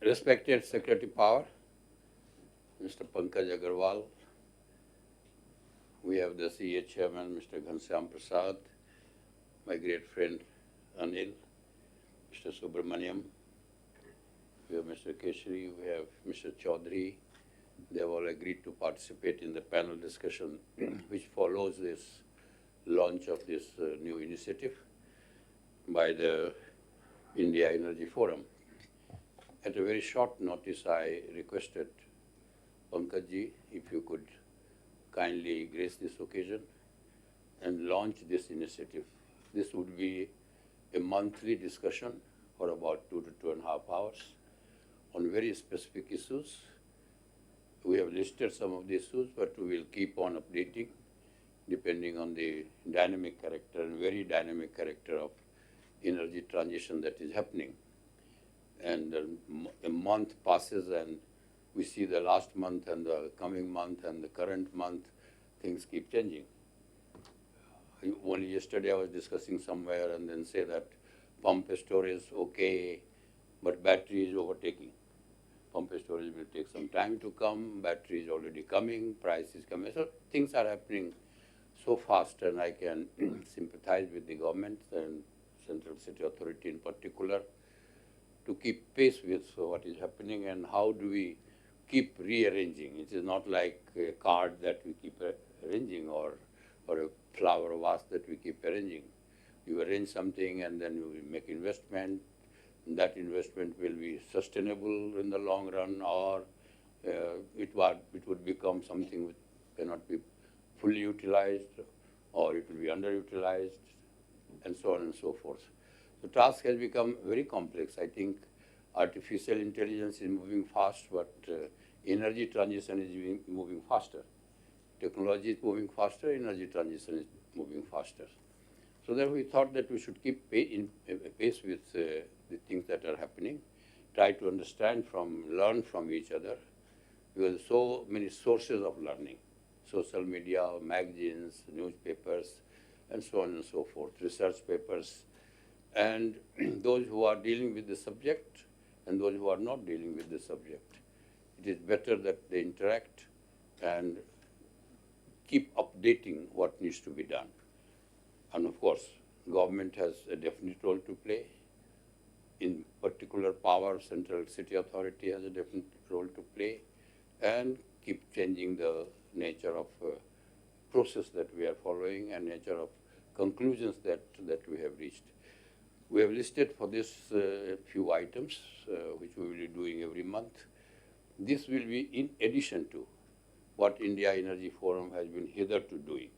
Respected Secretary Power, Mr. Pankaj Agarwal, we have the CA Chairman, Mr. Ghanshyam Prasad, my great friend Anil, Mr. Subramaniam, we have Mr. Shri, we have Mr. Chaudhary. They have all agreed to participate in the panel discussion which follows this launch of this new initiative by the India Energy Forum. At a very short notice, I requested Pankaj, if you could kindly grace this occasion and launch this initiative. This would be a monthly discussion for about 2 to 2.5 hours on very specific issues. We have listed some of the issues, but we will keep on updating depending on the dynamic character and very dynamic character of energy transition that is happening. And a month passes and we see the last month and the coming month and the current month, things keep changing. Only yesterday I was discussing somewhere and then say that pump storage is okay, but battery is overtaking. Pump storage will take some time to come, battery is already coming, price is coming. So things are happening so fast, and I can sympathize with the government and Central City Authority in particular to keep pace with what is happening and how do we keep rearranging. It is not like a card that we keep arranging or a flower vase that we keep arranging. You arrange something and then you make investment. That investment will be sustainable in the long run, or it would become something which cannot be fully utilized, or it will be underutilized, and so on and so forth. The task has become very complex. I think artificial intelligence is moving fast, but energy transition is moving faster. Technology is moving faster, energy transition is moving faster. So then we thought that we should keep pace with the things that are happening, try to understand learn from each other, because so many sources of learning, social media, magazines, newspapers, and so on and so forth, research papers, and those who are dealing with the subject and those who are not dealing with the subject. It is better that they interact and keep updating what needs to be done. And of course, government has a definite role to play. In particular, Power Central City Authority has a definite role to play, and keep changing the nature of process that we are following and nature of conclusions that we have reached. We have listed for this a few items which we will be doing every month. This will be in addition to what India Energy Forum has been hitherto doing.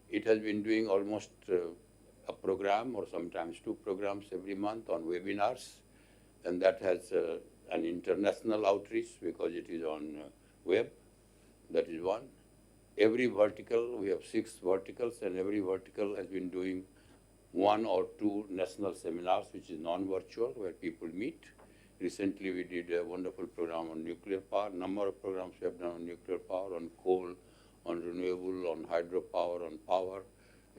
It has been doing almost a program or sometimes 2 programs every month on webinars, and that has an international outreach because it is on web. That is one. Every vertical, we have 6 verticals, and every vertical has been doing 1 or 2 national seminars, which is non-virtual, where people meet. Recently, we did a wonderful program on nuclear power. Number of programs we have done on nuclear power, on coal, on renewable, on hydropower, on power,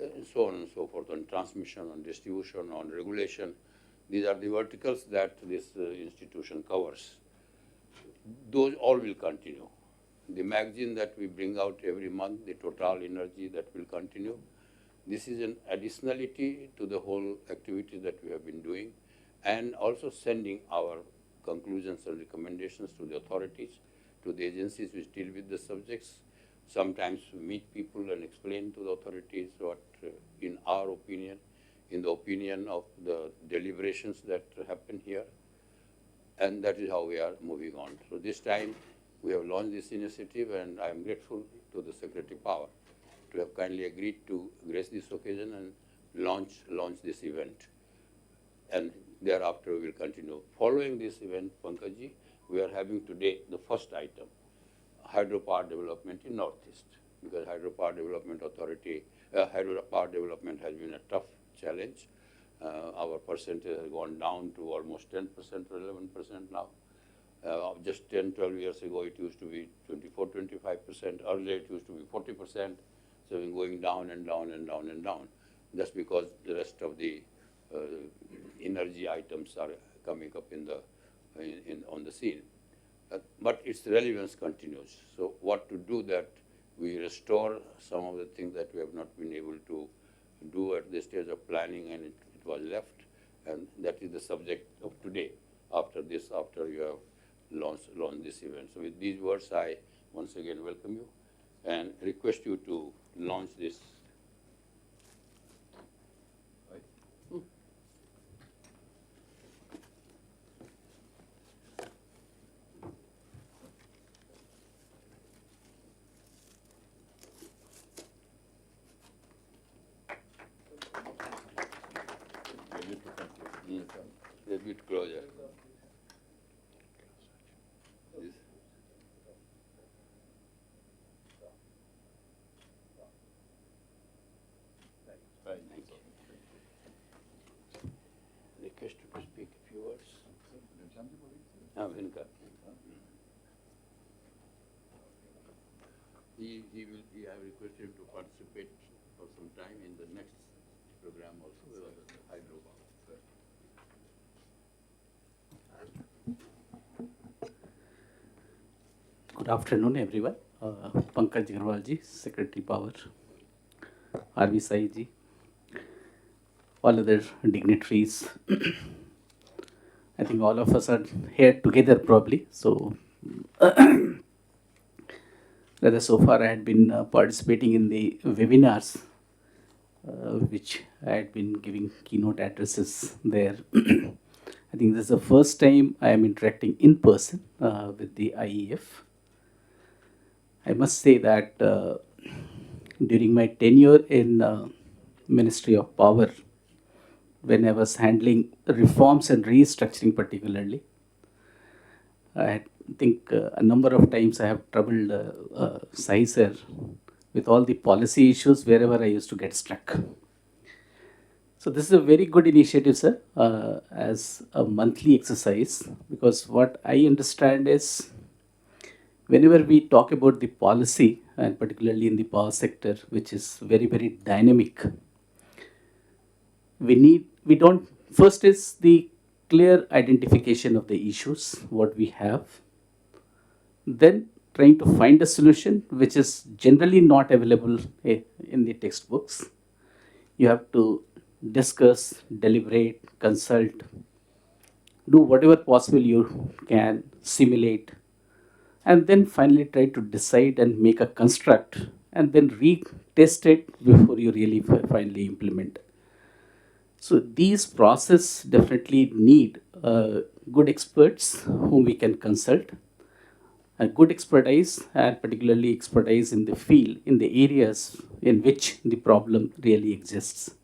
and so on and so forth, on transmission, on distribution, on regulation. These are the verticals that this institution covers. Those all will continue. The magazine that we bring out every month, the Total Energy, that will continue. This is an additionality to the whole activity that we have been doing, and also sending our conclusions and recommendations to the authorities, to the agencies which deal with the subjects. Sometimes we meet people and explain to the authorities what, in our opinion, in the opinion of the deliberations that happen here, and that is how we are moving on. So this time we have launched this initiative, and I am grateful to the Secretary Power to have kindly agreed to grace this occasion and launch this event. And thereafter we will continue. Following this event, Pankaj, we are having today the first item, hydropower development in Northeast, because hydropower development has been a tough challenge. Our percentage has gone down to almost 10% or 11% now. Just 10, 12 years ago, it used to be 24, 25%. Earlier, it used to be 40%. So we're going down and down and down and down. That's because the rest of the energy items are coming up in the on the scene. But its relevance continues. So what to do that we restore some of the things that we have not been able to do at the stage of planning, and it was left. And that is the subject of today, after you have launched this event. So with these words, I once again welcome you and request you to launch this. A bit closer. This. Thank you. Request you to speak a few words. Venkat. I have requested him to participate for some time in the next program also, Hyderabad. Good afternoon, everyone. Pankaj Agarwal ji, Secretary Power, RV Sai ji, all other dignitaries. I think all of us are here together probably. So, rather so far I had been participating in the webinars, which I had been giving keynote addresses there. I think this is the first time I am interacting in person with the IEF. I must say that during my tenure in Ministry of Power, when I was handling reforms and restructuring particularly, I think a number of times I have troubled Sai sir with all the policy issues wherever I used to get stuck. So this is a very good initiative, sir, as a monthly exercise, because what I understand is whenever we talk about the policy, and particularly in the power sector, which is very, very dynamic, first is the clear identification of the issues, what we have, then trying to find a solution which is generally not available in the textbooks. You have to discuss, deliberate, consult, do whatever possible you can, simulate, and then finally try to decide and make a construct and then retest it before you really finally implement. So these process definitely need good experts whom we can consult, a good expertise, and particularly expertise in the field, in the areas in which the problem really exists.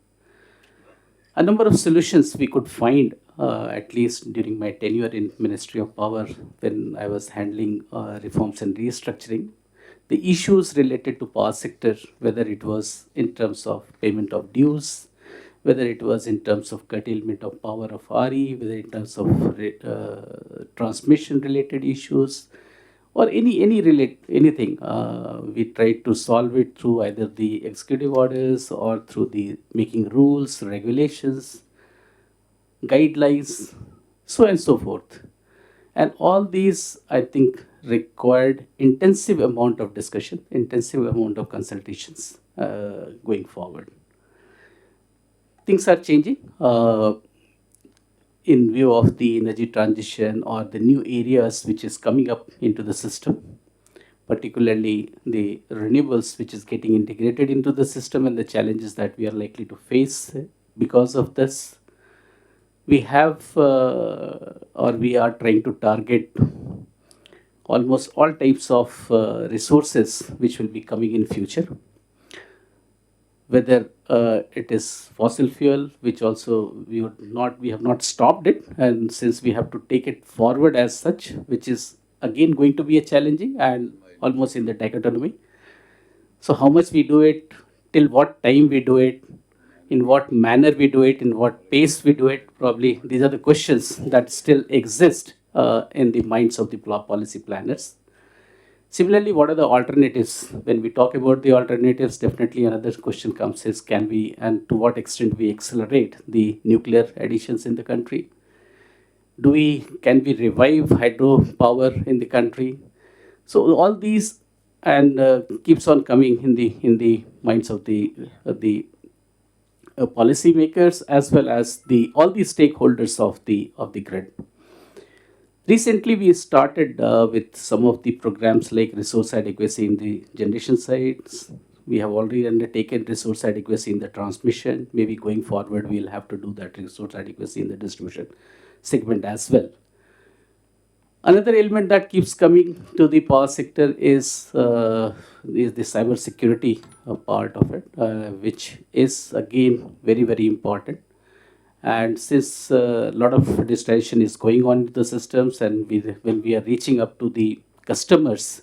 A number of solutions we could find, at least during my tenure in Ministry of Power, when I was handling reforms and restructuring. The issues related to power sector, whether it was in terms of payment of dues, whether it was in terms of curtailment of power of RE, whether in terms of transmission related issues, or anything, we tried to solve it through either the executive orders or through the making rules, regulations, guidelines, so and so forth. And all these, I think, required intensive amount of discussion, intensive amount of consultations going forward. Things are changing in view of the energy transition or the new areas which is coming up into the system, particularly the renewables which is getting integrated into the system and the challenges that we are likely to face because of this. We have or we are trying to target almost all types of resources which will be coming in future, whether it is fossil fuel, which also we have not stopped it, and since we have to take it forward as such, which is again going to be a challenging and almost in the dichotomy. So how much we do it, till what time we do it, in what manner we do it, in what pace we do it, probably these are the questions that still exist in the minds of the policy planners. Similarly, what are the alternatives? When we talk about the alternatives, definitely another question comes is, can we and to what extent we accelerate the nuclear additions in the country? Can we revive hydropower in the country? So all these and keeps on coming in the minds of the policymakers as well as the all the stakeholders of the grid. Recently, we started with some of the programs like resource adequacy in the generation sites. We have already undertaken resource adequacy in the transmission. Maybe going forward, we'll have to do that resource adequacy in the distribution segment as well. Another element that keeps coming to the power sector is the cyber security part of it, which is again very, very important. And since a lot of digitization is going on in the systems, and when we are reaching up to the customers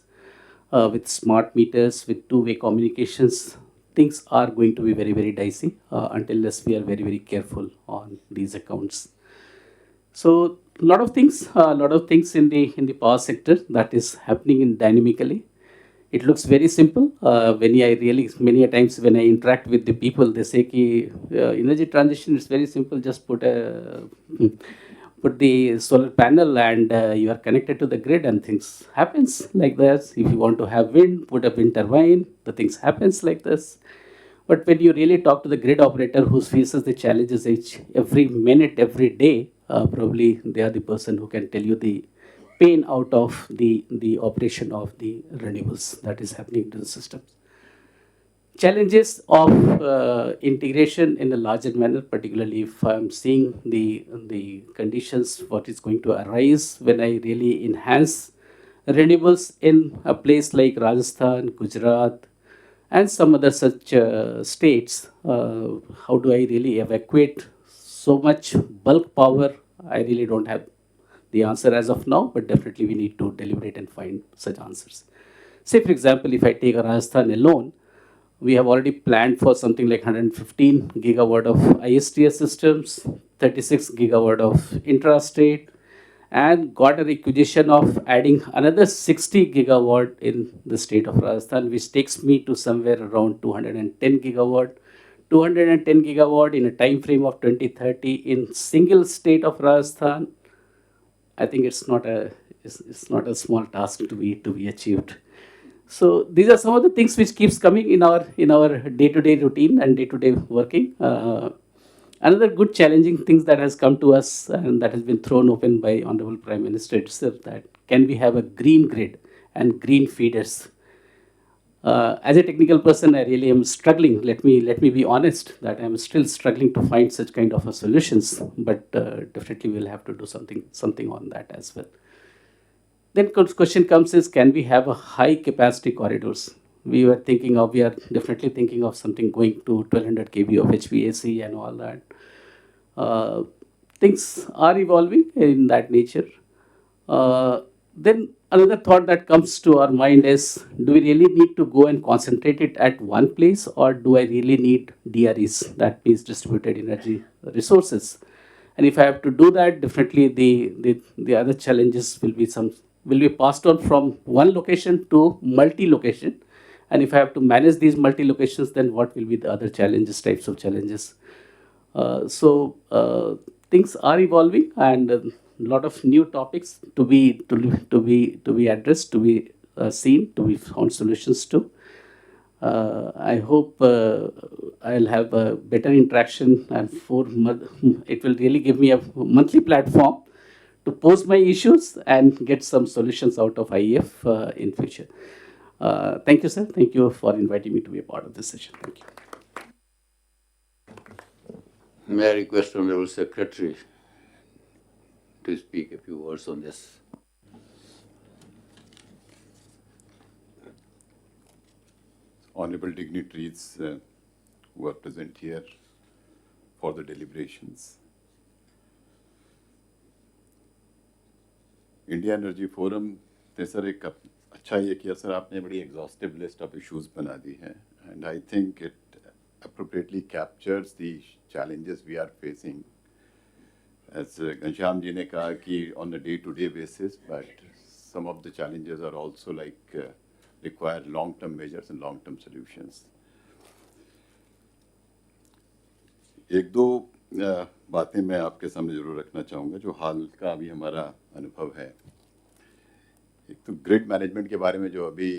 with smart meters, with two-way communications, things are going to be very, very dicey unless we are very, very careful on these accounts. So a lot of things in the power sector that is happening in dynamically. It looks very simple. When I really many a times when I interact with the people, they say ki energy transition is very simple. Just put the solar panel and you are connected to the grid and things happens like this. If you want to have wind, put a wind turbine. The things happens like this. But when you really talk to the grid operator who faces the challenges every minute, every day, probably they are the person who can tell you the pain out of the operation of the renewables that is happening to the systems. Challenges of integration in a larger manner, particularly if I'm seeing the conditions, what is going to arise when I really enhance renewables in a place like Rajasthan, Gujarat, and some other such states. How do I really evacuate so much bulk power? I really don't have the answer as of now, but definitely we need to deliberate and find such answers. Say, for example, if I take Rajasthan alone, we have already planned for something like 115 gigawatt of ISTS systems, 36 gigawatt of intrastate, and got a requisition of adding another 60 gigawatt in the state of Rajasthan, which takes me to somewhere around 210 gigawatt. 210 gigawatt in a time frame of 2030 in single state of Rajasthan. I think it's not a small task to be achieved. So these are some of the things which keeps coming in our day-to-day routine and day-to-day working. Another good challenging things that has come to us and that has been thrown open by Honorable Prime Minister itself, that can we have a green grid and green feeders? As a technical person, I really am struggling. Let me be honest that I'm still struggling to find such kind of a solutions. But definitely we'll have to do something on that as well. Then question comes is, can we have a high capacity corridors? We are definitely thinking of something going to 1200 kV of HVAC and all that. Uh, Things are evolving in that nature. Then another thought that comes to our mind is, do we really need to go and concentrate it at one place, or do I really need DREs, that means distributed energy resources? And if I have to do that, definitely the other challenges will be passed on from one location to multi-location. And if I have to manage these multi-locations, then what will be the other challenges, types of challenges? So things are evolving, and a lot of new topics to be addressed, to be seen, to be found solutions to. I hope I'll have a better interaction, and it will really give me a monthly platform to post my issues and get some solutions out of IEF in future. Thank you, sir. Thank you for inviting me to be a part of this session. Thank you. May I request Honorable Secretary to speak a few words on this? Honorable dignitaries who are present here for the deliberations. India energy forum ने sir एक अच्छा ये किया sir, आपने बड़ी exhaustive list of issues बना दी हैं, and I think it appropriately captures the challenges we are facing. As Ghanshyam ji ne kaha ki on a day-to-day basis, but some of the challenges are also like require long-term measures and long-term solutions. एक दो बातें मैं आपके सामने ज़रूर रखना चाहूँगा जो हाल का अभी हमारा अनुभव है। एक तो ग्रिड मैनेजमेंट के बारे में जो अभी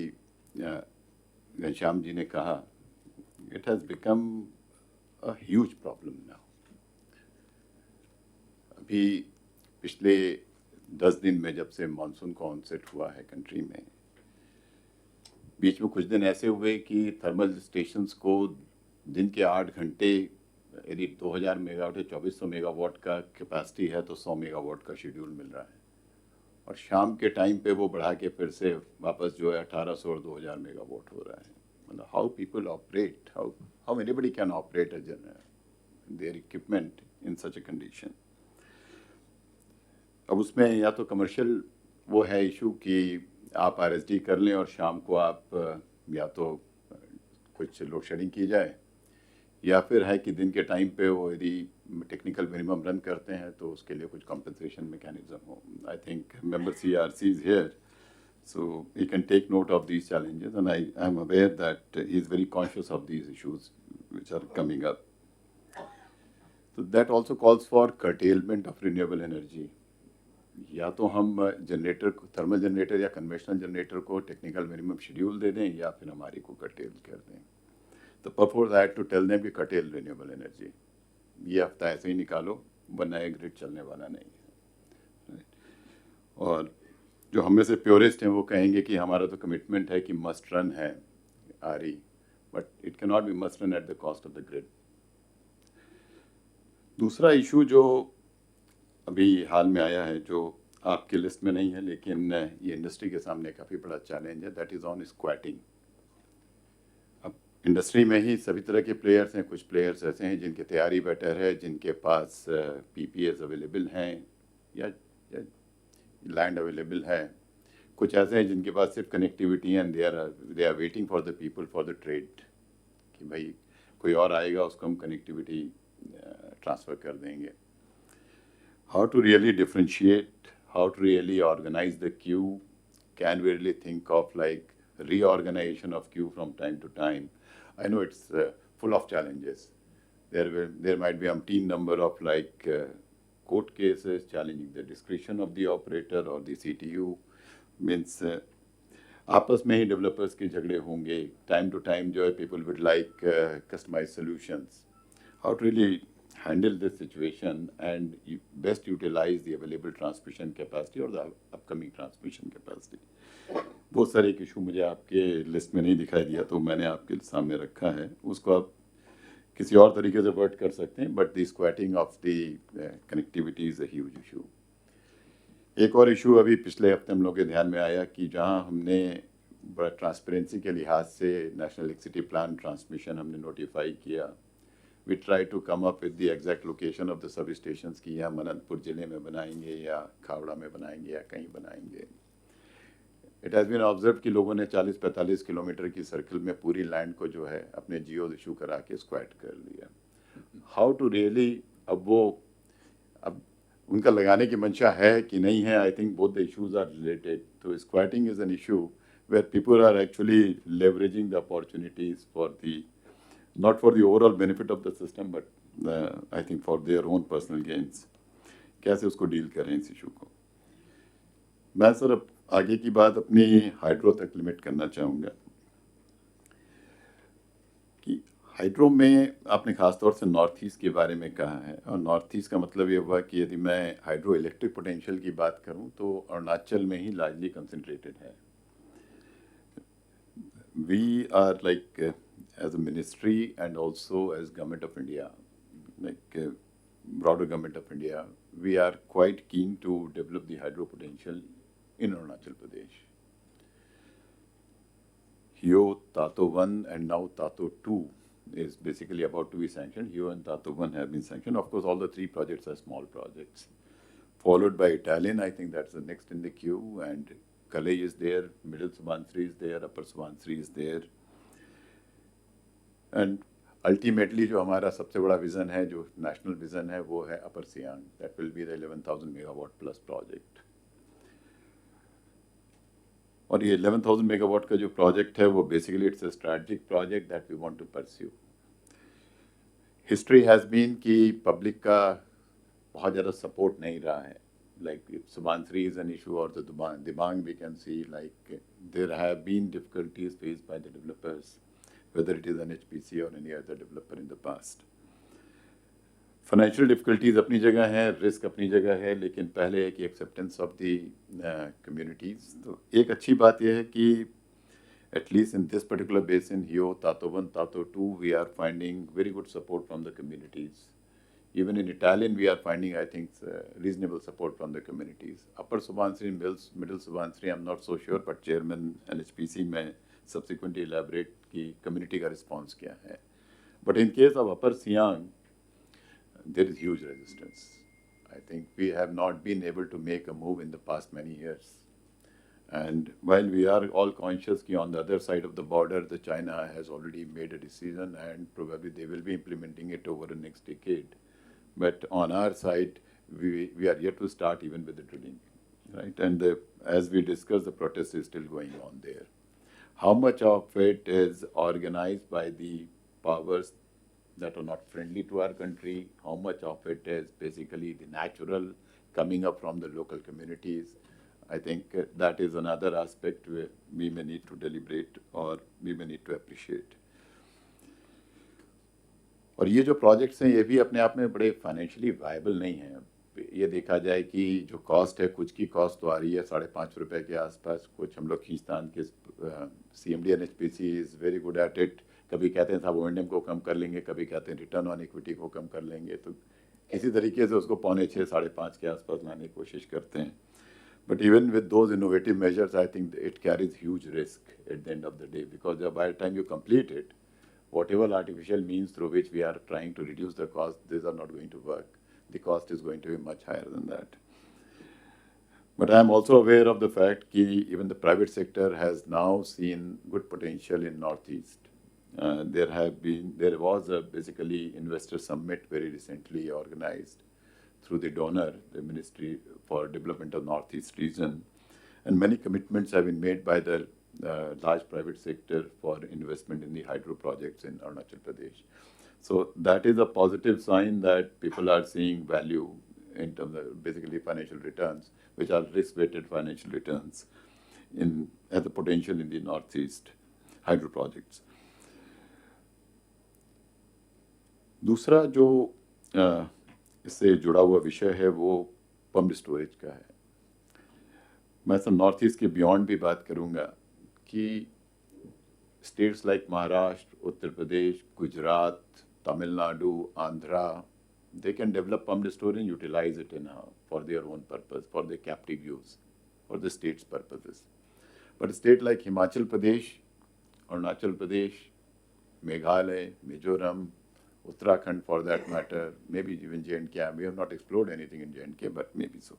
घनश्याम जी ने कहा, it has become a huge problem now. अभी पिछले 10 दिन में जब से मानसून का ऑनसेट हुआ है कंट्री में, बीच में कुछ दिन ऐसे हुए कि थर्मल स्टेशंस को दिन के 8 घंटे यदि 2000 मेगावाट या 2400 मेगावाट का कैपेसिटी है तो 100 मेगावाट का शेड्यूल मिल रहा है, और शाम के टाइम पे वो बढ़ा के फिर से वापस जो है 1800 और 2000 मेगावाट हो रहा है। मतलब how people operate, how anybody can operate their equipment in such a condition. अब उसमें या तो कमर्शियल वो है इशू कि आप आरएसडी कर लें और शाम को आप या तो कुछ लोड शेडिंग की जाए, या फिर है कि दिन के टाइम पे वो यदि टेक्निकल मिनिमम रन करते हैं तो उसके लिए कुछ कॉम्पनसेशन मैकेनिज्म हो। I think member CRC is here, so he can take note of these challenges, and I am aware that he is very conscious of these issues which are coming up. So that also calls for curtailment of renewable energy. या तो हम generator thermal generator या conventional generator को technical minimum schedule दे दें, या फिर हमारी को कर्टेल कर दें। तो perforce I had to tell them कि कर्टेल रिन्यूएबल एनर्जी, ये हफ्ता ऐसे ही निकालो वरना ये ग्रिड चलने वाला नहीं है। और जो हम में से प्योरिस्ट हैं वो कहेंगे कि हमारा तो कमिटमेंट है कि मस्ट रन है RE, but it can not be must run at the cost of the grid. दूसरा इशू जो अभी हाल में आया है, जो आपकी लिस्ट में नहीं है लेकिन ये इंडस्ट्री के सामने काफ़ी बड़ा चैलेंज है, दैट इज़ ऑन स्क्वैटिंग। अब इंडस्ट्री में ही सभी तरह के प्लेयर्स हैं। कुछ प्लेयर्स ऐसे हैं जिनकी तैयारी बेटर है, जिनके पास PPAs अवेलेबल हैं या लैंड अवेलेबल है। कुछ ऐसे हैं जिनके पास सिर्फ कनेक्टिविटी है, and they are waiting for the people for the trade, कि भाई कोई और आएगा उसको हम कनेक्टिविटी ट्रांसफ़र कर देंगे। How to really differentiate, how to really organize the queue, can we really think of like reorganization of queue from time to time? I know it's full of challenges. There might be umpteen number of like court cases challenging the discretion of the operator or the CTU. Means आपस में ही developers के झगड़े होंगे time to time, जो है people would like customise solutions. How to really handle this situation and best utilize the available transmission capacity or the upcoming transmission capacity. बहुत सारे एक इशू मुझे आपके लिस्ट में नहीं दिखाई दिया तो मैंने आपके सामने रखा है, उसको आप किसी और तरीके से वर्ड कर सकते हैं, but the squatting of the connectivity is a huge issue. एक और इशू अभी पिछले हफ्ते हम लोग के ध्यान में आया कि जहां हमने बड़ा ट्रांसपेरेंसी के लिहाज से नेशनल इलेक्ट्रिसिटी प्लान ट्रांसमिशन हमने नोटिफाई किया, we try to come up with the exact location of the sub stations कि या मननपुर ज़िले में बनाएंगे या खावड़ा में बनाएंगे या कहीं बनाएंगे। It has been observed कि लोगों ने 40-45 किलोमीटर की सर्कल में पूरी लैंड को जो है अपने जियो इशू करा के स्क्वाट कर लिया। हाउ टू रियली, अब उनका लगाने की मंशा है कि नहीं है, I think both the issues are related. तो squatting is an issue where people are actually leveraging the opportunities for the not for the overall benefit of the system, but I think for their own personal gains. कैसे उसको deal करें इस issue को। मैं sir अब आगे की बात अपनी हाइड्रो तक लिमिट करना चाहूँगा कि हाइड्रो में आपने खासतौर से नॉर्थ ईस्ट के बारे में कहा है, और नॉर्थ ईस्ट का मतलब ये हुआ कि यदि मैं हाइड्रो इलेक्ट्रिक पोटेंशियल की बात करूँ तो अरुणाचल में ही लार्जली कंसनट्रेटेड है। We are like as a ministry and also as government of India, like broader government of India, we are quite keen to develop the hydro potential in Arunachal Pradesh. Hyo Tato 1 and now Tato 2 is basically about to be sanctioned. Hyo and Tato 1 have been sanctioned. Of course, all the three projects are small projects. Followed by Italian, I think that's the next in the queue, and Kalei is there, Middle Subansiri is there, Upper Subansiri is there. And ultimately जो हमारा सबसे बड़ा vision है, जो national vision है, वो है upper Siang, that will be the 11,000 megawatt plus project. और ये 11,000 मेगावाट का जो प्रोजेक्ट है वो basically it's a strategic project that we want to pursue. History has been कि पब्लिक का बहुत ज़्यादा सपोर्ट नहीं रहा है. Like if Subansri is an issue or the Dibang, we can see like there have been difficulties faced by the developers, whether it is an HPC or any other developer in the past. Financial difficulties अपनी जगह हैं, risk अपनी जगह है, लेकिन पहले है कि एक्सेप्टेंस ऑफ द कम्युनिटीज़. तो एक अच्छी बात यह है कि at least in this particular basin, Hio, Tato 1, Tato 2, we are finding very good support from the communities. Even in Italian, we are finding, I think, reasonable support from the communities. Upper Subansri, Middle Subansri, I'm not so sure, but Chairman NHPC may subsequently elaborate कि community का response क्या है. But in case of Upper Siang, there is huge resistance. I think we have not been able to make a move in the past many years. And while we are all conscious that on the other side of the border, the China has already made a decision and probably they will be implementing it over the next decade. But on our side, we are yet to start even with the drilling, right? And as we discussed, the protest is still going on there. How much of it is organized by the powers that are not friendly to our country? How much of it is basically the natural coming up from the local communities? I think that is another aspect where we may need to deliberate or we may need to appreciate. और ये जो projects हैं ये भी अपने आप में बड़े फाइनेंशियली वायबल नहीं हैं. ये देखा जाए कि जो कॉस्ट है, कुछ की कॉस्ट तो आ रही है ₹5.5 के आसपास. कुछ हम लोग खींचतान के CMD NHPC is very good at it. कभी कहते हैं साहब O&M को कम कर लेंगे, कभी कहते हैं रिटर्न ऑन इक्विटी को कम कर लेंगे. तो किसी तरीके से उसको 5.25 5.5 के आसपास लाने की कोशिश करते हैं. But even with those innovative measures, I think it carries huge risk at the end of the day, because by the time you complete it, whatever artificial means through which we are trying to reduce the cost, these are not going to work. The cost is going to be much higher than that. But I am also aware of the fact that even the private sector has now seen good potential in Northeast. There was a basically investor summit very recently organized through the donor, the Ministry for Development of Northeast region, and many commitments have been made by the large private sector for investment in the hydro projects in Arunachal Pradesh. So that is a positive sign that people are seeing value in terms of basically financial returns, which are risk-weighted financial returns as a potential in the Northeast hydro projects. दूसरा जो इससे जुड़ा हुआ विषय है वो pump storage का है. मैं सब नॉर्थ ईस्ट के बियॉन्ड भी बात करूंगा कि states like Maharashtra, Uttar Pradesh, Gujarat, Tamil Nadu, Andhra, they can develop pumped storage and utilize it for their own purpose, for their captive use, for the state's purposes. But a state like Himachal Pradesh, Arunachal Pradesh, Meghalaya, Mizoram, Uttarakhand for that matter, maybe even J&K. We have not explored anything in J&K, but maybe so.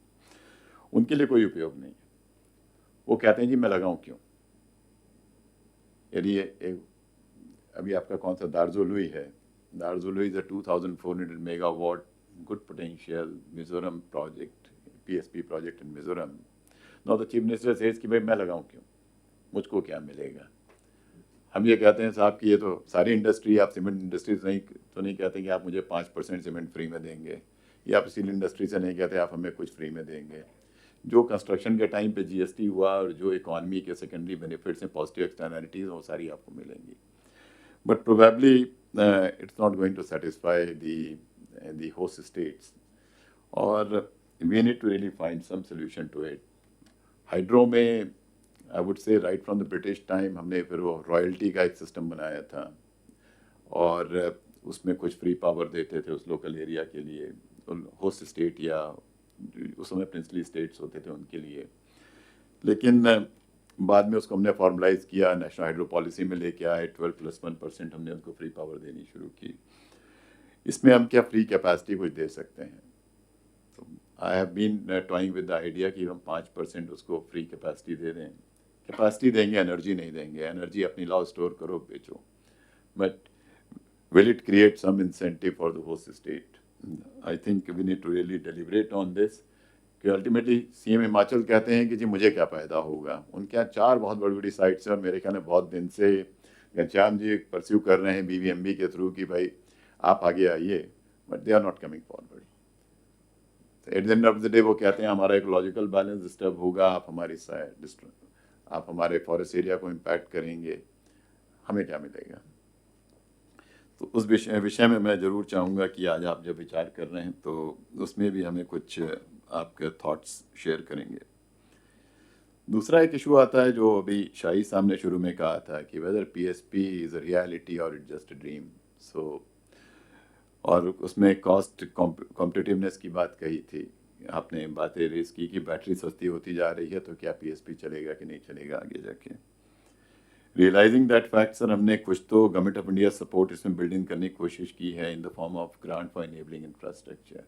उनके लिए कोई उपयोग नहीं है. वो कहते हैं जी मैं लगाऊं क्यों? यदि अभी आपका कौन सा दार्जुलुई है? Darzulu is a 2,400 megawatt, good potential Mizoram project, PSP project in Mizoram. Now the Chief Minister says कि भाई मैं लगाऊं क्यों? मुझको क्या मिलेगा? हम ये कहते हैं साहब कि ये तो सारी इंडस्ट्री, आप सीमेंट इंडस्ट्री से नहीं कहते कि आप मुझे 5% सीमेंट फ्री में देंगे, या आप स्टील इंडस्ट्री से नहीं कहते आप हमें कुछ फ्री में देंगे. जो कंस्ट्रक्शन के टाइम पे GST हुआ और जो इकॉनमी के सेकेंडरी बेनिफिट्स हैं, पॉजिटिव एक्सटर्नलिटीज़, वो सारी आपको मिलेंगी. But probably it's not going to satisfy the host states, or we need to really find some solution to it. Hydro में I would say right from the British time हमने फिर वो royalty का एक सिस्टम बनाया था और उसमें कुछ फ्री पावर देते थे उस लोकल एरिया के लिए, होस्ट स्टेट या उस समय प्रिंसली स्टेट्स होते थे उनके लिए. लेकिन बाद में उसको हमने फॉर्मलाइज किया, नेशनल हाइड्रो पॉलिसी में लेके आए, 12+1% हमने उनको फ्री पावर देनी शुरू की. इसमें हम क्या फ्री कैपेसिटी कुछ दे सकते हैं? तो I have been toying with the idea कि हम 5% उसको फ्री कैपेसिटी दे दें. कैपेसिटी देंगे, एनर्जी नहीं देंगे. एनर्जी अपनी लाओ, स्टोर करो, बेचो. But will it create some incentive for the host state? I think we need to really deliberate on this. कि अल्टीमेटली CM हिमाचल कहते हैं कि जी मुझे क्या फ़ायदा होगा. उनके यहाँ 4 बहुत बड़ी बड़ी साइट्स हैं और मेरे ख्याल में बहुत दिन से घनश्याम जी परस्यू कर रहे हैं BBMB के थ्रू कि भाई आप आगे आइए, but they are not coming forward. At the end of the day वो कहते हैं हमारा इकोलॉजिकल बैलेंस डिस्टर्ब होगा, आप हमारे फॉरेस्ट एरिया को इम्पैक्ट करेंगे, हमें क्या मिलेगा? तो उस विषय में मैं ज़रूर चाहूँगा कि आज आप जब विचार कर रहे हैं तो उसमें भी हमें कुछ आपके थॉट्स शेयर करेंगे। दूसरा एक इशू आता है जो अभी शाही साहब ने शुरू में कहा था कि whether PSP is a reality और it just a dream. So और उसमें कॉस्ट कॉम्पिटिटिवनेस की बात कही थी, आपने बातें रेस की कि बैटरी सस्ती होती जा रही है तो क्या पीएसपी चलेगा कि नहीं चलेगा आगे जाके। रियलाइजिंग दैट फैक्ट सर, हमने कुछ तो गवर्नमेंट ऑफ इंडिया सपोर्ट इसमें बिल्ड इन करने की कोशिश की है in the form of grant for enabling infrastructure,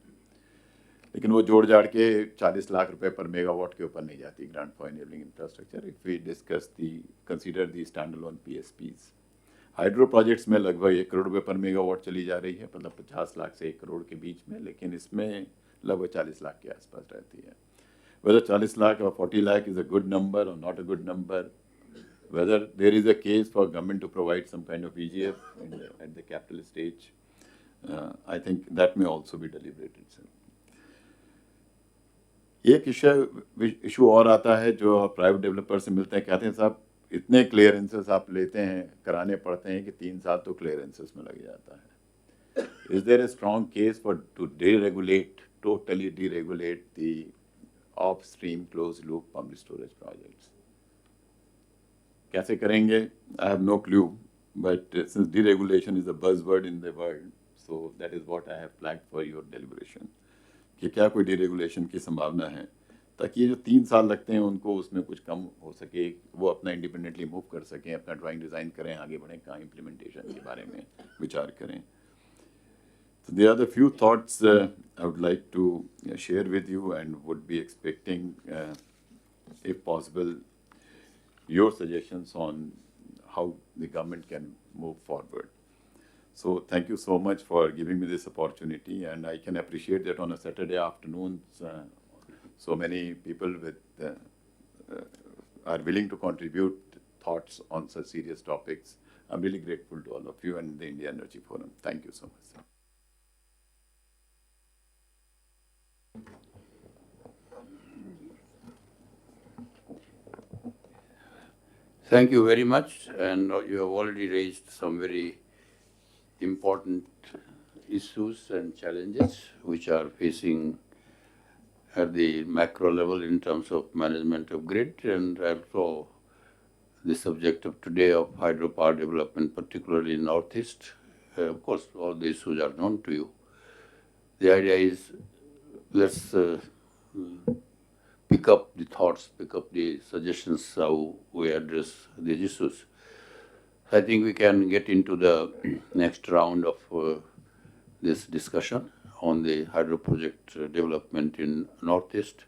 लेकिन वो जोड़ जाड़ के 40 लाख रुपए पर मेगावाट के ऊपर नहीं जाती grant for enabling infrastructure if we consider the stand alone PSPs. Hydro projects में लगभग 1 करोड़ रुपए पर मेगावाट चली जा रही है, मतलब 50 लाख से 1 करोड़ के बीच में, लेकिन इसमें लगभग 40 लाख के आसपास रहती है। वेदर 40 लाख और 40 lakh is a good number और not a good number, whether there is a case for government to provide some kind of EGF at the capital stage, I think that may also be deliberated, sir. एक issue और आता है जो private developer से मिलते हैं, कहते हैं साहब इतने क्लियरेंसेस आप लेते हैं, कराने पड़ते हैं कि 3 साल तो क्लियरेंसेस में लग जाता है। Is there a strong case for to totally deregulate the off stream close loop pump storage projects? कैसे करेंगे? I have no clue, but since deregulation is a buzzword in the world, so that is what I have flagged for your deliberation कि क्या कोई deregulation की संभावना है, ताकि ये जो 3 साल लगते हैं उनको उसमें कुछ कम हो सके, वो अपना इंडिपेंडेंटली मूव कर सकें, अपना ड्राइंग डिज़ाइन करें, आगे बढ़ें, कहाँ इम्प्लीमेंटेशन के बारे में विचार करें। So there are the few thoughts I would like to share with you and would be expecting, if possible, your suggestions on how the government can move forward. So thank you so much for giving me this opportunity, and I can appreciate that on a Saturday afternoon, so many people are willing to contribute thoughts on such serious topics. I'm really grateful to all of you and the India Energy Forum. Thank you so much, sir. Thank you very much, and you have already raised some very important issues and challenges which are facing at the macro level in terms of management of grid, and also the subject of today of hydropower development, particularly in Northeast. Of course, all the issues are known to you. The idea is let's pick up the thoughts, pick up the suggestions how we address these issues. I think we can get into the next round of this discussion on the hydro project development in Northeast.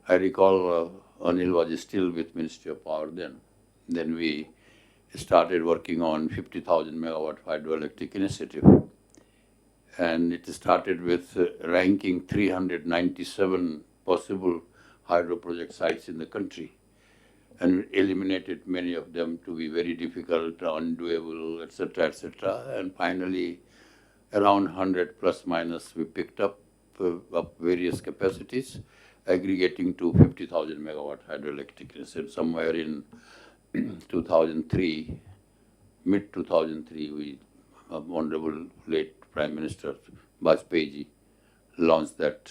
I recall Anil was still with Ministry of Power then. Then we started working on 50,000 megawatt hydroelectric initiative. And it started with ranking 397 possible hydro project sites in the country, and eliminated many of them to be very difficult, undoable, etc., etc. And finally, around 100 plus minus, we picked up various capacities, aggregating to 50,000 megawatt hydroelectric initiative. Somewhere in 2003, mid 2003, we, Honorable late Prime Minister Vajpayee launched that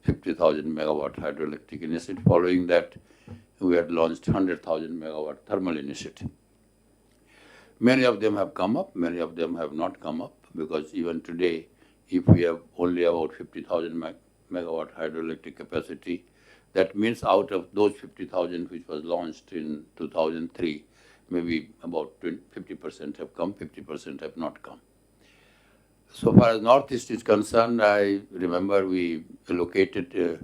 50,000 megawatt hydroelectric initiative. Following that, we had launched 100,000 megawatt thermal initiative. Many of them have come up, many of them have not come up, because even today, if we have only about 50,000 megawatt hydroelectric capacity, that means out of those 50,000 which was launched in 2003, maybe about 50% have come, 50% have not come. So far as Northeast is concerned, I remember we allocated,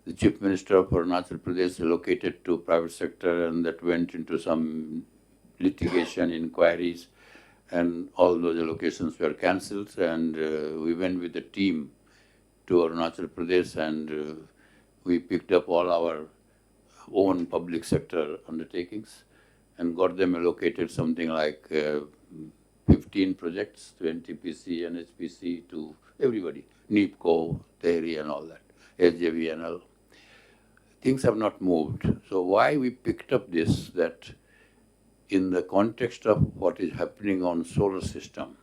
the Chief Minister of Arunachal Pradesh allocated to private sector, and that went into some litigation, inquiries, and all those allocations were cancelled, and we went with the team to Arunachal Pradesh, and we picked up all our own public sector undertakings and got them allocated something like 50 15 projects to NTPC, NHPC, to everybody, NIPCO, TEHRI and all that, SJVNL. Things have not moved. So why we picked up this, that in the context of what is happening on solar system,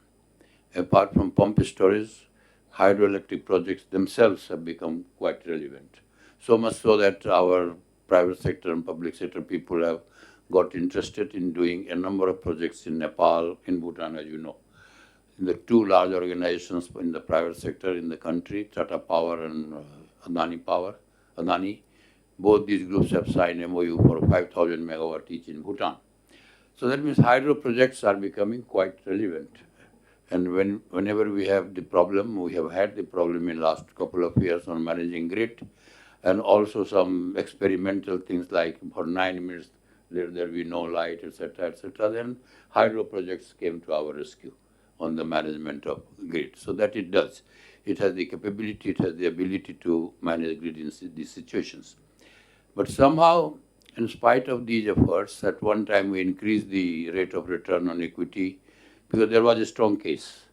apart from pump storage, hydroelectric projects themselves have become quite relevant. So much so that our private sector and public sector people have got interested in doing a number of projects in Nepal, in Bhutan, as you know. The two large organizations in the private sector in the country, Tata Power and Adani, both these groups have signed MOU for 5,000 megawatt each in Bhutan. So that means hydro projects are becoming quite relevant. And whenever we have the problem, we have had the problem in last couple of years on managing grid, and also some experimental things like for 9 minutes there will be no light, etc., etc. Then hydro projects came to our rescue on the management of grid. So that it does. It has the capability, it has the ability to manage grid in these situations. But somehow, in spite of these efforts, at one time we increased the rate of return on equity because there was a strong case.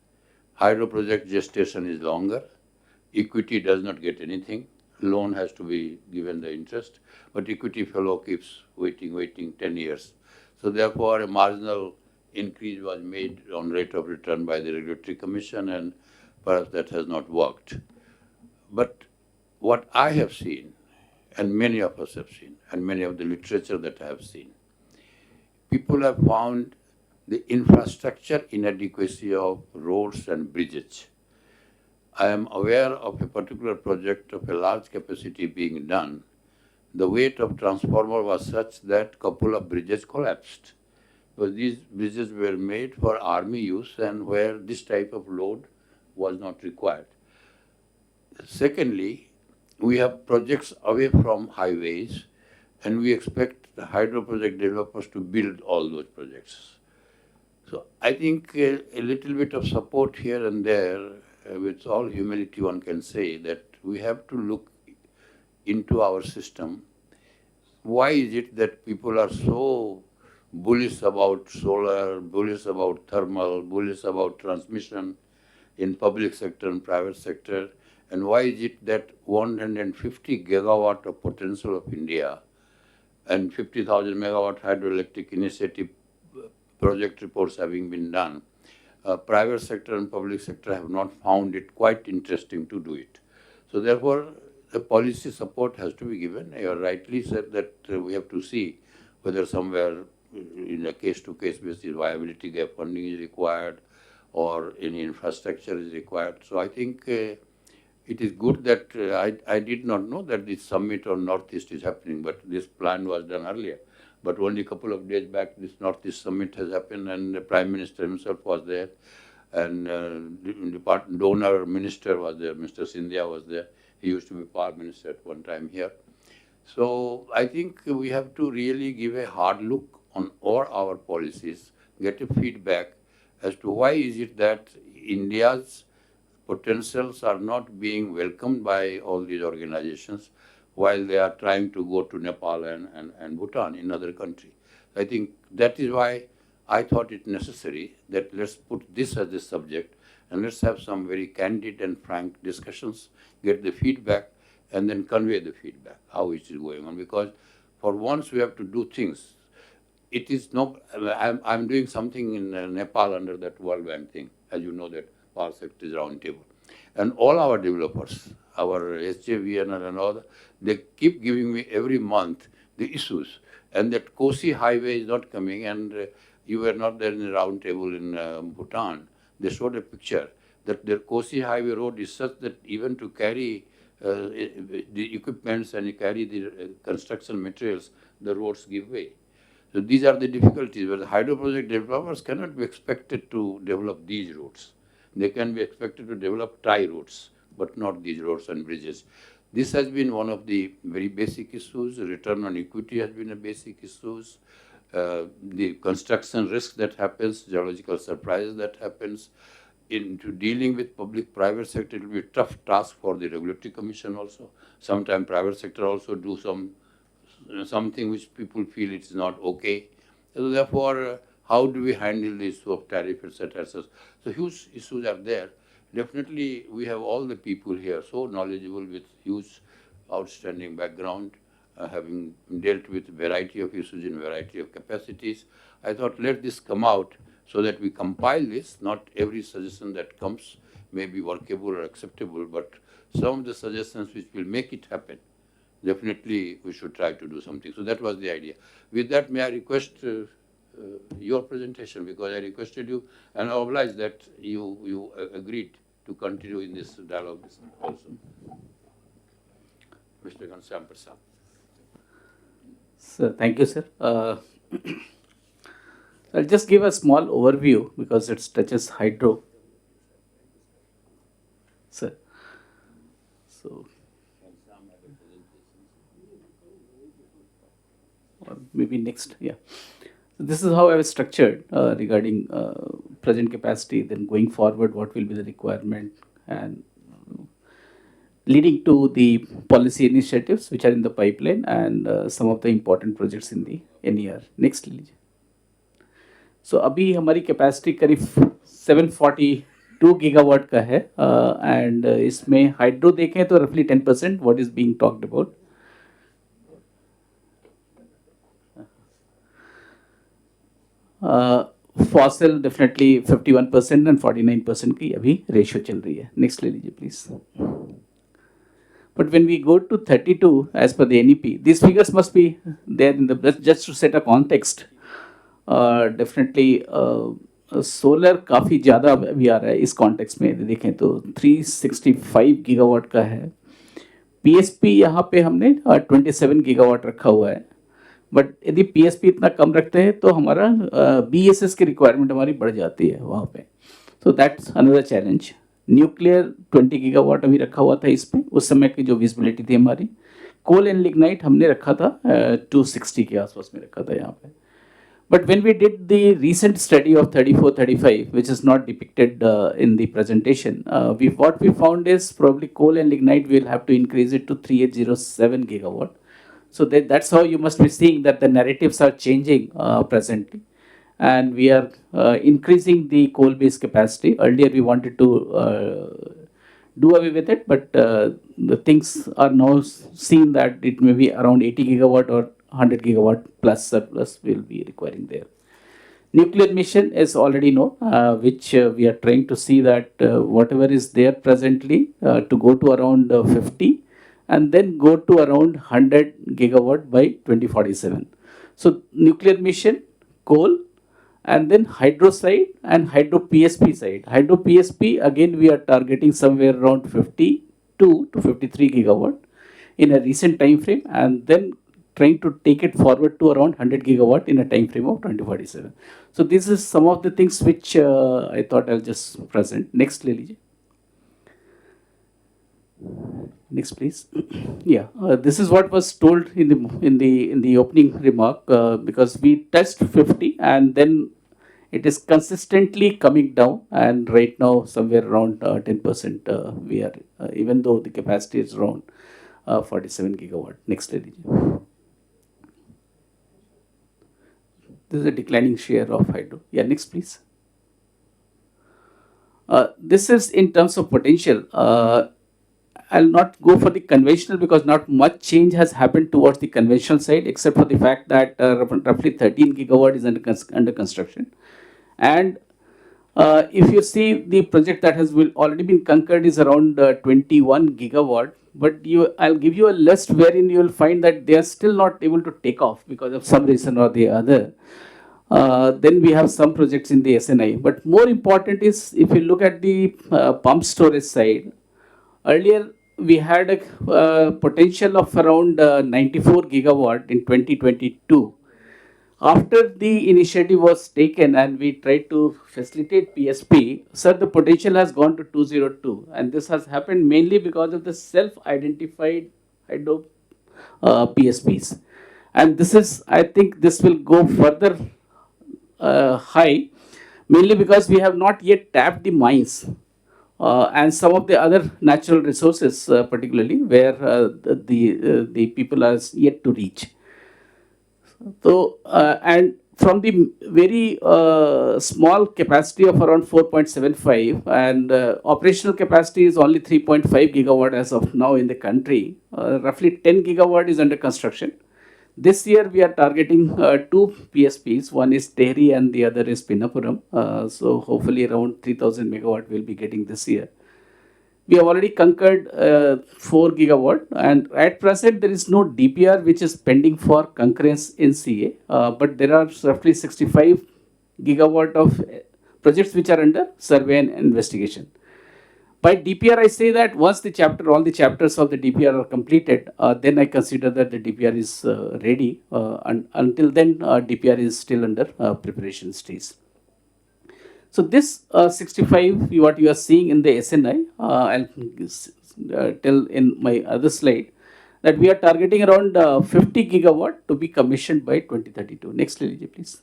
Hydro project gestation is longer, equity does not get anything, loan has to be given the interest, but equity fellow keeps waiting 10 years. So therefore, a marginal increase was made on rate of return by the Regulatory Commission, and perhaps that has not worked. But what I have seen, and many of us have seen, and many of the literature that I have seen, people have found the infrastructure inadequacy of roads and bridges. I am aware of a particular project of a large capacity being done. The weight of transformer was such that couple of bridges collapsed. Because these bridges were made for army use and where this type of load was not required. Secondly, we have projects away from highways, and we expect the hydro project developers to build all those projects. So I think a little bit of support here and there, with all humility one can say that we have to look into our system. Why is it that people are so bullish about solar, bullish about thermal, bullish about transmission in public sector and private sector? And why is it that 150 gigawatt of potential of India and 50,000 megawatt hydroelectric initiative project reports having been done, private sector and public sector have not found it quite interesting to do it. So therefore, the policy support has to be given. You rightly said that we have to see whether somewhere in a case-to-case basis viability gap funding is required or any infrastructure is required. So I think it is good that I did not know that this summit on Northeast is happening, but this plan was done earlier. But only a couple of days back, this Northeast Summit has happened, and the Prime Minister himself was there, and the donor minister was there, Mr. Sindhya was there. He used to be Power Minister at one time here. So I think we have to really give a hard look on all our policies, get a feedback as to why is it that India's potentials are not being welcomed by all these organizations, while they are trying to go to Nepal and Bhutan in other countries. I think that is why I thought it necessary that let's put this as a subject and let's have some very candid and frank discussions, get the feedback, and then convey the feedback, how it is going on. Because for once we have to do things. It is no, I'm doing something in Nepal under that World Bank thing, as you know, that Power Sectors Roundtable. And all our developers, our SJVNL and all, they keep giving me every month the issues. And that Kosi highway is not coming, and you were not there in the round table in Bhutan. They showed a picture that their Kosi highway road is such that even to carry the equipments and carry the construction materials, the roads give way. So these are the difficulties where the hydro project developers cannot be expected to develop these roads. They can be expected to develop tie roads, but not these roads and bridges. This has been one of the very basic issues. Return on equity has been a basic issue. The construction risk that happens, geological surprises that happens. Into dealing with public-private sector, it will be a tough task for the Regulatory Commission also. Sometimes private sector also do something which people feel it is not okay. So therefore, How do we handle the issue of tariff, etc., etc.? So huge issues are there. Definitely, we have all the people here so knowledgeable with huge outstanding background, having dealt with variety of issues in variety of capacities. I thought let this come out so that we compile this. Not every suggestion that comes may be workable or acceptable, but some of the suggestions which will make it happen, definitely we should try to do something. So that was the idea. With that, may I request your presentation, because I requested you and I obliged that you agreed to continue in this dialogue also. Mr. Ghanshyam Prasad. So, thank you, sir. I'll just give a small overview because it touches hydro. Sir. So, or maybe next, yeah. So this is how I was structured regarding present capacity, then going forward, what will be the requirement, and leading to the policy initiatives which are in the pipeline and some of the important projects in the NER. Next लीजिए. So अभी हमारी capacity करीब 742 gigawatt का है and इसमें hydro देखें तो रफली 10% what is being talked about. Fossil definitely 51% and 49% की अभी रेशियो चल रही है. नेक्स्ट ले लीजिए please. But when we go to 32 as per the NEP, these figures must be there in the just to set a context. Definitely solar काफ़ी ज़्यादा अभी आ रहा है इस कॉन्टेक्स्ट में देखें तो 365 गीगावाट का है. PSP यहाँ पे हमने 27 गीगावाट रखा हुआ है. बट यदि PSP इतना कम रखते हैं तो हमारा BSS की रिक्वायरमेंट हमारी बढ़ जाती है वहाँ पे. So that's another challenge. Nuclear 20 gigawatt अभी रखा हुआ था इसमें, उस समय की जो विजिबिलिटी थी हमारी. कोल एंड लिग्नाइट हमने रखा था 260 के आसपास में रखा था यहाँ पे. But when we did the recent study of 34-35, which is not depicted in the presentation, what we found is probably coal and lignite will have to increase it to 3807 gigawatt. So that's how you must be seeing that the narratives are changing presently. And we are increasing the coal-based capacity. Earlier we wanted to do away with it, but the things are now seen that it may be around 80 gigawatt or 100 gigawatt plus surplus will be requiring there. Nuclear mission is already known, which we are trying to see that whatever is there presently to go to around 50 and then go to around 100 gigawatt by 2047. So nuclear mission, coal, and then hydro side and hydro PSP side. Hydro PSP again we are targeting somewhere around 52 to 53 gigawatt in a recent time frame, and then trying to take it forward to around 100 gigawatt in a time frame of 2047. So this is some of the things which I thought I'll just present. Next, ले लीजिए. Next, please. Yeah, this is what was told in the opening remark because we touched 50 and then it is consistently coming down, and right now somewhere around 10% we are even though the capacity is around 47 gigawatt. Next, ले लीजिए. This is a declining share of hydro. Yeah, next please. This is in terms of potential. I'll not go for the conventional because not much change has happened towards the conventional side except for the fact that roughly 13 gigawatt is under construction. And if you see the project that has already been concurred is around 21 gigawatt. But I'll give you a list wherein you will find that they are still not able to take off because of some reason or the other. Then we have some projects in the SNI. But more important is if you look at the pump storage side, earlier we had a potential of around 94 gigawatt in 2022. After the initiative was taken and we tried to facilitate PSP, sir, the potential has gone to 202. And this has happened mainly because of the self-identified hydro PSPs. And this is, I think this will go further high, mainly because we have not yet tapped the mines and some of the other natural resources, particularly where the people are yet to reach. So, and from the very small capacity of around 4.75 and operational capacity is only 3.5 gigawatt as of now in the country. Roughly 10 gigawatt is under construction. This year we are targeting two PSPs. One is Tehri and the other is Pinnapuram. So hopefully around 3000 megawatt we'll be getting this year. We have already conquered 4 gigawatt, and at present there is no DPR which is pending for concurrence in CA, but there are roughly 65 gigawatt of projects which are under survey and investigation. By DPR, I say that once all the chapters of the DPR are completed, then I consider that the DPR is ready. Until then, DPR is still under preparation stage. So this 65, what you are seeing in the SNI, I'll tell in my other slide, that we are targeting around 50 gigawatt to be commissioned by 2032. Next slide, please.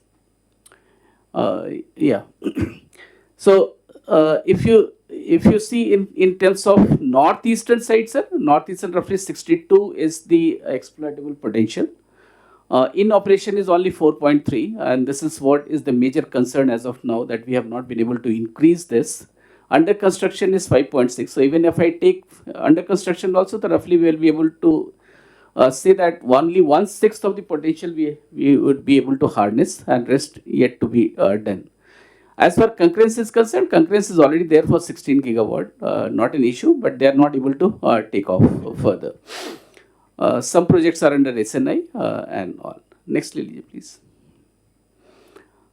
Yeah. So if you see in terms of northeastern side, sir, northeastern roughly 62 is the exploitable potential. In operation is only 4.3, and this is what is the major concern as of now, that we have not been able to increase this. Under construction is 5.6. So even if I take under construction also, the roughly we will be able to say that only 1/6 of the potential we would be able to harness, and rest yet to be done. As far concurrence is concerned, concurrence is already there for 16 gigawatt, not an issue, but they are not able to take off further. Some projects are under SNI and all. Next, Lily, please.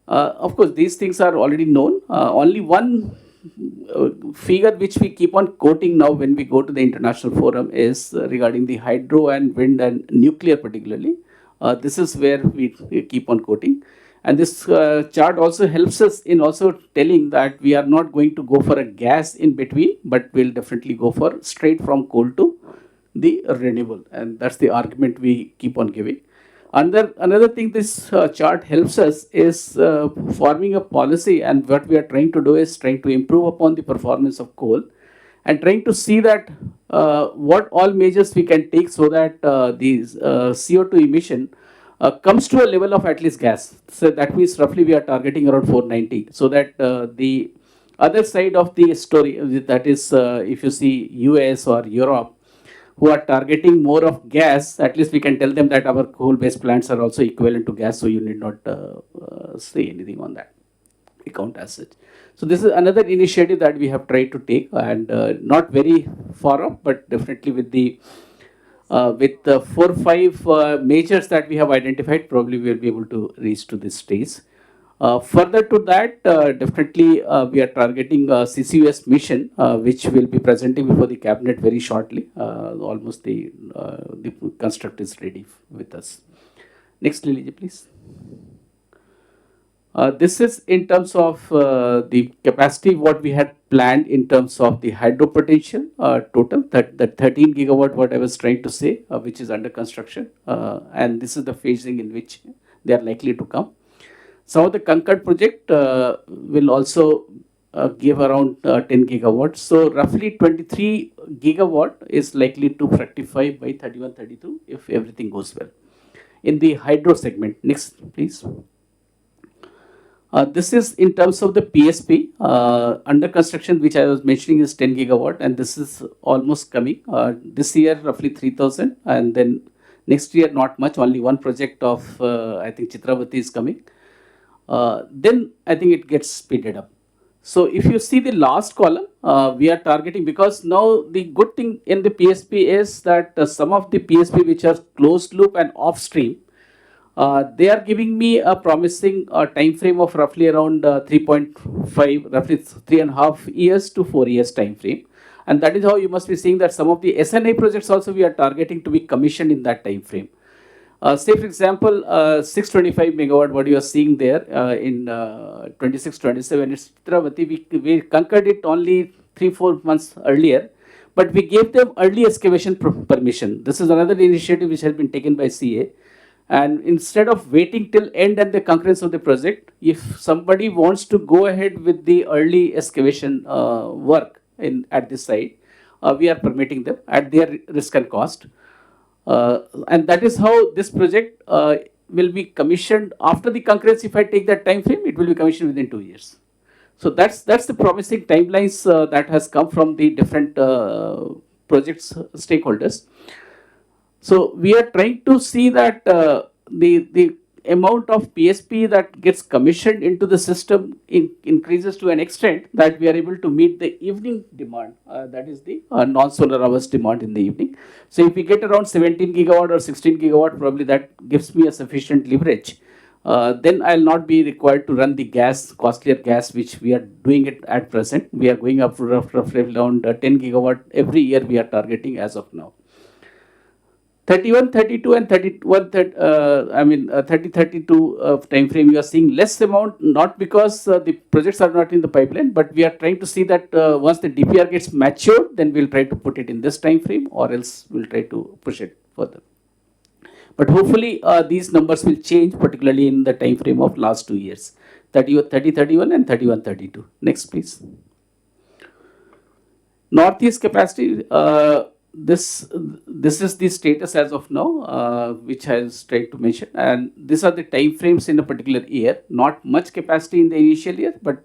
Of course, these things are already known. Only one figure which we keep on quoting now when we go to the international forum is regarding the hydro and wind and nuclear particularly. This is where we keep on quoting. And this chart also helps us in also telling that we are not going to go for a gas in between, but we'll definitely go for straight from coal to the renewable, and that's the argument we keep on giving. Another thing this chart helps us is forming a policy, and what we are trying to do is trying to improve upon the performance of coal and trying to see that what all measures we can take so that the CO2 emission comes to a level of at least gas. So that means roughly we are targeting around 490, so that the other side of the story, that is if you see US or Europe, who are targeting more of gas, at least we can tell them that our coal-based plants are also equivalent to gas, so you need not say anything on that account as such. So this is another initiative that we have tried to take, and not very far off, but definitely with the 4 or 5 measures that we have identified, probably we will be able to reach to this stage. Further to that, definitely we are targeting CCUS mission, which will be presenting before the cabinet very shortly. Almost the construct is ready with us. Next, Lily, please. This is in terms of the capacity what we had planned in terms of the hydro potential total, that 13 gigawatt what I was trying to say, which is under construction, and this is the phasing in which they are likely to come. Some of the concurrent project will also give around 10 gigawatts. So roughly 23 gigawatt is likely to fructify by 31-32 if everything goes well. In the hydro segment, next please. This is in terms of the PSP under construction, which I was mentioning is 10 gigawatt, and this is almost coming. This year roughly 3000, and then next year not much, only one project of I think Chitravati is coming. Then I think it gets speeded up. So if you see the last column, we are targeting, because now the good thing in the PSP is that some of the PSP which are closed loop and off stream, they are giving me a promising time frame of roughly around 3.5, roughly 3.5 years to 4 years time frame. And that is how you must be seeing that some of the SNA projects also we are targeting to be commissioned in that time frame. Say for example, 625 megawatt, what you are seeing there in 26-27, it's Chitravati, we conquered it only 3-4 months earlier, but we gave them early excavation permission. This is another initiative which has been taken by CA. And instead of waiting till end and the concurrence of the project, if somebody wants to go ahead with the early excavation work at this site, we are permitting them at their risk and cost. And that is how this project will be commissioned after the concurrence. If I take that time frame, it will be commissioned within 2 years. So that's the promising timelines that has come from the different projects stakeholders. So we are trying to see that the amount of PSP that gets commissioned into the system increases to an extent that we are able to meet the evening demand, that is the non-solar hours demand in the evening. So if we get around 17 gigawatt or 16 gigawatt, probably that gives me a sufficient leverage. Then I'll not be required to run the gas, costlier gas, which we are doing it at present. We are going up to roughly around 10 gigawatt every year we are targeting as of now. 31, 32 and 31, 30, 32 time frame, you are seeing less amount, not because the projects are not in the pipeline, but we are trying to see that once the DPR gets matured, then we'll try to put it in this time frame, or else we'll try to push it further. But hopefully these numbers will change, particularly in the time frame of last 2 years, 30, 30, 31 and 31, 32. Next, please. Northeast capacity, this is the status as of now, which I was trying to mention, and these are the time frames in a particular year. Not much capacity in the initial year, but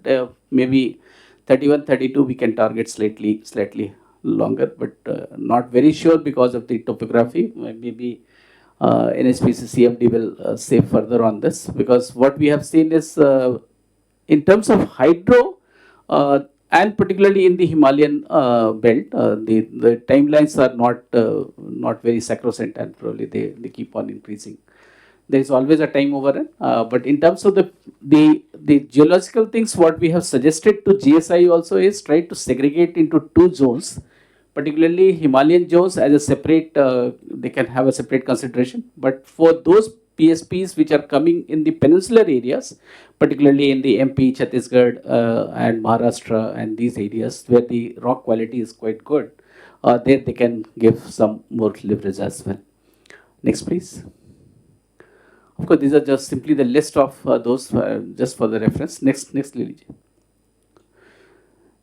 maybe 31, 32 we can target slightly longer, but not very sure because of the topography. Maybe NHPC CMD will say further on this, because what we have seen is in terms of hydro, and particularly in the Himalayan belt, the timelines are not very sacrosanct, and probably they keep on increasing. There is always a time overrun, but in terms of the geological things, what we have suggested to GSI also is try to segregate into 2 zones, particularly Himalayan zones as a separate, they can have a separate consideration. But for those PSPs which are coming in the peninsular areas, particularly in the MP, Chhattisgarh and Maharashtra and these areas where the rock quality is quite good, there they can give some more leverage as well. Next, please. Of course, these are just simply the list of those just for the reference. Next, Lily.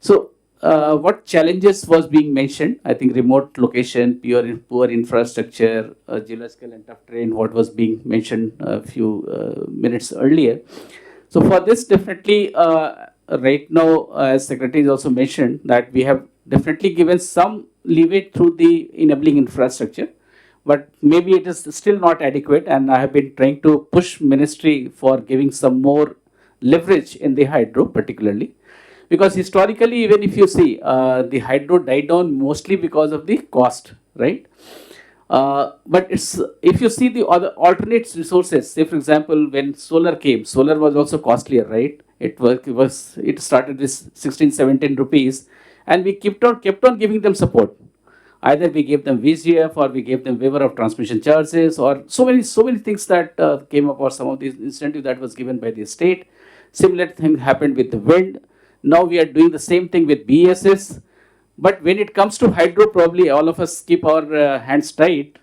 So, what challenges was being mentioned? I think remote location, poor infrastructure, geological and tough terrain, what was being mentioned a few minutes earlier. So for this, definitely right now, as Secretary has also mentioned, that we have definitely given some leeway through the enabling infrastructure, but maybe it is still not adequate, and I have been trying to push Ministry for giving some more leverage in the hydro particularly. Because historically, even if you see, the hydro died down mostly because of the cost, right? But it's, if you see the other alternate resources, say for example, when solar came, solar was also costlier, right? It started with 16, 17 rupees, and we kept on giving them support. Either we gave them VGF, or we gave them waiver of transmission charges, or so many things that came up, or some of these incentive that was given by the state. Similar thing happened with the wind. Now we are doing the same thing with BESS. But when it comes to hydro, probably all of us keep our hands tight.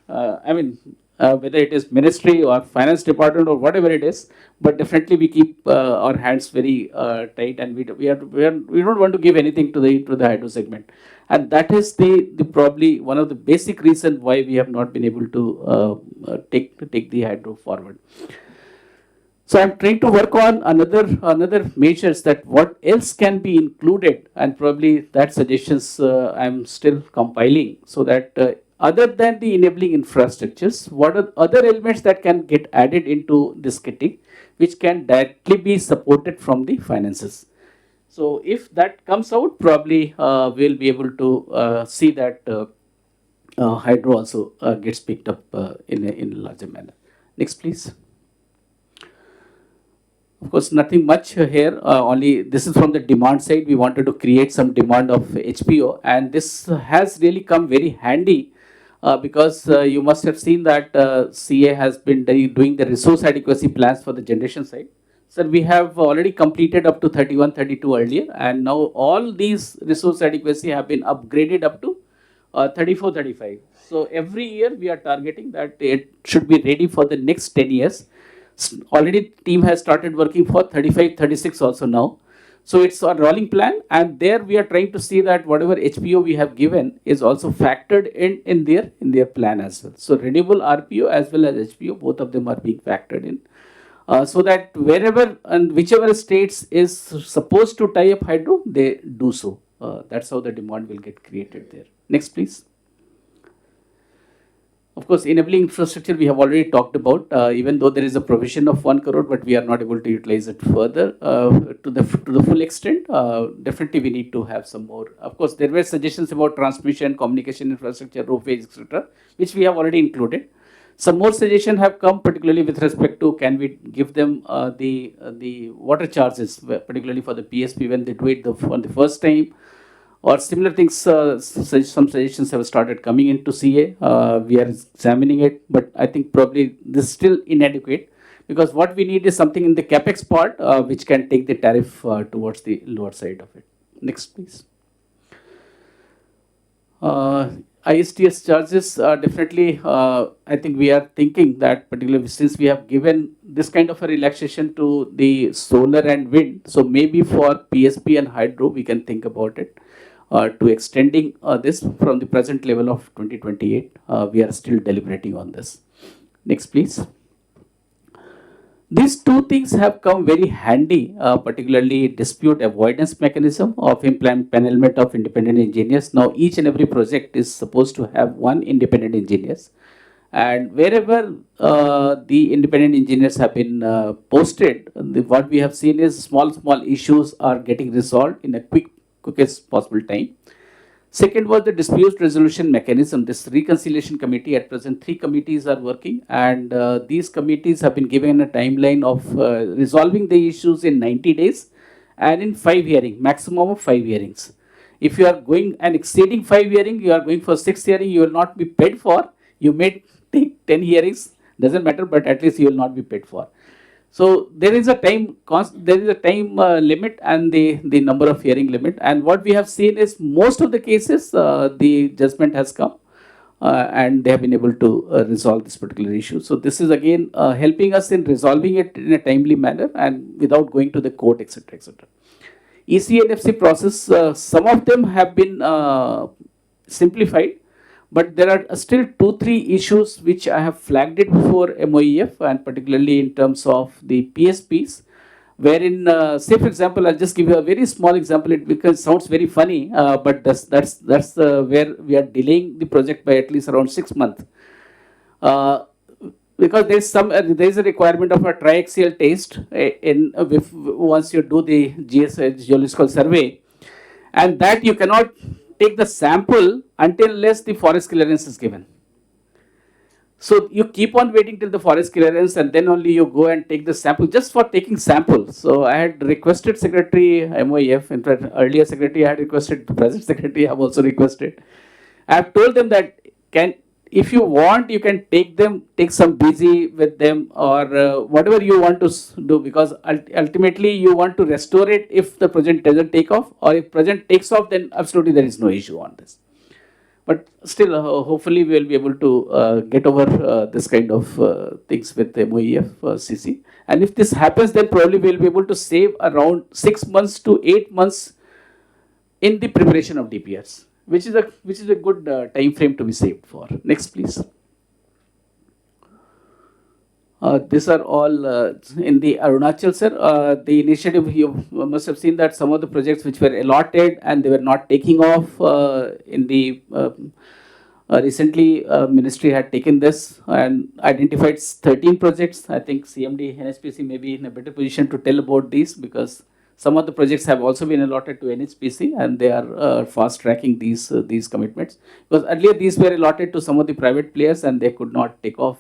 Whether it is Ministry or Finance Department or whatever it is, but definitely we keep our hands very tight, and we don't want to give anything to the hydro segment, and that is the probably one of the basic reason why we have not been able to take the hydro forward. So I'm trying to work on another measures that what else can be included, and probably that suggestions I'm still compiling, so that other than the enabling infrastructures, what are other elements that can get added into this kitting, which can directly be supported from the finances. So if that comes out, probably we'll be able to see that hydro also gets picked up in a larger manner. Next, please. Of course, nothing much here, only this is from the demand side. We wanted to create some demand of HPO, and this has really come very handy because you must have seen that CA has been doing the resource adequacy plans for the generation side. So we have already completed up to 31, 32 earlier, and now all these resource adequacy have been upgraded up to 34, 35. So every year we are targeting that it should be ready for the next 10 years. Already team has started working for 35, 36 also now. So it's a rolling plan, and there we are trying to see that whatever HPO we have given is also factored in their plan as well. So renewable RPO as well as HPO, both of them are being factored in. So that wherever and whichever states is supposed to tie up hydro, they do so. That's how the demand will get created there. Next, please. Of course, enabling infrastructure we have already talked about. Even though there is a provision of 1 crore, but we are not able to utilize it further to the full extent. Definitely, we need to have some more. Of course, there were suggestions about transmission, communication infrastructure, roadways, etc., which we have already included. Some more suggestions have come, particularly with respect to can we give them the water charges, particularly for the PSP when they do it for the first time, or similar things. Some suggestions have started coming into CA. We are examining it, but I think probably this is still inadequate, because what we need is something in the capex part which can take the tariff towards the lower side of it. Next, please. ISTS charges, definitely, I think we are thinking that particularly since we have given this kind of a relaxation to the solar and wind, so maybe for PSP and hydro, we can think about it to extending this from the present level of 2028. We are still deliberating on this. Next, please. These two things have come very handy, particularly dispute avoidance mechanism of empanelment of independent engineers. Now, each and every project is supposed to have one independent engineers, and wherever the independent engineers have been posted, what we have seen is small issues are getting resolved in a quickest possible time. Second was the dispute resolution mechanism. This reconciliation committee, at present 3 committees are working, and these committees have been given a timeline of resolving the issues in 90 days and in 5 hearings, maximum of 5 hearings. If you are going and exceeding 5 hearings, you are going for 6th hearing, you will not be paid for. You may take 10 hearings, doesn't matter, but at least you will not be paid for. So there is a time limit and the number of hearing limit. And what we have seen is most of the cases the judgment has come and they have been able to resolve this particular issue. So this is again helping us in resolving it in a timely manner and without going to the court, etc., etc. EC and FC process, some of them have been simplified, but there are still 2-3 issues which I have flagged it before MOEF, and particularly in terms of the PSPs, wherein, say for example, I'll just give you a very small example. It sounds very funny, but that's where we are delaying the project by at least around 6 months. Because there's a requirement of a triaxial test once you do the geological survey, and that you cannot take the sample until unless the forest clearance is given. So you keep on waiting till the forest clearance, and then only you go and take the sample just for taking samples. So I had requested Secretary MOEF, in fact earlier Secretary I had requested, the present Secretary I have also requested. I have told them that if you want, you can take some busy with them, or whatever you want to do, because ultimately you want to restore it if the project doesn't take off, or if project takes off, then absolutely there is no issue on this. But still, hopefully we will be able to get over this kind of things with MOEF CC. And if this happens, then probably we will be able to save around 6 months to 8 months in the preparation of DPRs. Which is a good time frame to be saved for. Next, please. These are all in the Arunachal, sir. The initiative, you must have seen that some of the projects which were allotted and they were not taking off in the recently ministry had taken this and identified 13 projects. I think CMD NHPC may be in a better position to tell about these, because some of the projects have also been allotted to NHPC and they are fast tracking these commitments. Because earlier these were allotted to some of the private players and they could not take off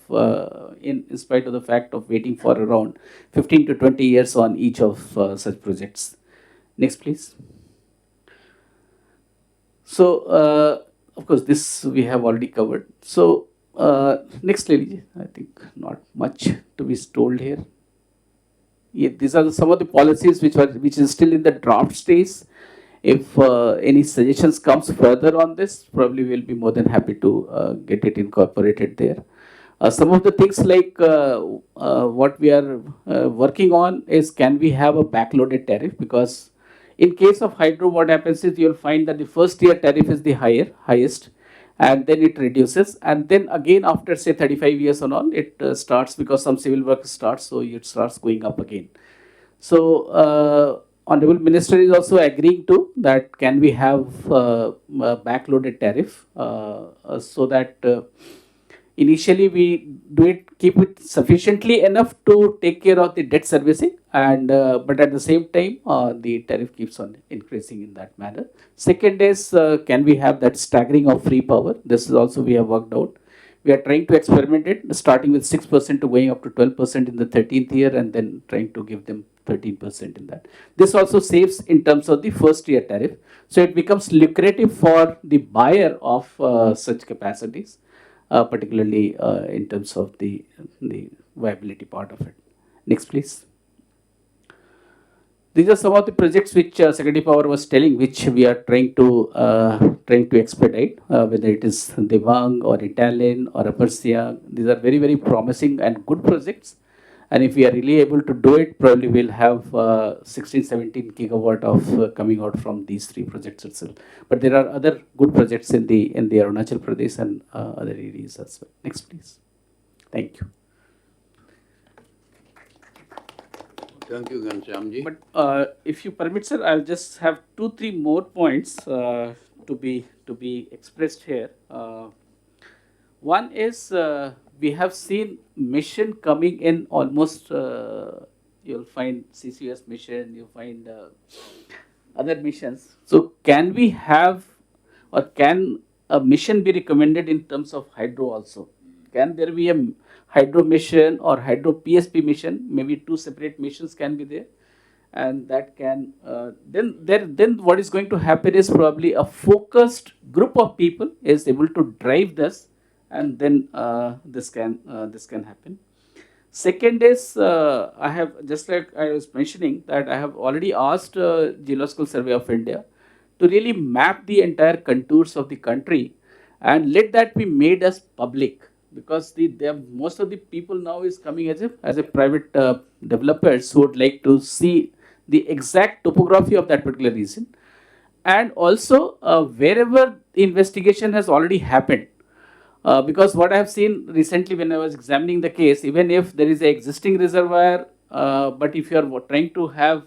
in spite of the fact of waiting for around 15 to 20 years on each of such projects. Next, please. So, of course, this we have already covered. So, next, lady, I think not much to be told here. Yeah, these are some of the policies which is still in the draft stage. If any suggestions comes further on this, probably we'll be more than happy to get it incorporated there. Some of the things like what we are working on is, can we have a backloaded tariff, because In case of hydro, what happens is you'll find that the first year tariff is the highest, and then it reduces, and then again after say 35 years and all, it starts because some civil work starts, so it starts going up again. So, Honorable Minister is also agreeing to that. Can we have a backloaded tariff so that initially we do it, keep it sufficiently enough to take care of the debt servicing, and but at the same time the tariff keeps on increasing in that manner. Second is, can we have that staggering of free power? This is also we have worked out. We are trying to experiment it, starting with 6% to going up to 12% in the 13th year, and then trying to give them 13% in that. This also saves in terms of the first year tariff. So it becomes lucrative for the buyer of such capacities, particularly in terms of the viability part of it. Next, please. These are some of the projects which Secretary Power was telling, which we are trying to expedite, whether it is Devang or Italian or Apersia. These are very, very promising and good projects. And if we are really able to do it, probably we'll have 16, 17 gigawatt of coming out from these three projects itself. But there are other good projects in the Arunachal Pradesh and other areas as well. Next, please. Thank you. Thank you, Ghanshyamji. But if you permit, sir, I'll just have 2, 3 more points to be expressed here. One is we have seen mission coming in almost. You'll find CCS mission. You find other missions. So can we have, or can a mission be recommended in terms of hydro also? Can there be a hydro mission or hydro PSP mission? Maybe 2 separate missions can be there, and that can then what is going to happen is probably a focused group of people is able to drive this, and then this can happen. Second is, I have, just like I was mentioning, that I have already asked Geological Survey of India to really map the entire contours of the country and let that be made as public, because most of the people now is coming as a private developers who would like to see the exact topography of that particular region, and also wherever the investigation has already happened. Because what I have seen recently when I was examining the case, even if there is an existing reservoir, but if you are trying to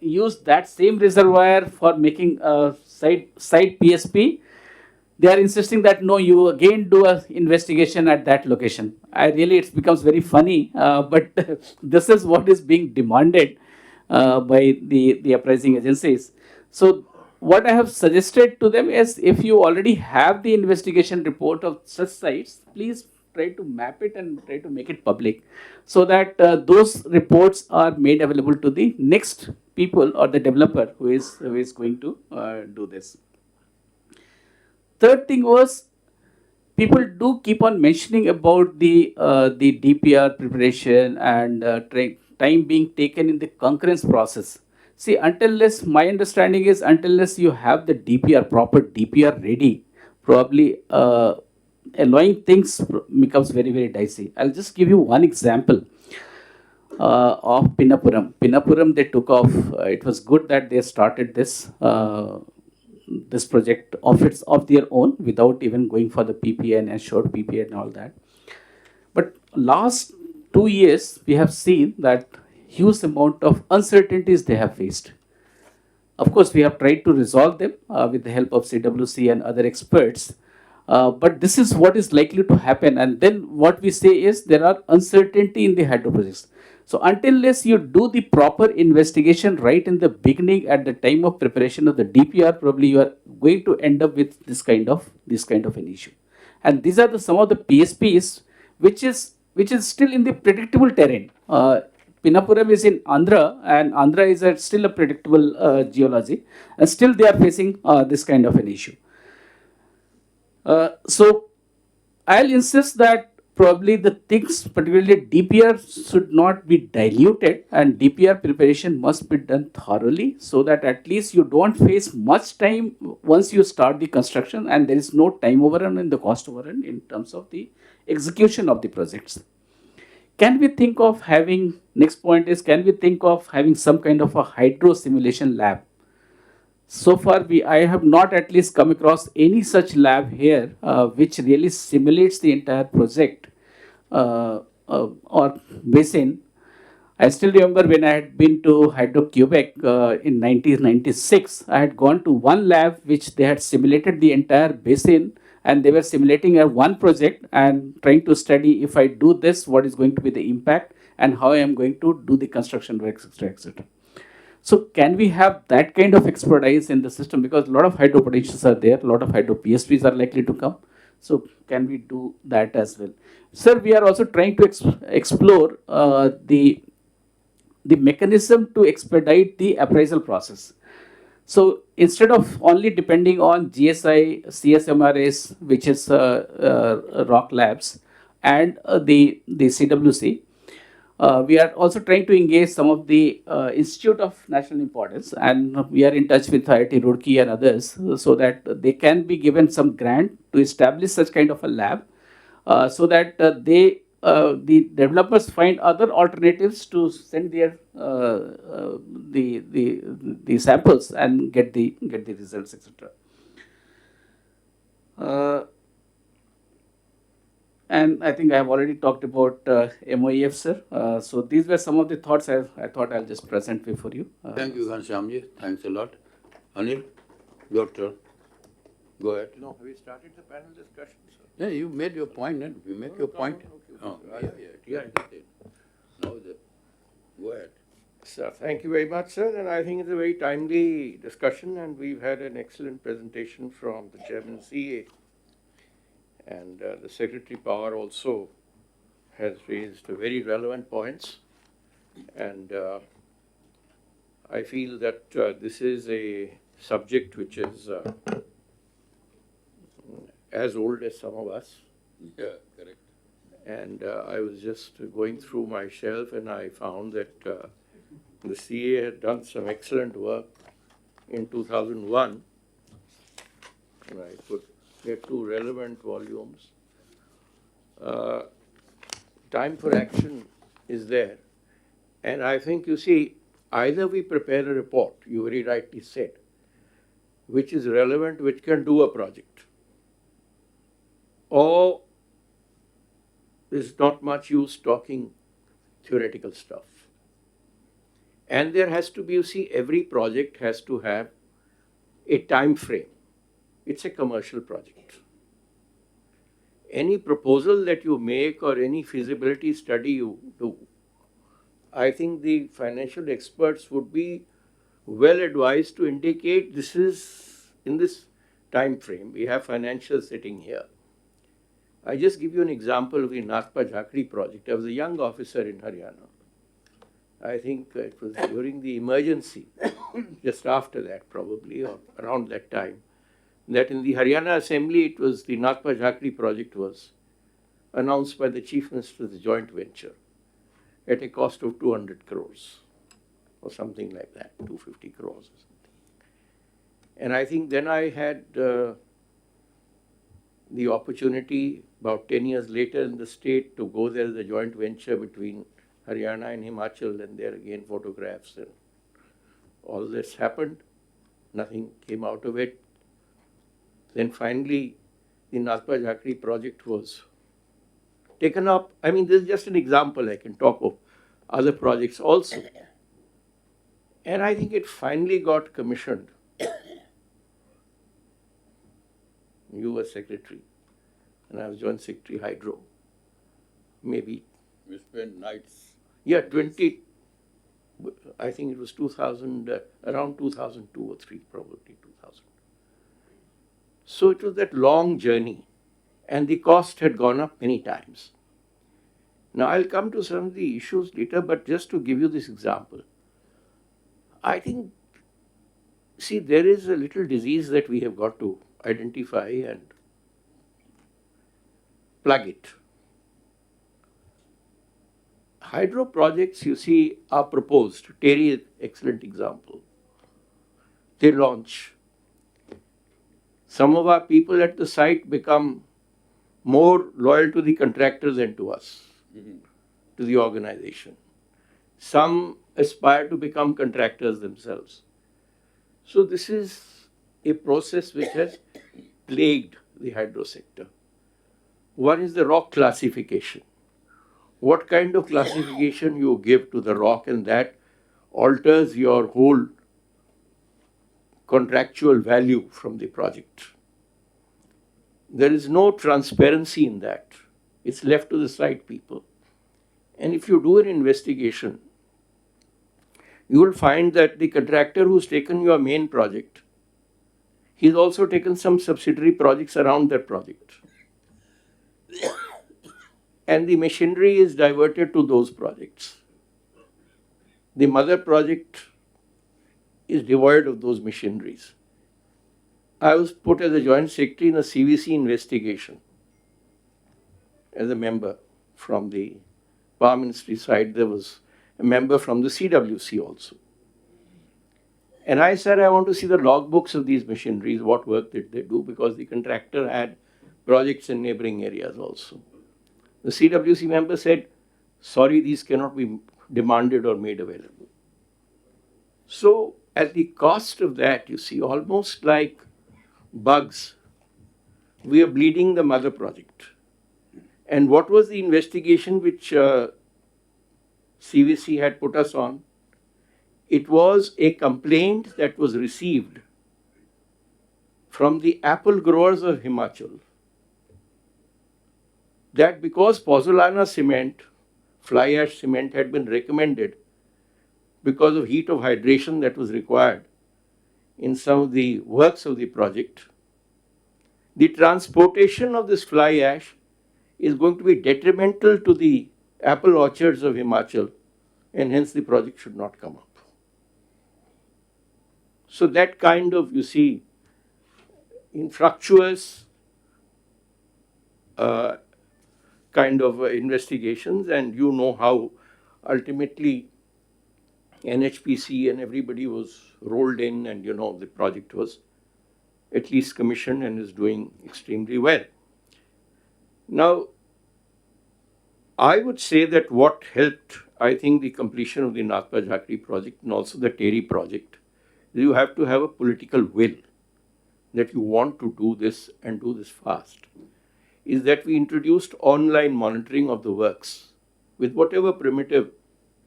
use that same reservoir for making a site PSP, they are insisting that no, you again do an investigation at that location. It becomes very funny, but this is what is being demanded by the appraising agencies. So what I have suggested to them is, if you already have the investigation report of such sites, please try to map it and try to make it public, so that those reports are made available to the next people or the developer who is going to do this. Third thing was, people do keep on mentioning about the DPR preparation and time being taken in the concurrence process. See, my understanding is, until you have the proper DPR ready, probably allowing things becomes very, very dicey. I'll just give you one example of Pinnapuram. Pinnapuram, they took off. It was good that they started this project of their own, without even going for the PPA and short PPA and all that. But last 2 years, we have seen that huge amount of uncertainties they have faced. Of course, we have tried to resolve them with the help of CWC and other experts. But this is what is likely to happen. And then what we say is, there are uncertainty in the hydro projects. So until you do the proper investigation right in the beginning, at the time of preparation of the DPR, probably you are going to end up with this kind of an issue. And these are some of the PSPs which is still in the predictable terrain. Pinnapuram is in Andhra, and Andhra is still a predictable geology, and still they are facing this kind of an issue. So I'll insist that probably the things, particularly DPR, should not be diluted, and DPR preparation must be done thoroughly, so that at least you don't face much time once you start the construction, and there is no time overrun and the cost overrun in terms of the execution of the projects. Can we think of having, next point is, can we think of having some kind of a hydro simulation lab? so far I have not at least come across any such lab here which really simulates the entire project or basin. I still remember when I had been to Hydro-Quebec in 1996, I had gone to one lab which they had simulated the entire basin, and they were simulating a one project and trying to study if I do this, what is going to be the impact and how I am going to do the construction work, etc., etc. So can we have that kind of expertise in the system? Because a lot of hydro potentials are there, a lot of hydro PSPs are likely to come. So can we do that as well? Sir, we are also trying to explore the mechanism to expedite the appraisal process. So instead of only depending on GSI, CSMRS, which is Rock Labs, and the CWC, we are also trying to engage some of the Institute of National Importance, and we are in touch with IIT Roorkee and others so that they can be given some grant to establish such kind of a lab so that the developers find other alternatives to send their the samples and get the results, etc. And I think I have already talked about MOEF, sir. So these were some of the thoughts I thought I'll just present before you. Thank you, Ghanshyamji. Thanks a lot. Anil, your turn. Go ahead. No, have you started the panel discussion, sir? Yeah, you made your point, and you make your point. Oh, yeah. Now, go ahead. Sir, thank you very much, sir. And I think it's a very timely discussion, and we've had an excellent presentation from the Chairman CA. And the Secretary Power also has raised very relevant points. And I feel that this is a subject which is as old as some of us. Yeah, correct. And I was just going through my shelf and I found that the CA had done some excellent work in 2001. And I put there two relevant volumes. Time for action is there. And I think, you see, either we prepare a report, you very rightly said, which is relevant, which can do a project, or there's not much use talking theoretical stuff. And there has to be, you see, every project has to have a time frame. It's a commercial project. Any proposal that you make or any feasibility study you do, I think the financial experts would be well advised to indicate this is in this time frame. We have financials sitting here. I just give you an example of the Nathpa Jhakri project. I was a young officer in Haryana. I think it was during the emergency, just after that probably, or around that time, that in the Haryana Assembly, it was the Nathpa Jhakri project was announced by the Chief Minister as a joint venture at a cost of 200 crores or something like that, 250 crores or something. And I think then I had the opportunity about 10 years later in the state to go there as a joint venture between Haryana and Himachal, and there again photographs and all this happened. Nothing came out of it. Then finally, the Nathpa Jhakri project was taken up. I mean, this is just an example. I can talk of other projects also. And I think it finally got commissioned. You were secretary, and I was joint secretary Hydro. Maybe. We spent nights. Yeah, 20, I think it was 2000, around 2002 or 3, probably 2000. So it was that long journey, and the cost had gone up many times. Now I'll come to some of the issues later, but just to give you this example, I think, see, there is a little disease that we have got to identify and plug it. Hydro projects, you see, are proposed. Terry is an excellent example. They launch. Some of our people at the site become more loyal to the contractor than to us, to the organization. Some aspire to become contractors themselves. So this is a process which has plagued the hydro sector. One is the rock classification. What kind of classification you give to the rock, and that alters your whole contractual value from the project. There is no transparency in that. It's left to the site people. And if you do an investigation, you will find that the contractor who's taken your main project, he's also taken some subsidiary projects around that project. And the machinery is diverted to those projects. The mother project is devoid of those machineries. I was put as a joint secretary in a CVC investigation as a member from the Power Ministry side. There was a member from the CWC also. And I said, I want to see the logbooks of these machineries, what work did they do, because the contractor had projects in neighboring areas also. The CWC member said, sorry, these cannot be demanded or made available. So at the cost of that, you see, almost like bugs, we are bleeding the mother project. And what was the investigation which CVC had put us on? It was a complaint that was received from the apple growers of Himachal that because pozzolana cement, fly ash cement, had been recommended because of heat of hydration that was required in some of the works of the project, the transportation of this fly ash is going to be detrimental to the apple orchards of Himachal, and hence the project should not come up. So that kind of, you see, infructuous kind of investigations, and you know how ultimately NHPC and everybody was rolled in, and you know the project was at least commissioned and is doing extremely well. Now, I would say that what helped, I think, the completion of the Nagpa Jhakri project and also the Teri project, you have to have a political will that you want to do this and do this fast, is that we introduced online monitoring of the works with whatever primitive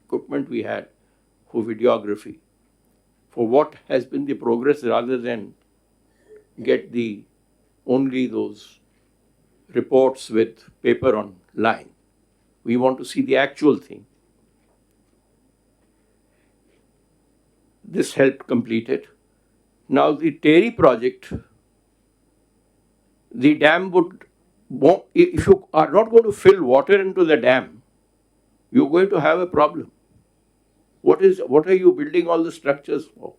equipment we had for videography, for what has been the progress, rather than get only those reports with paper on line. We want to see the actual thing. This helped complete it. Now the Teri project, the dam would, if you are not going to fill water into the dam, you're going to have a problem. What are you building all the structures for?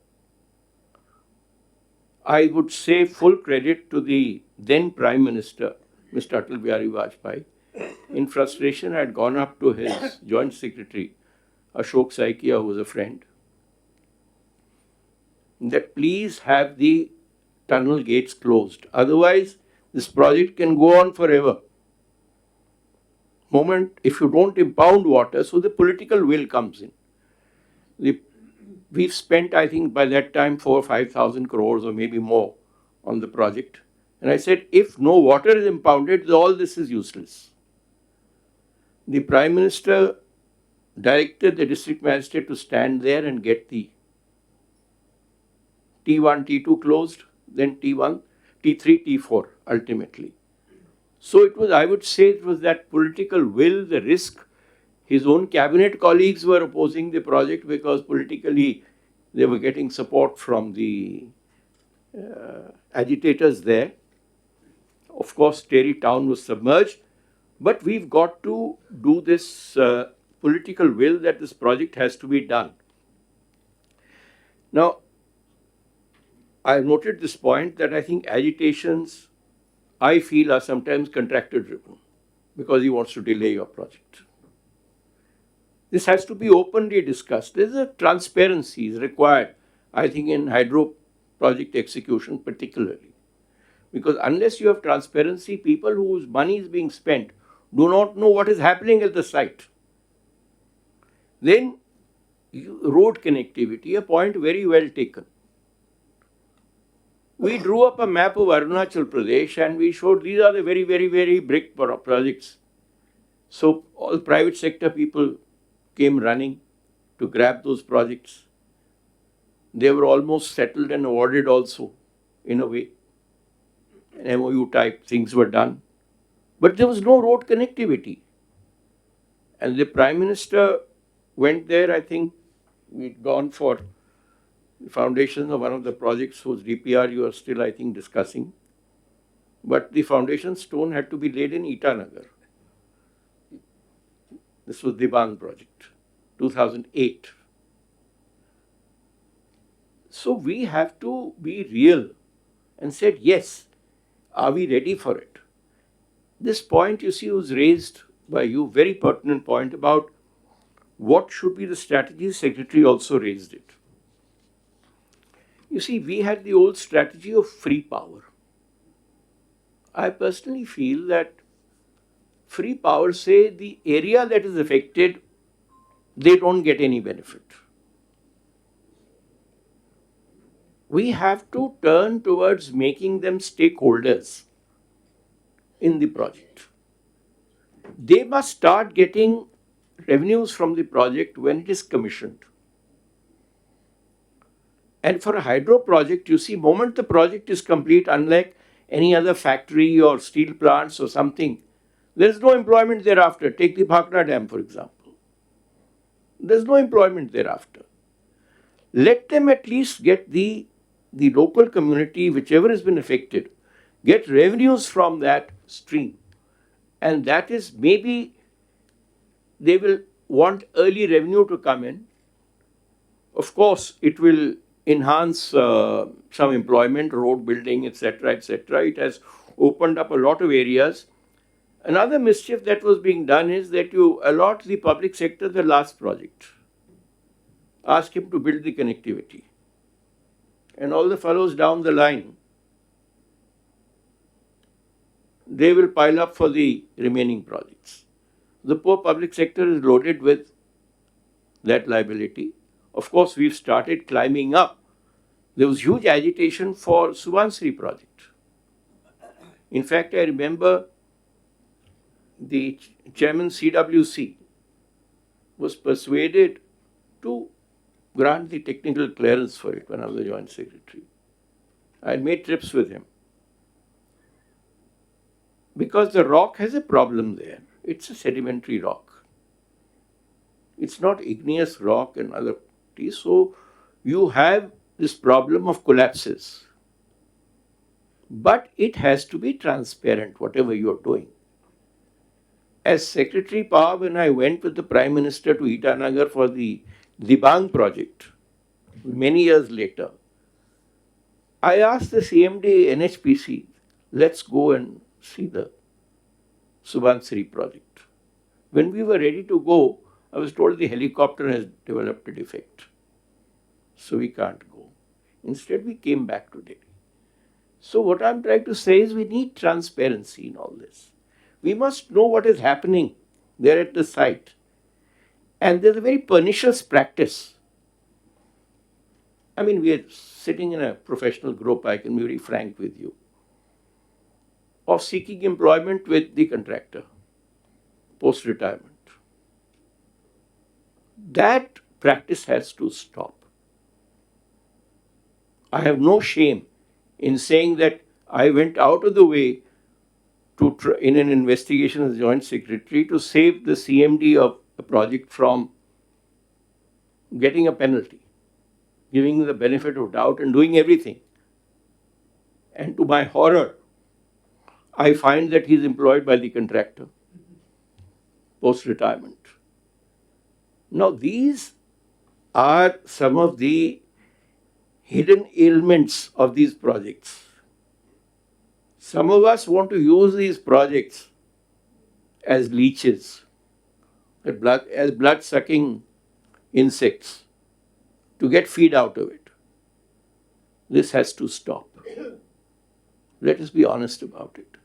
I would say full credit to the then Prime Minister, Mr. Atal Bihari Vajpayee. In frustration, I had gone up to his Joint Secretary, Ashok Saikia, who was a friend, that please have the tunnel gates closed. Otherwise, this project can go on forever. If you don't impound water, so the political will comes in. We've spent, I think, by that time, 4,000 or 5,000 crores or maybe more on the project. And I said, if no water is impounded, all this is useless. The Prime Minister directed the district magistrate to stand there and get the T1, T2 closed, then T1, T3, T4 ultimately. So it was, I would say, it was that political will, the risk. His own cabinet colleagues were opposing the project because politically they were getting support from the agitators there. Of course, Teri town was submerged, but we've got to do this political will that this project has to be done. Now, I noted this point that I think agitations, I feel, are sometimes contractor driven because he wants to delay your project. This has to be openly discussed. There's a transparency is required, I think, in hydro project execution particularly. Because unless you have transparency, people whose money is being spent do not know what is happening at the site. Then, road connectivity, a point very well taken. We drew up a map of Arunachal Pradesh and we showed these are the very, very, very big projects. So all private sector people came running to grab those projects. They were almost settled and awarded also, in a way. An MOU type things were done. But there was no road connectivity. And the Prime Minister went there, I think we'd gone for the foundation of one of the projects whose DPR you are still, I think, discussing. But the foundation stone had to be laid in Itanagar. This was the Dibang project, 2008. So we have to be real and said, yes, are we ready for it? This point, you see, was raised by you, very pertinent point about what should be the strategy. Secretary also raised it. You see, we had the old strategy of free power. I personally feel that free power, say the area that is affected, they don't get any benefit. We have to turn towards making them stakeholders in the project. They must start getting revenues from the project when it is commissioned. And for a hydro project, you see, moment the project is complete, unlike any other factory or steel plants or something, there is no employment thereafter. Take the Bhakra Dam, for example. There is no employment thereafter. Let them at least get the local community, whichever has been affected, get revenues from that stream. And that is, maybe they will want early revenue to come in. Of course, it will enhance some employment, road building, etc., etc. It has opened up a lot of areas. Another mischief that was being done is that you allot the public sector the last project. Ask him to build the connectivity. And all the fellows down the line, they will pile up for the remaining projects. The poor public sector is loaded with that liability. Of course, we've started climbing up. There was huge agitation for Subansiri project. In fact, I remember the chairman CWC was persuaded to grant the technical clearance for it when I was the joint secretary. I had made trips with him. Because the rock has a problem there. It's a sedimentary rock. It's not igneous rock and other things. So you have this problem of collapses. But it has to be transparent, whatever you are doing. As Secretary Power, when I went with the Prime Minister to Itanagar for the Dibang project, many years later, I asked the CMD NHPC, let's go and see the Subansiri project. When we were ready to go, I was told the helicopter has developed a defect. So we can't go. Instead, we came back to Delhi. So what I'm trying to say is we need transparency in all this. We must know what is happening there at the site. And there's a very pernicious practice. I mean, we are sitting in a professional group, I can be very frank with you, of seeking employment with the contractor, post-retirement. That practice has to stop. I have no shame in saying that I went out of the way to in an investigation as joint secretary to save the CMD of a project from getting a penalty, giving the benefit of doubt and doing everything. And to my horror, I find that he is employed by the contractor, post-retirement. Now, these are some of the hidden ailments of these projects. Some of us want to use these projects as leeches, as blood-sucking insects, to get feed out of it. This has to stop. Let us be honest about it.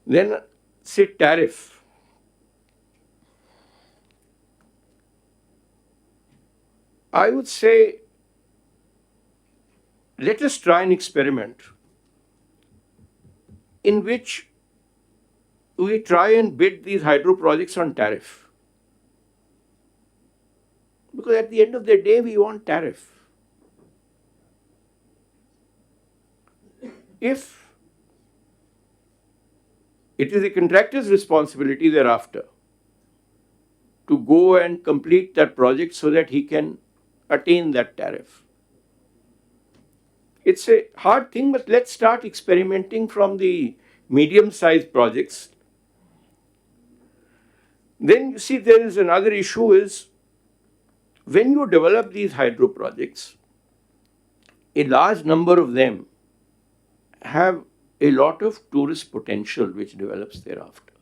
Then, say tariff. I would say let us try an experiment in which we try and bid these hydro projects on tariff. Because at the end of the day, we want tariff. If it is the contractor's responsibility thereafter to go and complete that project so that he can attain that tariff. It's a hard thing, but let's start experimenting from the medium-sized projects. Then you see there is another issue is when you develop these hydro projects, a large number of them have a lot of tourist potential which develops thereafter.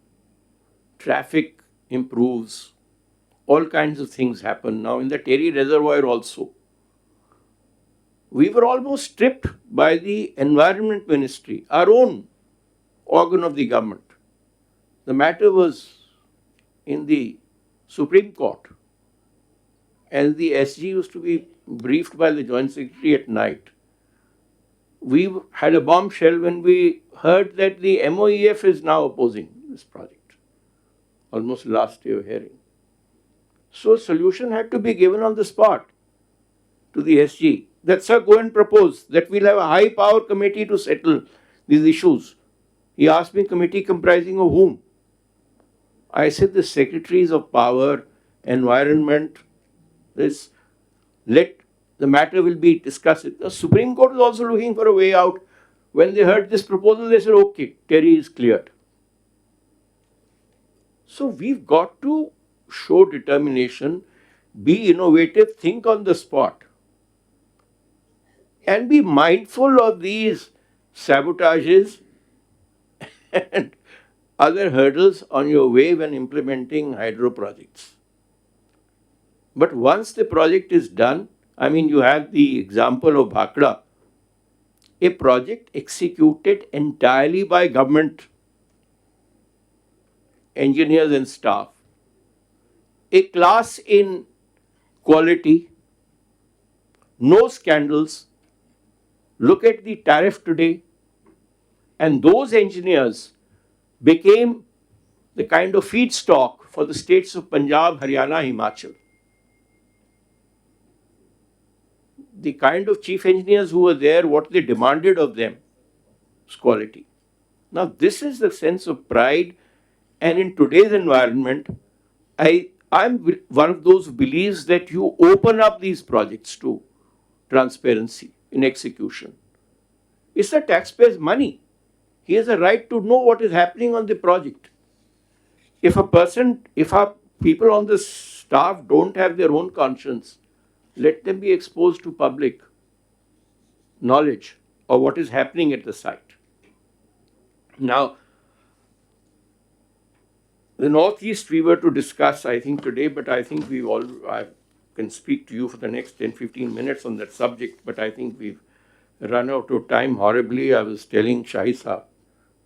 Traffic improves, all kinds of things happen. Now in the Terry Reservoir also, we were almost stripped by the Environment Ministry, our own organ of the government. The matter was in the Supreme Court, and the SG used to be briefed by the Joint Secretary at night. We had a bombshell when we heard that the MOEF is now opposing this project, almost last day of hearing. So a solution had to be given on the spot to the SG. That, sir, go and propose that we'll have a high power committee to settle these issues. He asked me, committee comprising of whom? I said the secretaries of power, environment, this, let the matter will be discussed. The Supreme Court is also looking for a way out. When they heard this proposal, they said, okay, Terry is cleared. So we've got to show determination, be innovative, think on the spot, and be mindful of these sabotages and other hurdles on your way when implementing hydro projects. But once the project is done, I mean, you have the example of Bhakra, a project executed entirely by government engineers and staff, a class in quality, no scandals. Look at the tariff today, and those engineers became the kind of feedstock for the states of Punjab, Haryana, Himachal. The kind of chief engineers who were there, what they demanded of them was quality. Now, this is the sense of pride, and in today's environment, I'm one of those who believes that you open up these projects to transparency in execution. It's the taxpayer's money. He has a right to know what is happening on the project. If our people on the staff don't have their own conscience, let them be exposed to public knowledge of what is happening at the site. Now, the Northeast we were to discuss, I think, today, but I think I can speak to you for the next 10-15 minutes on that subject, but I think we've run out of time horribly. I was telling Shahi Saab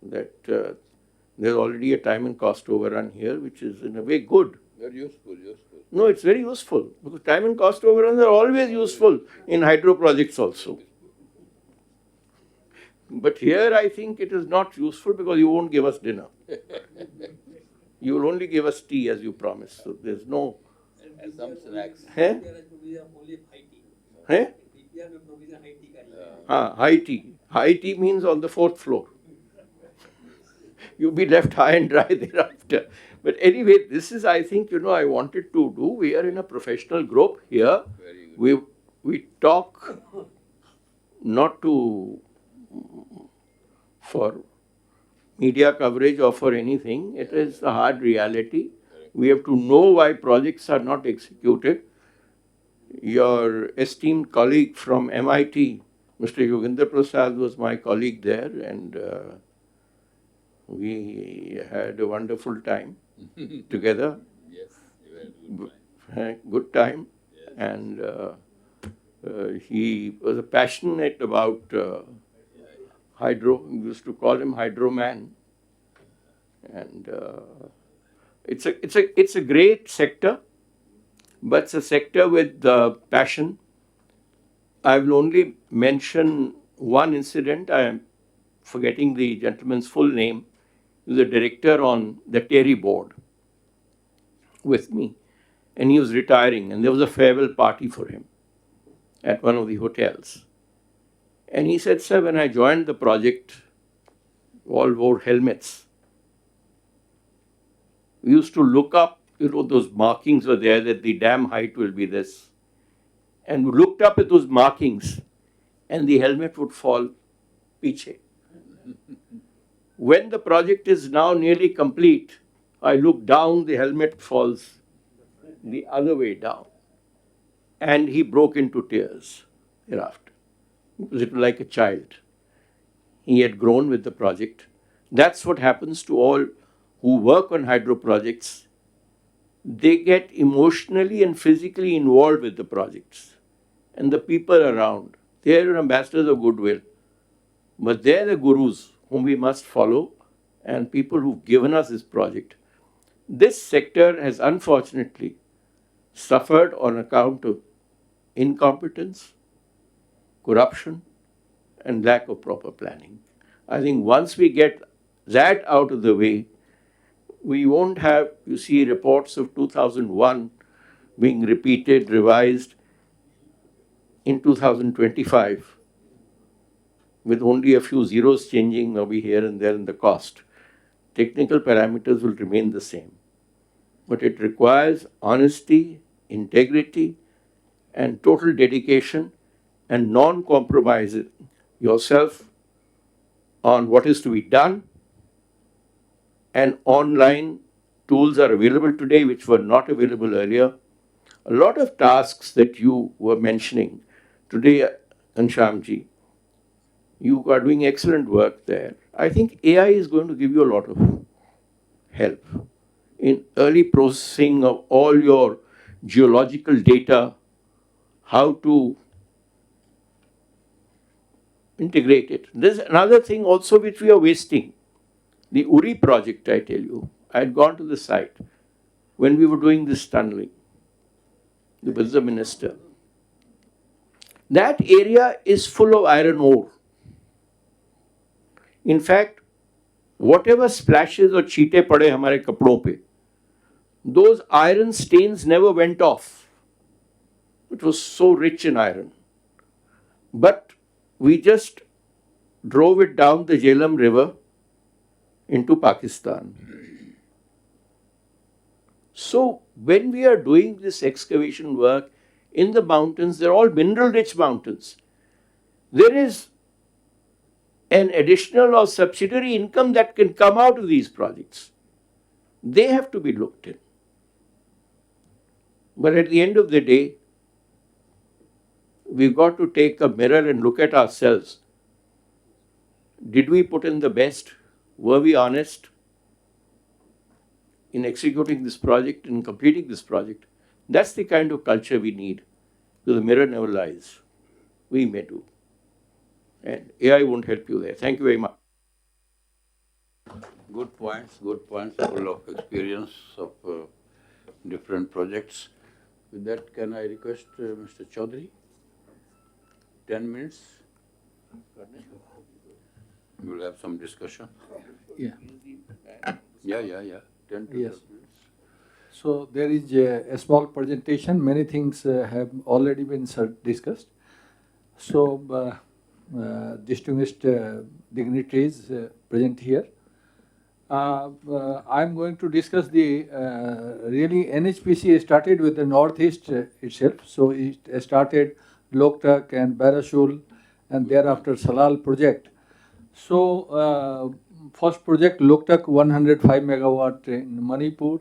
that there's already a time and cost overrun here, which is in a way good. Very useful. No, it's very useful, because time and cost overruns are always useful in hydro projects also. But here I think it is not useful because you won't give us dinner. You will only give us tea as you promised. So there's no... And some snacks. High tea. High tea means on the 4th floor. You'll be left high and dry thereafter. But anyway, this is, I think, I wanted to do. We are in a professional group here. Very good. We talk not for media coverage or for anything. It is the hard reality. We have to know why projects are not executed. Your esteemed colleague from MIT, Mr. Yogendra Prasad, was my colleague there, and we had a wonderful time together. Yes, you had a good time. Good time. Yes. And he was passionate about hydro. We used to call him Hydro Man. And it's a great sector, but it's a sector with passion. I will only mention one incident. I am forgetting the gentleman's full name. He was a director on the Terry board with me, and he was retiring, and there was a farewell party for him at one of the hotels. And he said, "Sir, when I joined the project, all wore helmets. We used to look up, those markings were there that the dam height will be this. And we looked up at those markings, and the helmet would fall piche. When the project is now nearly complete, I look down, the helmet falls the other way down." And he broke into tears thereafter. It was like a child. He had grown with the project. That's what happens to all who work on hydro projects. They get emotionally and physically involved with the projects and the people around. They are ambassadors of goodwill. But they're the gurus whom we must follow and people who've given us this project. This sector has unfortunately suffered on account of incompetence, corruption, and lack of proper planning. I think once we get that out of the way, we won't have, you see, reports of 2001 being repeated, revised in 2025 with only a few zeros changing maybe here and there in the cost. Technical parameters will remain the same. But it requires honesty, integrity, and total dedication and non-compromising yourself on what is to be done. And online tools are available today which were not available earlier. A lot of tasks that you were mentioning today, Anshamji, you are doing excellent work there. I think AI is going to give you a lot of help in early processing of all your geological data, how to integrate it. There's another thing also which we are wasting. The Uri project, I tell you, I had gone to the site when we were doing this tunneling with the minister. That area is full of iron ore. In fact, whatever splashes or cheete pade hamare kapdon pe, those iron stains never went off. It was so rich in iron. But we just drove it down the Jhelum River into Pakistan. So when we are doing this excavation work in the mountains, they're all mineral-rich mountains. There is an additional or subsidiary income that can come out of these projects. They have to be looked in. But at the end of the day, we've got to take a mirror and look at ourselves. Did we put in the best? Were we honest in executing this project and completing this project? That's the kind of culture we need. So the mirror never lies. We may do. And AI won't help you there. Thank you very much. Good points, full of experience of different projects. With that, can I request Mr. Chaudhary? 10 minutes? We'll have some discussion. Yeah. Yeah. 10 to Yes. 12 minutes. So there is a small presentation. Many things have already been discussed. So distinguished dignitaries present here. I'm going to discuss the really NHPC started with the Northeast itself. So it started Loktak and Barashul and thereafter Salal project. So first project Loktak 105 megawatt in Manipur.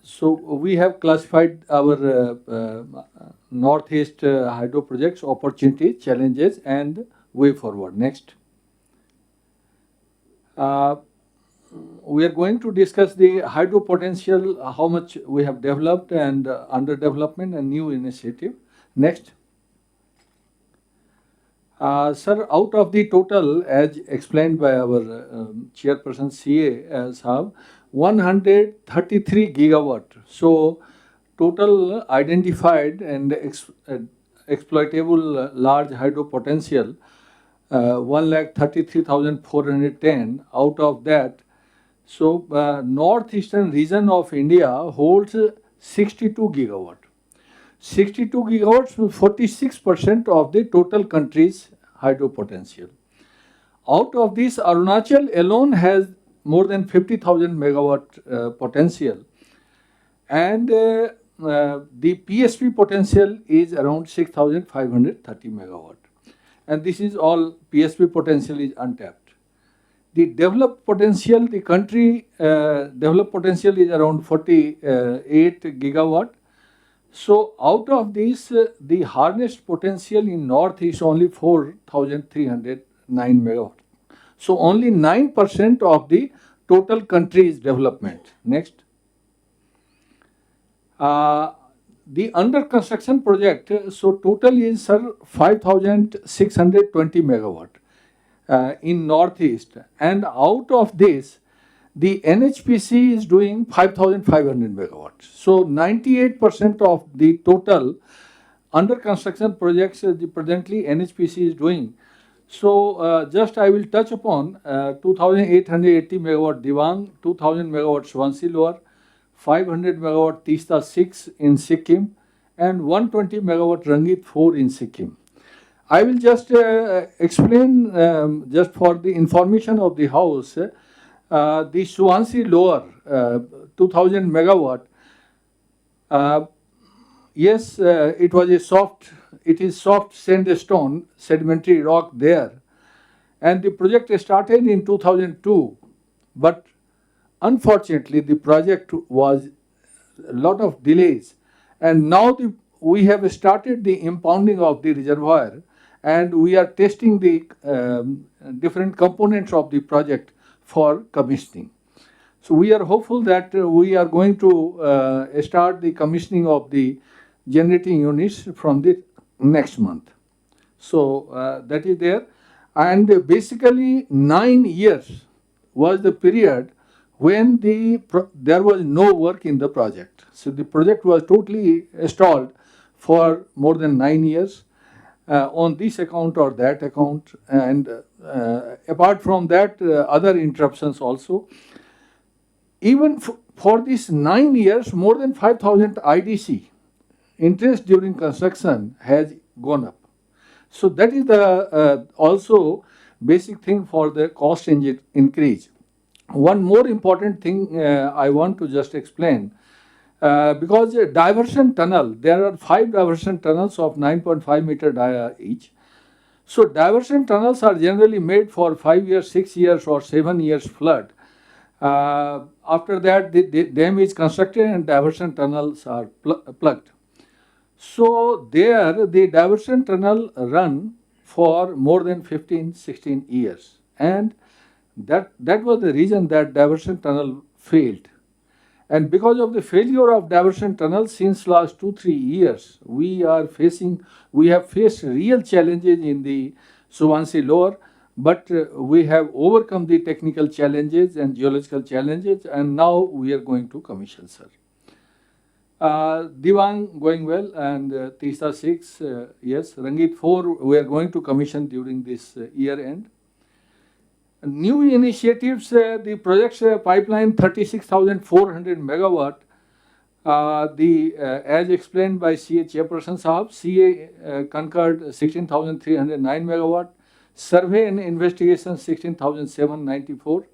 So we have classified our Northeast hydro projects, opportunities, challenges, and way forward. Next. We are going to discuss the hydro potential, how much we have developed and under development and new initiative. Next. Sir, out of the total, as explained by our chairperson CA as have 133 gigawatt. So total identified and exploitable large hydro potential, 1,33,410. Out of that, so northeastern region of India holds 62 gigawatt. 62 gigawatts is 46% of the total country's hydro potential. Out of this, Arunachal alone has more than 50,000 megawatt potential, and the PSP potential is around 6,530 megawatt. And this is all PSP potential is untapped. The developed potential, the country developed potential is around 48 gigawatt. So out of this, the harnessed potential in north is only 4,309 megawatt. So only 9% of the total country's development. Next. The under construction project, so total is 5,620 megawatt in northeast, and out of this, the NHPC is doing 5,500 megawatts. So 98% of the total under construction projects presently NHPC is doing. So just I will touch upon 2,880 megawatt Diwang, 2,000 megawatt Swansea Lower, 500 megawatt Tista 6 in Sikkim, and 120 megawatt Rangit 4 in Sikkim. I will just explain just for the information of the house. The Swansea Lower, 2000 megawatt, yes, it is soft sandstone, sedimentary rock there. And the project started in 2002, but unfortunately the project was a lot of delays. And now we have started the impounding of the reservoir, and we are testing the different components of the project for commissioning. So we are hopeful that we are going to start the commissioning of the generating units from the next month. So that is there. And basically 9 years was the period when there was no work in the project. So the project was totally stalled for more than 9 years on this account or that account, and apart from that, other interruptions also. Even for these 9 years, more than 5,000 IDC, interest during construction, has gone up. So that is the also basic thing for the cost increase. One more important thing I want to just explain, because diversion tunnel, there are 5 diversion tunnels of 9.5 meter dia each. So diversion tunnels are generally made for 5 years, 6 years or 7 years flood. After that, the dam is constructed and diversion tunnels are plugged. So there, the diversion tunnel run for more than 15, 16 years. And that was the reason that diversion tunnel failed. And because of the failure of diversion tunnel since last 2-3 years, we have faced real challenges in the Swansea Lower, but we have overcome the technical challenges and geological challenges, and now we are going to commission, sir. Diwang going well, and Tista 6, yes, Rangit 4, we are going to commission during this year end. New initiatives, the project's pipeline 36,400 megawatt. As explained by CA Chairperson Sahab, CA concurred 16,309 megawatt. Survey and investigation 16,794.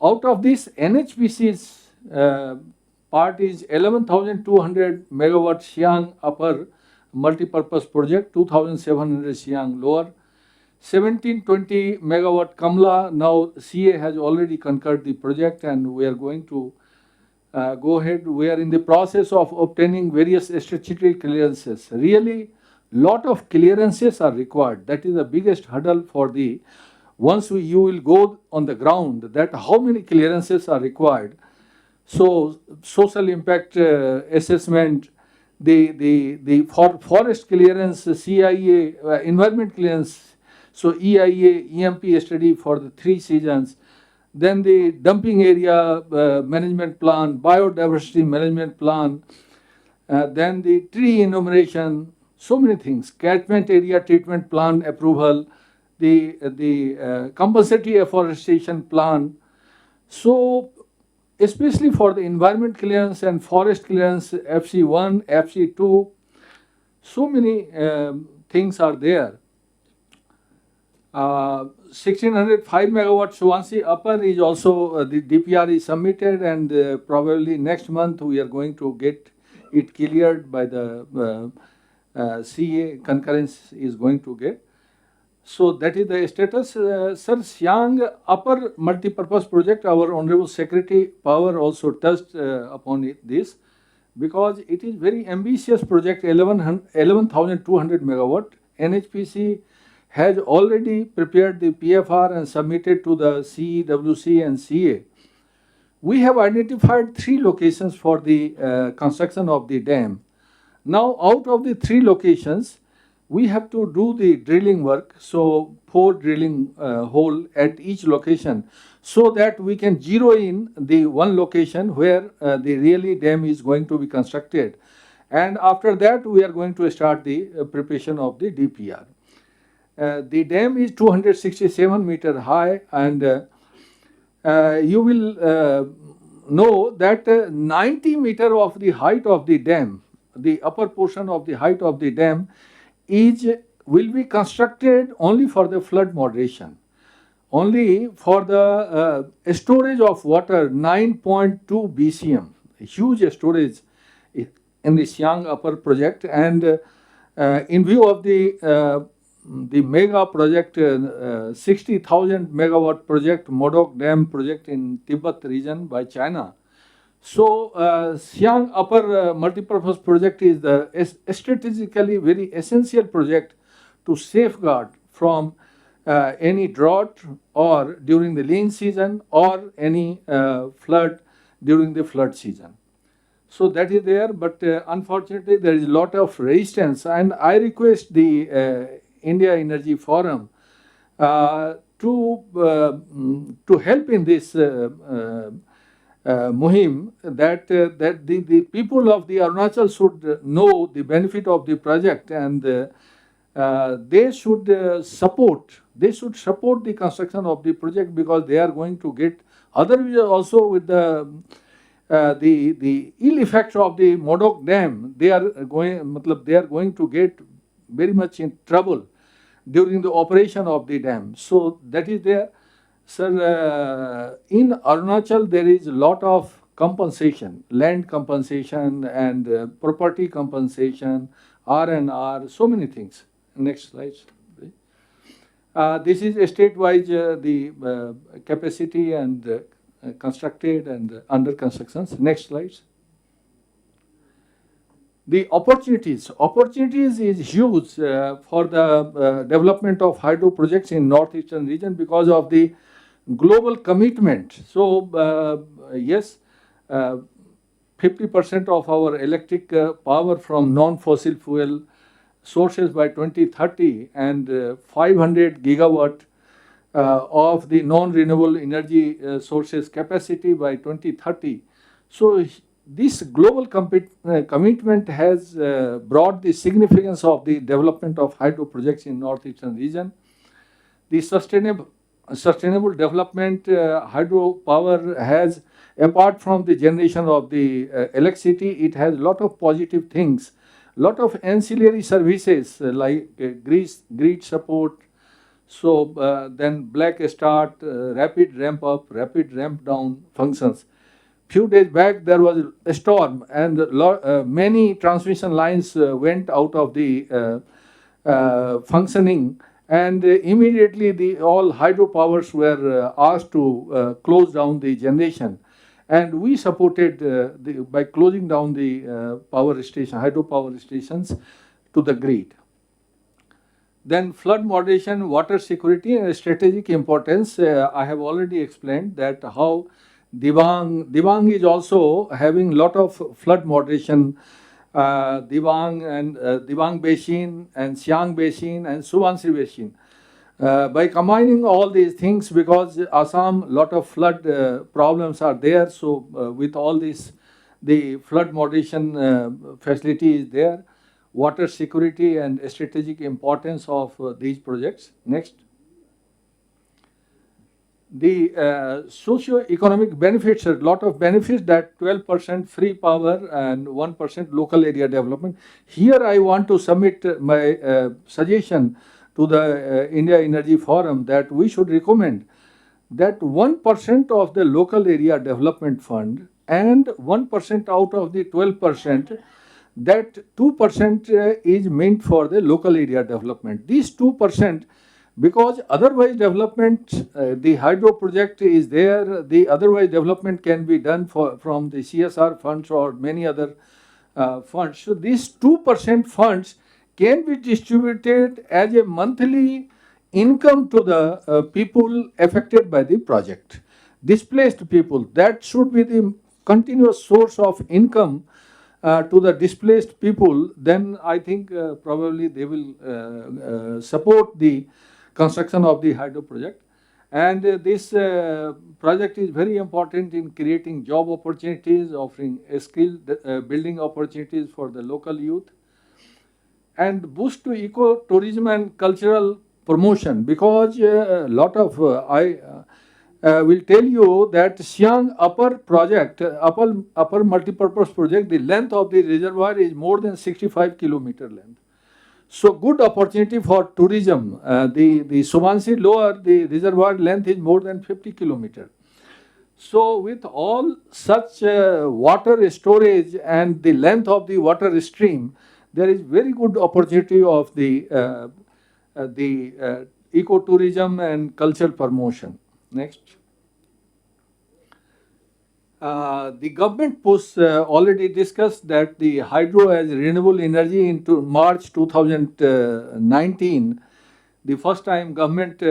Out of this, NHPC's part is 11,200 megawatt Siang Upper multipurpose project, 2,700 Siang Lower. 1720 megawatt Kamla. Now CA has already concurred the project, and we are going to go ahead. We are in the process of obtaining various statutory clearances. Really, lot of clearances are required. That is the biggest hurdle for once you will go on the ground, that how many clearances are required. So social impact assessment, for forest clearance, CIA, environment clearance, so EIA, EMP study for the 3 seasons, then the dumping area management plan, biodiversity management plan, then the tree enumeration. so many things. Catchment area treatment plan approval, the compulsory afforestation plan. So especially for the environment clearance and forest clearance, FC1, FC2, so many things are there. 1605 megawatt Suvansi Upper is also the DPR is submitted, and probably next month we are going to get it cleared by the CA. Concurrence is going to get. So that is the status. Sir, Siang Upper Multipurpose Project, our Honorable Secretary Power also touched upon this, because it is very ambitious project, 11,200 megawatt. NHPC has already prepared the PFR and submitted to the CEWC and CA. We have identified 3 locations for the construction of the dam. Now, out of the 3 locations, we have to do the drilling work, so 4 drilling hole at each location, so that we can zero in the one location where the really dam is going to be constructed. And after that, we are going to start the preparation of the DPR. The dam is 267 meter high, and you will know that 90 meter of the height of the dam, the upper portion of the height of the dam, will be constructed only for the flood moderation, only for the storage of water, 9.2 BCM, a huge storage in the Siang Upper project. And in view of the mega project, 60,000 megawatt project, Modok Dam project in Tibet region by China. So Siang Upper Multipurpose Project is the strategically very essential project to safeguard from any drought or during the lean season, or any flood during the flood season. So that is there, but unfortunately there is a lot of resistance, and I request the India Energy Forum to help in this muhim, that the people of the Arunachal should know the benefit of the project, and they should support the construction of the project, because they are going to get otherwise also with the ill effects of the Modok Dam. They are going to get very much in trouble during the operation of the dam. So that is there. Sir, in Arunachal there is a lot of compensation, land compensation and property compensation, R&R, so many things. Next slide. This is state-wise the capacity and constructed and under constructions. Next slide. The opportunities is huge for the development of hydro projects in northeastern region because of the global commitment. So yes, 50% of our electric power from non-fossil fuel sources by 2030, and 500 gigawatt of the non-renewable energy sources capacity by 2030. So this global commitment has brought the significance of the development of hydro projects in northeastern region. The sustainable development, hydropower has, apart from the generation of the electricity, it has a lot of positive things, lot of ancillary services like grid support. So then black start, rapid ramp up, rapid ramp down functions. Few days back there was a storm, and many transmission lines went out of the functioning, and immediately all hydropowers were asked to close down the generation, and we supported by closing down the hydropower stations to the grid. Then flood moderation, water security and strategic importance. I have already explained that how Dibang is also having lot of flood moderation. Dibang and Dibang Basin and Siang Basin and Suvansi Basin. By combining all these things, because Assam lot of flood problems are there, so with all this the flood moderation facility is there. water security and strategic importance of these projects. Next. The socio-economic benefits, a lot of benefits, that 12% free power and 1% local area development. Here I want to submit my suggestion to the India Energy Forum that we should recommend that 1% of the local area development fund and 1% out of the 12%, that 2% is meant for the local area development. These 2%, because otherwise development, the hydro project is there, the otherwise development can be done from the CSR funds or many other funds. So these 2% funds can be distributed as a monthly income to the people affected by the project. Displaced people, that should be the continuous source of income to the displaced people. Then I think probably they will support the construction of the hydro project. And this project is very important in creating job opportunities, offering skill building opportunities for the local youth, and boost to eco-tourism and cultural promotion, because a lot of, I will tell you that Siang Upper project, upper multipurpose project, the length of the reservoir is more than 65 kilometer length. So good opportunity for tourism. The Subansi Lower, the reservoir length is more than 50 kilometer. So with all such water storage and the length of the water stream, there is very good opportunity of the ecotourism and cultural promotion. Next. The government push already discussed that the hydro as renewable energy into March 2019. The first time government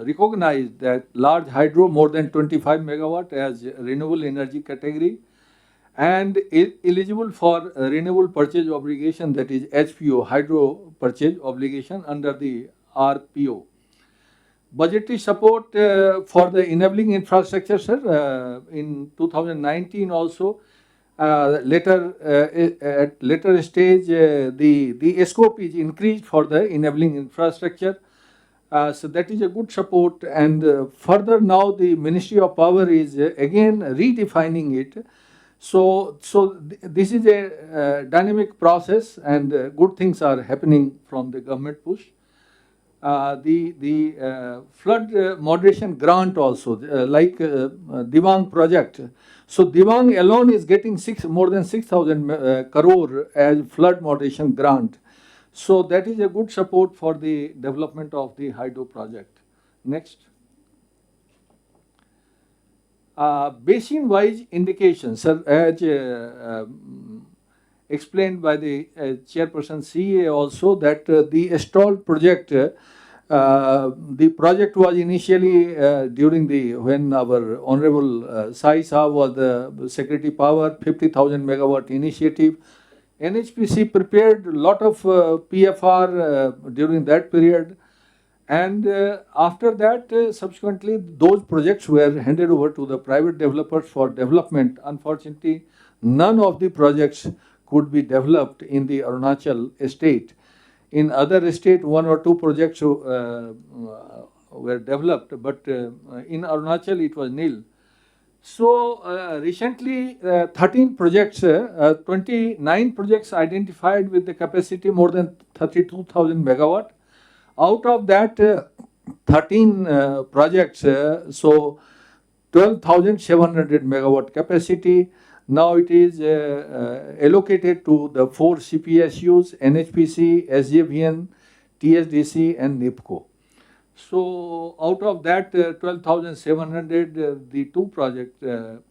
recognized that large hydro more than 25 megawatt as renewable energy category and eligible for renewable purchase obligation, that is HPO, hydro purchase obligation under the RPO. Budgetary support for the enabling infrastructure, sir, in 2019 also. At later stage, the scope is increased for the enabling infrastructure. So that is a good support. And further now the Ministry of Power is again redefining it. So this is a dynamic process, and good things are happening from the government push. The flood moderation grant also, like Diwang project. So Diwang alone is getting more than 6,000 crore as flood moderation grant. So that is a good support for the development of the hydro project. Next. Basin-wise indications, sir, as explained by the chairperson CA also, that the stalled project, the project was initially during when our Honorable Sai Saab was the Secretary Power, 50,000 megawatt initiative. NHPC prepared a lot of PFR during that period, and after that subsequently those projects were handed over to the private developers for development. Unfortunately, none of the projects could be developed in the Arunachal state. In other state, one or two projects were developed, but in Arunachal it was nil. So recently 13 projects, 29 projects identified with the capacity more than 32,000 megawatt. Out of that 13 projects, so 12,700 megawatt capacity. Now it is allocated to the 4 CPSUs, NHPC, SJVN, TSDC and NIPCO. So out of that 12,700, the two projects, the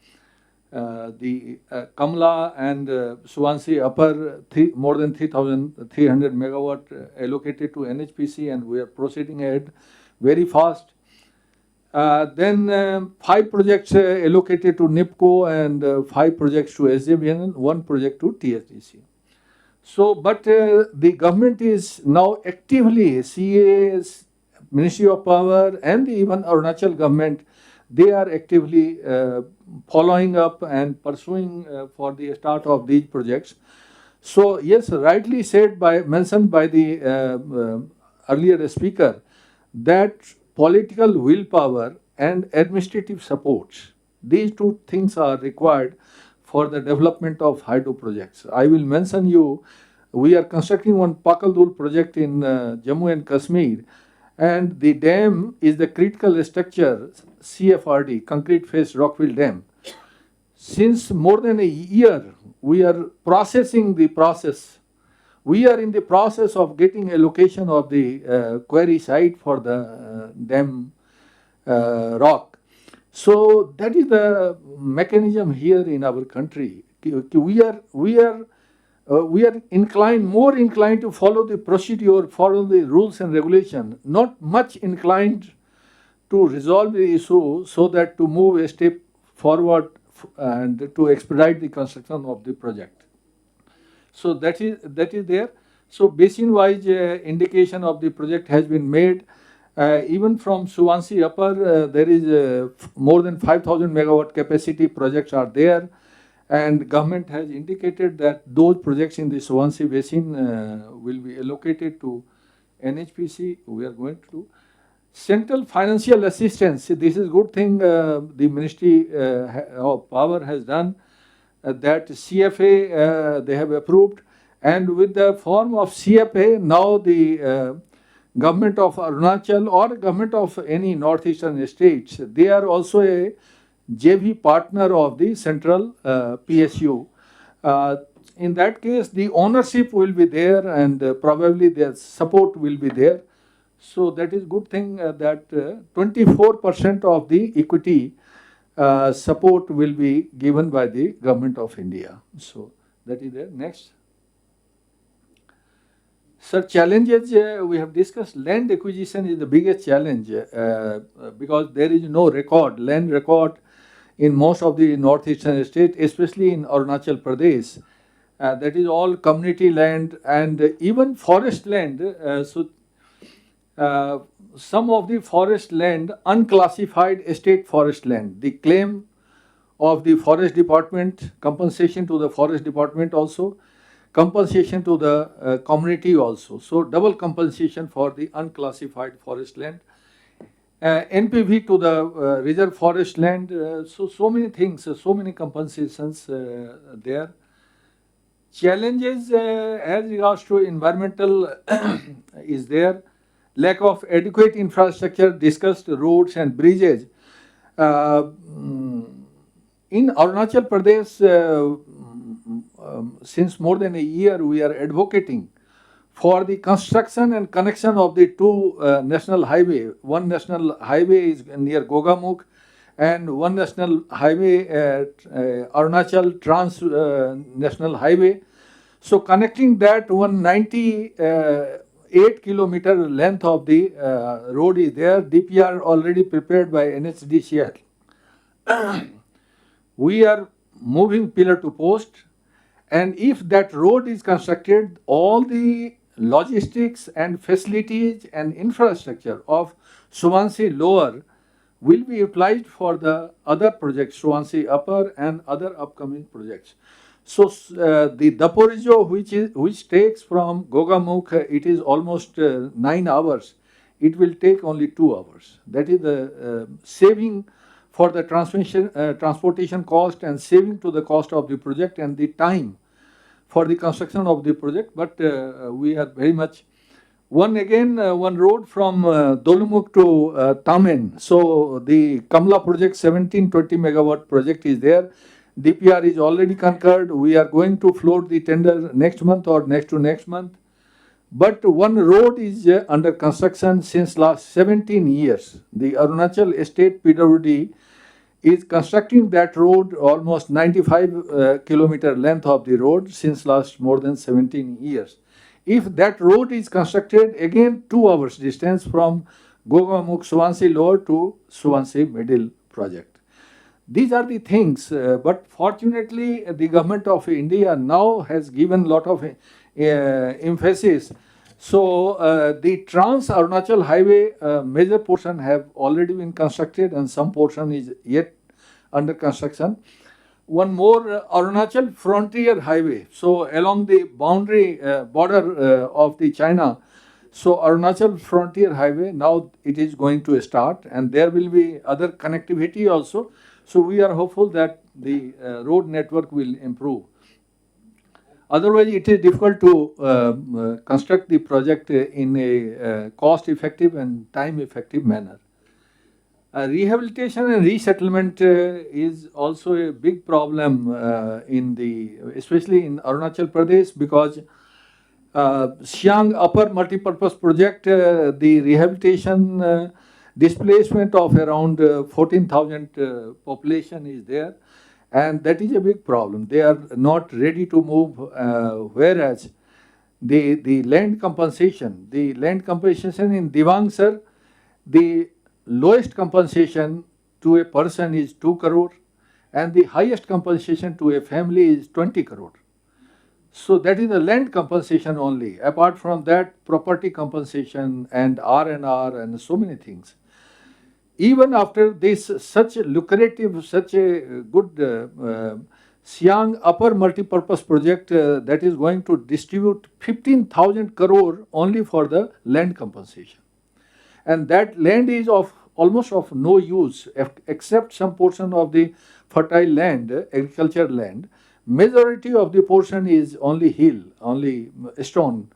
Kamla and Subansi Upper, more than 3,300 megawatt allocated to NHPC, and we are proceeding ahead very fast. Then 5 projects allocated to NIPCO and 5 projects to SJVN and 1 project to TSDC. So, but the government is now actively, CAS, Ministry of Power and even Arunachal government, they are actively following up and pursuing for the start of these projects. So yes, rightly said by mentioned by the earlier speaker that political willpower and administrative support, these two things are required for the development of hydro projects. I will mention you, we are constructing one Pakaldul project in Jammu and Kashmir, and the dam is the critical structure CFRD, concrete face rockfill dam. Since more than a year, we are processing the process. We are in the process of getting a location of the quarry site for the dam rock. So that is the mechanism here in our country. We are more inclined to follow the procedure, follow the rules and regulation, not much inclined to resolve the issue so that to move a step forward and to expedite the construction of the project. So that is there. So basin wise indication of the project has been made. Even from Suvansi Upper, there is more than 5,000 megawatt capacity projects are there, and government has indicated that those projects in the Suvansi basin will be allocated to NHPC. We are going to do central financial assistance. This is good thing the Ministry of Power has done, that CFA they have approved, and with the form of CFA now the government of Arunachal or government of any northeastern states, they are also a JV partner of the central PSU. In that case, the ownership will be there, and probably their support will be there. So that is good thing that 24% of the equity support will be given by the government of India. So that is there. Next. Sir, challenges we have discussed. Land acquisition is the biggest challenge because there is no land record in most of the northeastern states, especially in Arunachal Pradesh. That is all community land and even forest land. Some of the forest land, unclassified estate forest land, the claim of the forest department, compensation to the forest department also, compensation to the community also. So double compensation for the unclassified forest land. NPV to the reserve forest land. So many things, so many compensations there. Challenges as regards to environmental is there. Lack of adequate infrastructure, discussed roads and bridges. In Arunachal Pradesh, since more than a year, we are advocating for the construction and connection of the two national highway. One national highway is near Gogamukh, and one national highway at Arunachal Trans National Highway. So connecting that 198-kilometer length of the road is there. DPR already prepared by NHDCL. We are moving pillar to post, and if that road is constructed, all the logistics and facilities and infrastructure of Suvansi Lower will be utilized for the other projects, Suvansi Upper and other upcoming projects. So the Daporijo, which takes from Gogamukh, it is almost 9 hours. It will take only 2 hours. That is the saving for the transportation cost and saving to the cost of the project and the time for the construction of the project. But we are very much one road from Dolumukh to Tamen. So the Kamla project, 1720 megawatt project is there. DPR is already concurred. We are going to float the tender next month or next to next month. But one road is under construction since last 17 years. The Arunachal State PWD is constructing that road, almost 95 kilometer length of the road since last more than 17 years. If that road is constructed, again 2 hours distance from Gogamukh Suvansi Lower to Suvansi Middle project. These are the things, but fortunately the government of India now has given lot of emphasis. So the Trans Arunachal Highway major portion have already been constructed and some portion is yet under construction. one more Arunachal Frontier Highway. So along the boundary border of the China, so Arunachal Frontier Highway, now it is going to start, and there will be other connectivity also. So we are hopeful that the road network will improve. Otherwise, it is difficult to construct the project in a cost-effective and time-effective manner. Rehabilitation and resettlement is also a big problem especially in Arunachal Pradesh, because Siang Upper Multipurpose Project, the rehabilitation displacement of around 14,000 population is there, and that is a big problem. They are not ready to move, whereas the land compensation in Divang sir, the lowest compensation to a person is 2 crore, and the highest compensation to a family is 20 crore. So that is the land compensation only. Apart from that, property compensation and R&R and so many things. Even after this such lucrative, such a good Siang Upper Multipurpose Project that is going to distribute 15,000 crore only for the land compensation. And that land is almost of no use except some portion of the fertile land, agriculture land. Majority of the portion is only hill, only stone.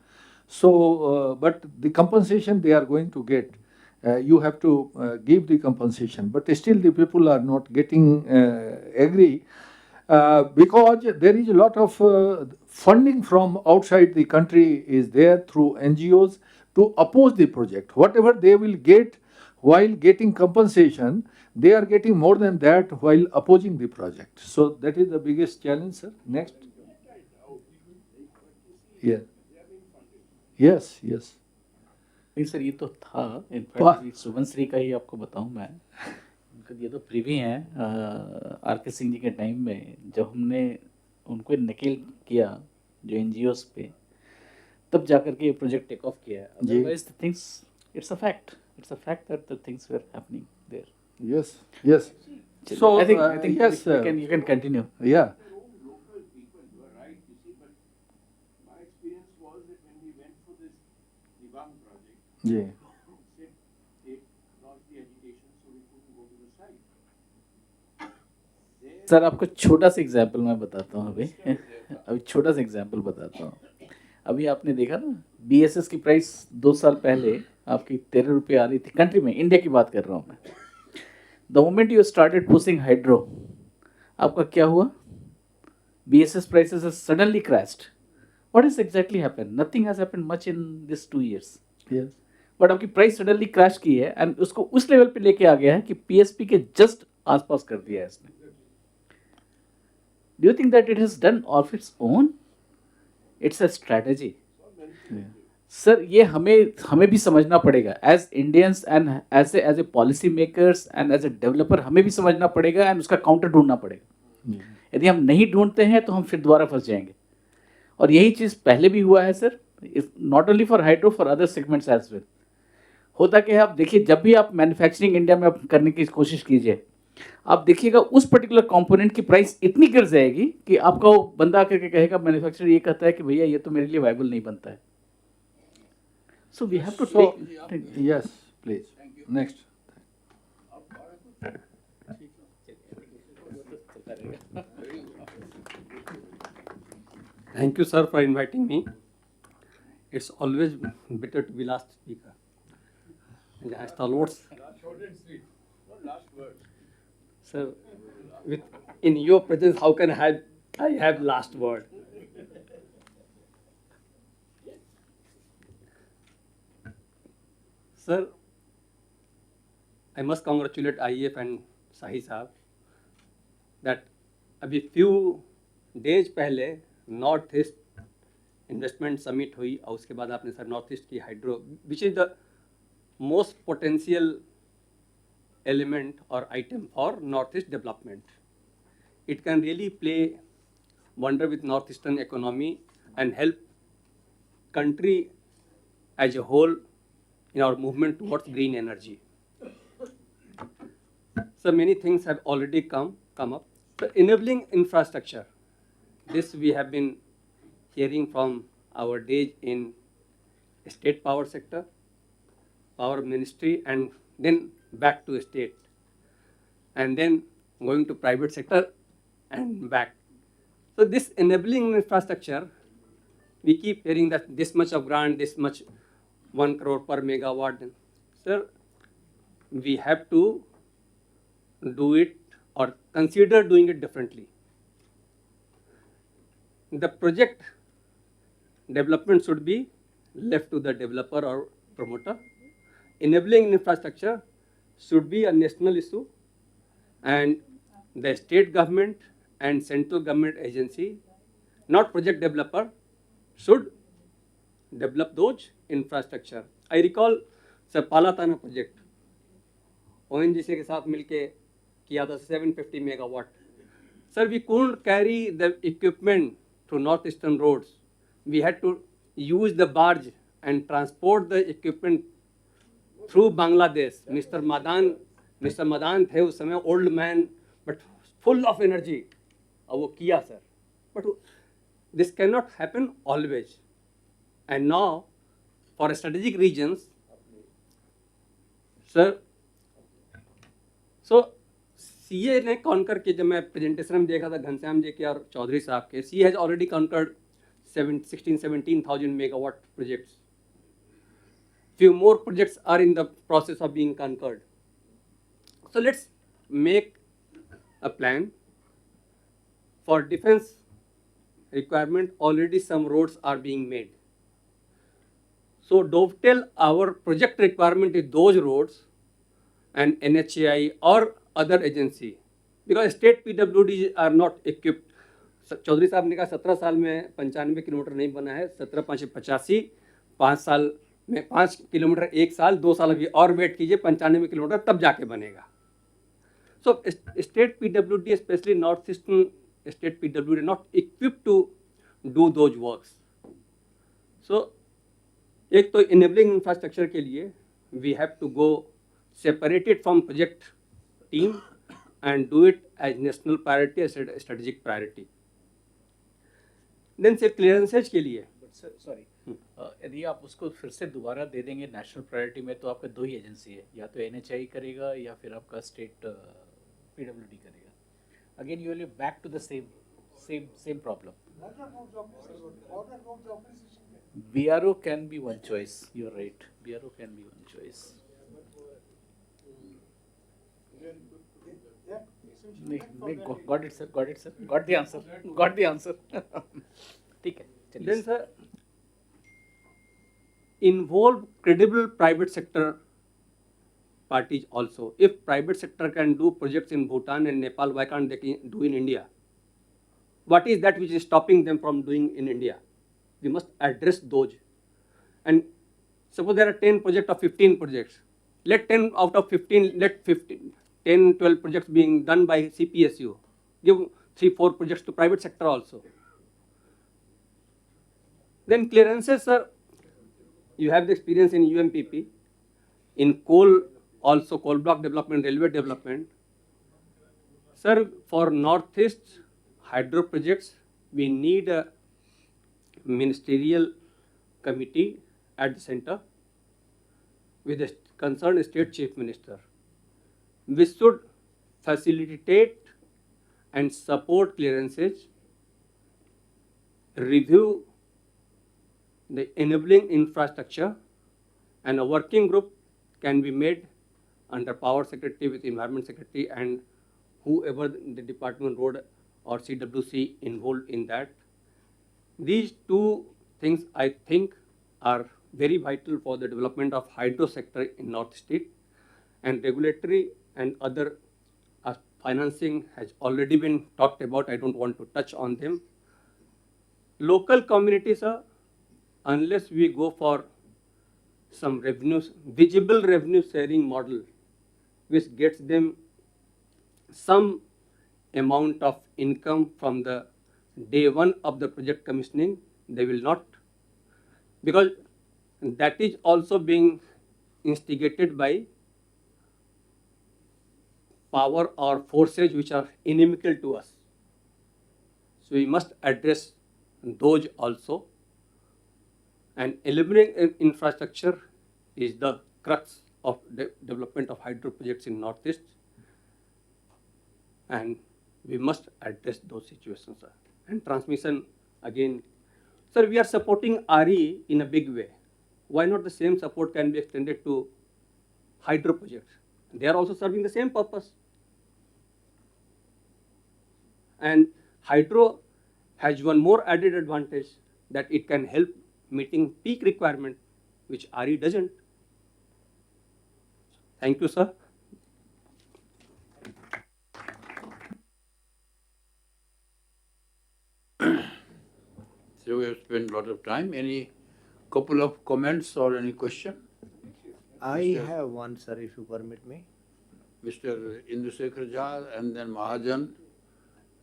So, but the compensation they are going to get, you have to give the compensation. But still the people are not getting agree because there is a lot of funding from outside the country is there through NGOs to oppose the project. Whatever they will get while getting compensation, they are getting more than that while opposing the project. So that is the biggest challenge, sir. Next. Yeah. Yes, yes. नहीं sir, ये तो था in fact सुभनश्री का ही आपको बताऊं मैं, ये तो प्रीवी हैं आर.के. सिंह जी के टाइम में, जब हमने उनको नकेल किया जो एनजीओस पे, तब जाकर के ये प्रोजेक्ट टेक ऑफ किया है. Otherwise the things, it's a fact that the things were happening there. Yes, yes. So I think yes, you can continue. Yeah. Local people, you are right, you see, but my experience was that when we went for this Divang project, Yeah. they lost the education, so we couldn't go to the site. Sir आपको छोटा सा example मैं बताता हूँ अभी छोटा सा example बताता हूँ. अभी आपने देखा ना BSS की प्राइस 2 साल पहले आपकी 13 रुपये आ रही थी कंट्री में, इंडिया की बात कर रहा हूँ मैं. The moment you started pushing hydro, आपका क्या हुआ? BSS prices has suddenly crashed. What has exactly happened? Nothing has happened much in this 2 years. Yes. But आपकी प्राइस सडनली क्रैश की है एंड उसको उस लेवल पे लेके आ गया है कि PSP के जस्ट आसपास कर दिया है इसने. Do you think that it has done of its own? It's a strategy. Sir ये हमें भी समझना पड़ेगा as Indians and as a policy makers and as a developer, हमें भी समझना पड़ेगा एंड उसका काउंटर ढूंढना पड़ेगा. यदि हम नहीं ढूंढते हैं तो हम फिर दोबारा फंस जाएंगे. और यही चीज़ पहले भी हुआ है sir, not only for hydro, for other segments as well. होता क्या है, आप देखिए जब भी आप मैन्युफैक्चरिंग इंडिया में आप करने की कोशिश कीजिए, आप देखिएगा उस पर्टिकुलर कंपोनेंट की प्राइस इतनी गिर जाएगी कि आपका वो बंदा आकर के कहेगा, मैन्युफैक्चरर ये कहता है कि भैया ये तो मेरे लिए वायबल नहीं बनता है. So we have to take. Yes please next. Thank you, sir, for inviting me. It's always better to be last speaker. And I stalwarts. Sir, in your presence, how can I have last word? Sir, I must congratulate IEF and Sahi Sahab that अभी few days पहले North East investment summit हुई और उसके बाद आपने sir North East की hydro which is the most potential element और item for North East development. It can really play wonder with north eastern economy and help country as a whole in our movement towards green energy. Sir many things have already come up. So enabling infrastructure, this we have been hearing from our days in state power sector, power ministry, and then back to state, and then going to private sector and back. So this enabling infrastructure, we keep hearing that this much of grant, this much 1 crore per megawatt. Sir, we have to do it or consider doing it differently. The project development should be left to the developer or promoter. Enabling infrastructure should be a national issue, and the state government and central government agency, not project developer, should develop those infrastructure. I recall sir Palatana project, ONGC के साथ मिलके किया था 750 megawatt. Sir, we couldn't carry the equipment through northeastern roads. We had to use the barge and transport the equipment through Bangladesh. Mr. Madan थे उस समय, old man, but full of energy. और वो किया sir. But this cannot happen always. And now, for strategic regions, sir, so CA ने conquer के, जब मैं प्रेजेंटेशन में देखा था घनश्याम जी के और चौधरी साहब के, CA has already conquered 16,000-17,000 megawatt projects. Few more projects are in the process of being conquered. So let's make a plan for defense requirement. Already some roads are being made. So dovetail our project requirement with those roads and NHAI or other agency, because state PWDs are not equipped. Chaudhary साहब ने कहा 17 साल में 95 kilometre नहीं बना है, 17-5-85, 5 साल में 5 किलोमीटर 1 साल, 2 साल अभी और वेट कीजिए, 95 किलोमीटर तब जाके बनेगा. So state PWD, especially northeastern state PWD, not equipped to do those works. So एक तो enabling infrastructure के लिए we have to go separated from project team and do it as national priority, as a strategic priority. Then से clearances के लिए, sorry, यदि आप उसको फिर से दोबारा दे देंगे नेशनल प्रायोरिटी में, तो आपका दो ही एजेंसी है, या तो NHI करेगा या फिर आपका स्टेट PWD करेगा. Again you will back to the same problem. BRO can be one choice. You are right. BRO can be one choice. Got it, sir. Got the answer. ठीक है. then sir, involve credible private sector parties also. If private sector can do projects in Bhutan and Nepal, why can't they do in India? What is that which is stopping them from doing in India? We must address those. And suppose there are 10 projects or 15 projects. Let 10 out of 15, 10, 12 projects being done by CPSU. Give 3-4 projects to private sector also. Then clearances, sir, you have the experience in UMPP, in coal also, coal block development, railway development. Sir, for northeast hydro projects, we need a ministerial committee at the center with the concerned state chief minister. We should facilitate and support clearances, review the enabling infrastructure, and a working group can be made under Power Secretary with Environment Secretary and whoever the Department Road or CWC involved in that. These two things I think are very vital for the development of hydro sector in North State, and regulatory and other financing has already been talked about. I don't want to touch on them. Local communities are, unless we go for some revenues, visible revenue sharing model, which gets them some amount of income from the day one of the project commissioning, they will not, because that is also being instigated by power or forces which are inimical to us. So we must address those also. And eliminating infrastructure is the crux of the development of hydro projects in Northeast. And we must address those situations, sir. And transmission, again, sir, we are supporting RE in a big way. Why not the same support can be extended to hydro projects? They are also serving the same purpose. And hydro has one more added advantage, that it can help meeting peak requirement, which RE doesn't. Thank you, sir. So we have spent a lot of time. Any couple of comments or any question? I have one, sir, if you permit me. Mr. Indusekhar Jha and then Mahajan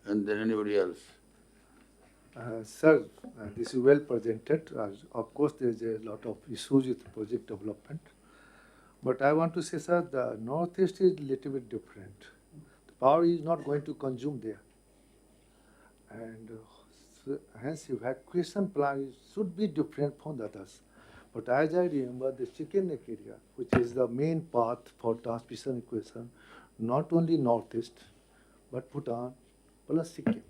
and then anybody else. Sir, this is well presented. Of course, there is a lot of issues with project development. But I want to say, sir, the Northeast is a little bit different. The power is not going to consume there. And hence, evacuation plan should be different from the others. But as I remember, the chicken neck area, which is the main path for transmission equation, not only Northeast, but Bhutan plus Sikkim.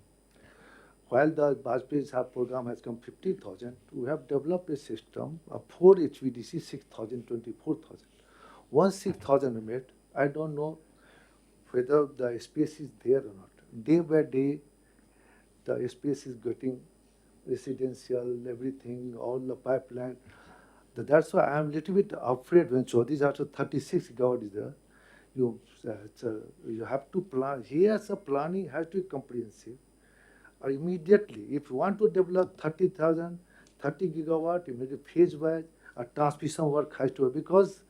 While the Bajpayee Sahab program has come 50,000, we have developed a system of 4 HVDC, 6,000, 24,000. Once 6,000 are met, I don't know whether the space is there or not. Day by day, the space is getting residential, everything, all the pipeline. That's why I'm a little bit afraid when Chaudhary after 36 gigawatt is there. You have to plan. Here, the planning has to be comprehensive. Or immediately, if you want to develop 30 gigawatt, immediately phase-wise, a transmission work has to be, because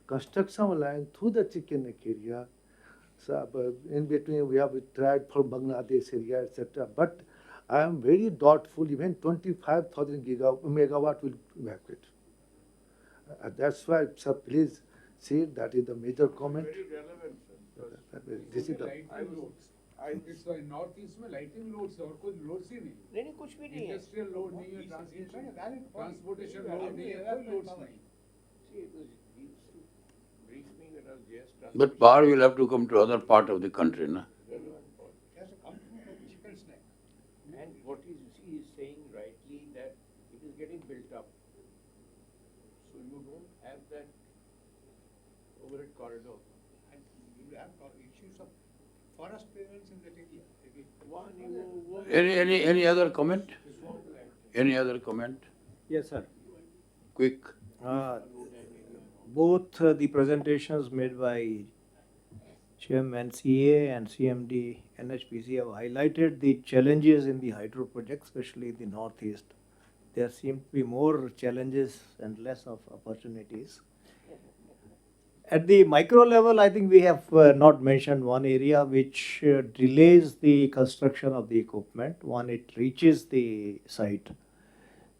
construction line through the chicken neck area, so in between we have tried for Bangladesh area, etc. But I am very doubtful even 25,000 megawatt will evacuate. That's why, sir, please see that is the major comment. Very relevant, sir. This is the Lighting loads. It's Northeast में lighting loads और कोई loads ही नहीं. नहीं कुछ भी नहीं है. Industrial load नहीं है, transportation load नहीं है, कोई loads नहीं. See, it was used to brief me when I was just done. But power will have to come to other part of the country, na? And what he is saying rightly, that it is getting built up. So you don't have that overhead corridor. And you have issues of forest clearance in that area. Any other comment? Any other comment? Yes, sir. Quick. Both the presentations made by CMNCA and CMD NHPC have highlighted the challenges in the hydro projects, especially in the Northeast. There seem to be more challenges and less of opportunities. At the micro level, I think we have not mentioned one area which delays the construction of the equipment. One, it reaches the site,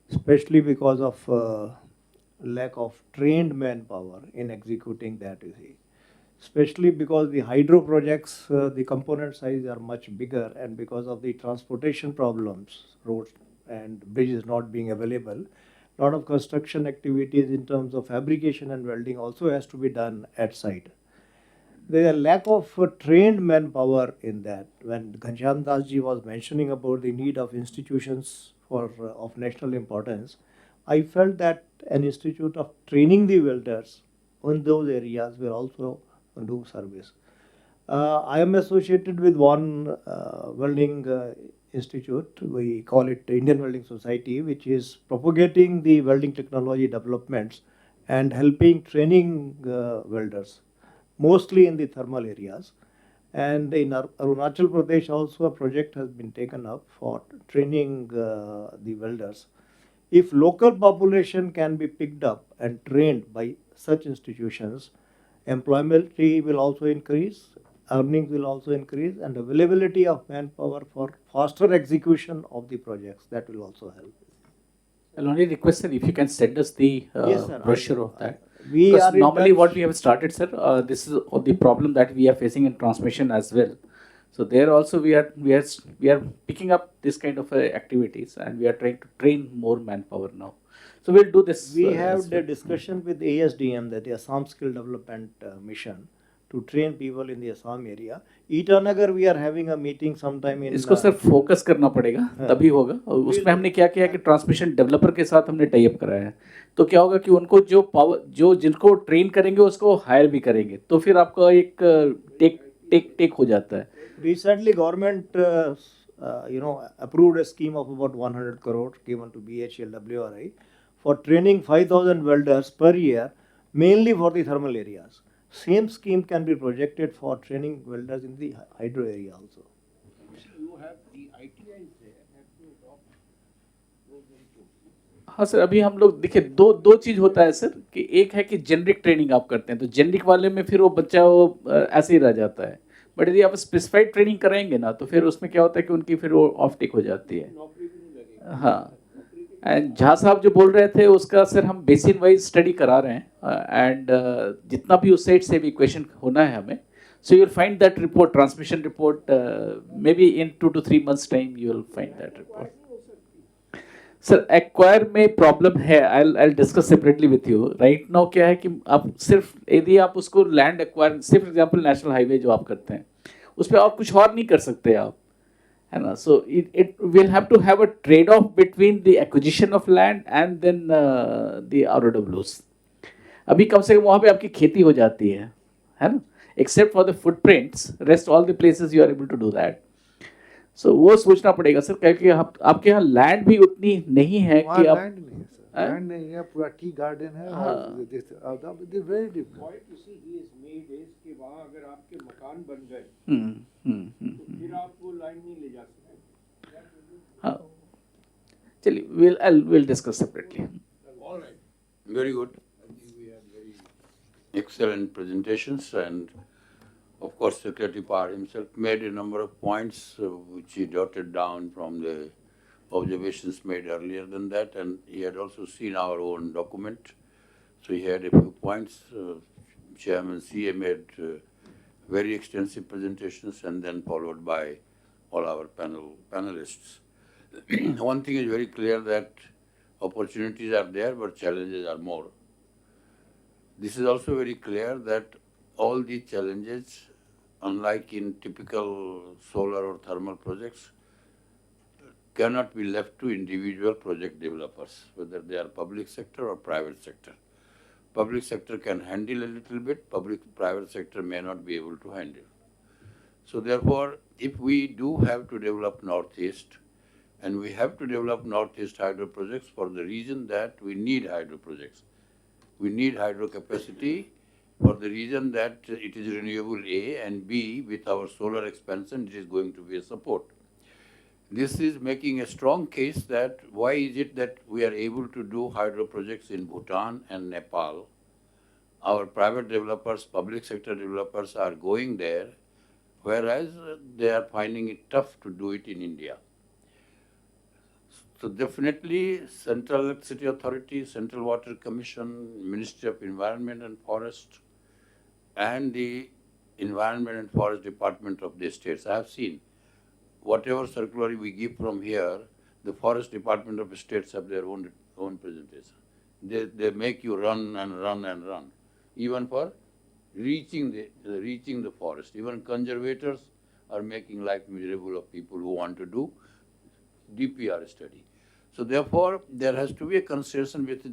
especially because of lack of trained manpower in executing that, you see. Especially because the hydro projects, the component size are much bigger, and because of the transportation problems, roads and bridges not being available, a lot of construction activities in terms of fabrication and welding also has to be done at site. There is a lack of trained manpower in that. When Ghanshyam Das ji was mentioning about the need of institutions of national importance, I felt that an institute of training the welders in those areas will also do service. I am associated with one welding institute, we call it Indian Welding Society, which is propagating the welding technology developments and helping training welders, mostly in the thermal areas. And in Arunachal Pradesh also a project has been taken up for training the welders. If local population can be picked up and trained by such institutions, employment will also increase, earnings will also increase, and availability of manpower for faster execution of the projects, that will also help. I'll only request, sir, if you can send us the Yes, sir, brochure of that. We Because are in normally touch. what we have started, sir, this is the problem that we are facing in transmission as well. So there also we are picking up this kind of activities, and we are trying to train more manpower now. So we'll do this. We As have the well. discussion with ASDM, that the Assam Skill Development Mission, to train people in the Assam area. Itanagar, we are having a meeting sometime in. इसको sir focus करना पड़ेगा, तभी होगा। और उसमें हमने क्या किया कि ट्रांसमिशन डेवलपर के साथ हमने टाई अप कराया है। तो क्या होगा कि उनको जो पावर, जो जिनको ट्रेन करेंगे उसको हायर भी करेंगे, तो फिर आपका एक टेक हो जाता है। Recently, government, approved a scheme of about 100 crore given to BHLWRI for training 5,000 welders per year, mainly for the thermal areas. Same scheme can be projected for training welders in the hydro area also. You have the ITIs there, have to adopt those very closely. हाँ sir, अभी हम लोग देखिए दो चीज़ होता है sir, कि एक है कि जेनरिक ट्रेनिंग आप करते हैं, तो जेनरिक वाले में फिर वो बच्चा ऐसे ही रह जाता है। बट यदि आप स्पेसिफाइड ट्रेनिंग कराएंगे ना, तो फिर उसमें क्या होता है कि उनकी फिर वो ऑफ टेक हो जाती है। हाँ, एंड झा साहब जो बोल रहे थे उसका सर हम बेसिन वाइज स्टडी करा रहे हैं, एंड जितना भी उस साइड से भी क्वेश्चन होना है हमें, so you will find that report, transmission report, may be in 2 to 3 months time you will find that report. Sir acquire में प्रॉब्लम है, I discuss separately with you. Right now क्या है कि आप सिर्फ यदि आप उसको लैंड एक्वायर, सिर्फ एग्जांपल नेशनल हाईवे जो आप करते हैं उस पर आप कुछ और नहीं कर सकते आप, है ना। So it will have to have a trade off between the acquisition of land and then the आरओडब्ल्यूज। अभी कम से कम वहाँ पे आपकी खेती हो जाती है ना, except for the footprints, rest all the places you are able to do that. So वो सोचना पड़ेगा सर, क्योंकि आपके यहाँ लैंड भी उतनी नहीं है कि आप लैंड नहीं है सर, लैंड नहीं है, पूरा टी गार्डन है। और very different. Point you see he has made is कि वहाँ अगर आपके मकान बन गए, तो फिर आप वो लाइन नहीं ले जा सकते। हाँ, चलिए we'll discuss separately. All right. Very good. I think we had very excellent presentations, and of course, Secretary Par himself made a number of points which he jotted down from the observations made earlier than that, and he had also seen our own document. So he had a few points. Chairman CA made very extensive presentations, and then followed by all our panelists. One thing is very clear, that opportunities are there, but challenges are more. This is also very clear that all these challenges, unlike in typical solar or thermal projects, cannot be left to individual project developers, whether they are public sector or private sector. Public sector can handle a little bit, private sector may not be able to handle. So therefore, if we do have to develop Northeast, and we have to develop Northeast hydro projects for the reason that we need hydro projects. We need hydro capacity for the reason that it is renewable A, and B, with our solar expansion, it is going to be a support. This is making a strong case that why is it that we are able to do hydro projects in Bhutan and Nepal. Our private developers, public sector developers are going there, whereas they are finding it tough to do it in India. So definitely Central Electricity Authority, Central Water Commission, Ministry of Environment and Forest, and the Environment and Forest Department of the states. I have seen whatever circular we give from here, the Forest Department of the states have their own presentation. They make you run and run and run, even for reaching the forest. Even conservators are making life miserable of people who want to do DPR study. So therefore, there has to be a conversation with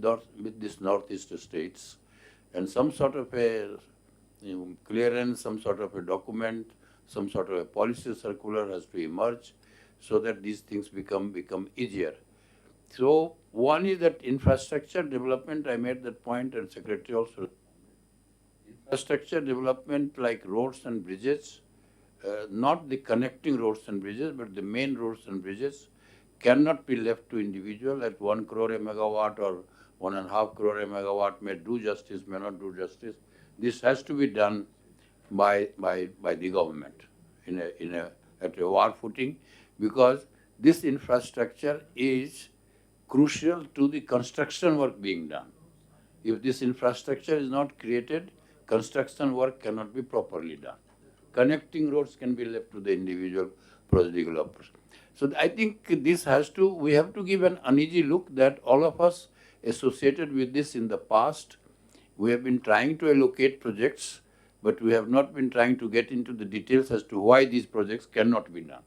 these Northeast states, and some sort of a clearance, some sort of a document, some sort of a policy circular has to emerge, so that these things become easier. So one is that infrastructure development. I made that point, and Secretary also. Infrastructure development like roads and bridges, not the connecting roads and bridges, but the main roads and bridges, cannot be left to individual at 1 crore a megawatt or 1.5 crore a megawatt may do justice, may not do justice. This has to be done by the government at a war footing, because this infrastructure is crucial to the construction work being done. If this infrastructure is not created, construction work cannot be properly done. Connecting roads can be left to the individual project developers. So I think we have to give an uneasy look that all of us associated with this in the past, we have been trying to allocate projects, but we have not been trying to get into the details as to why these projects cannot be done.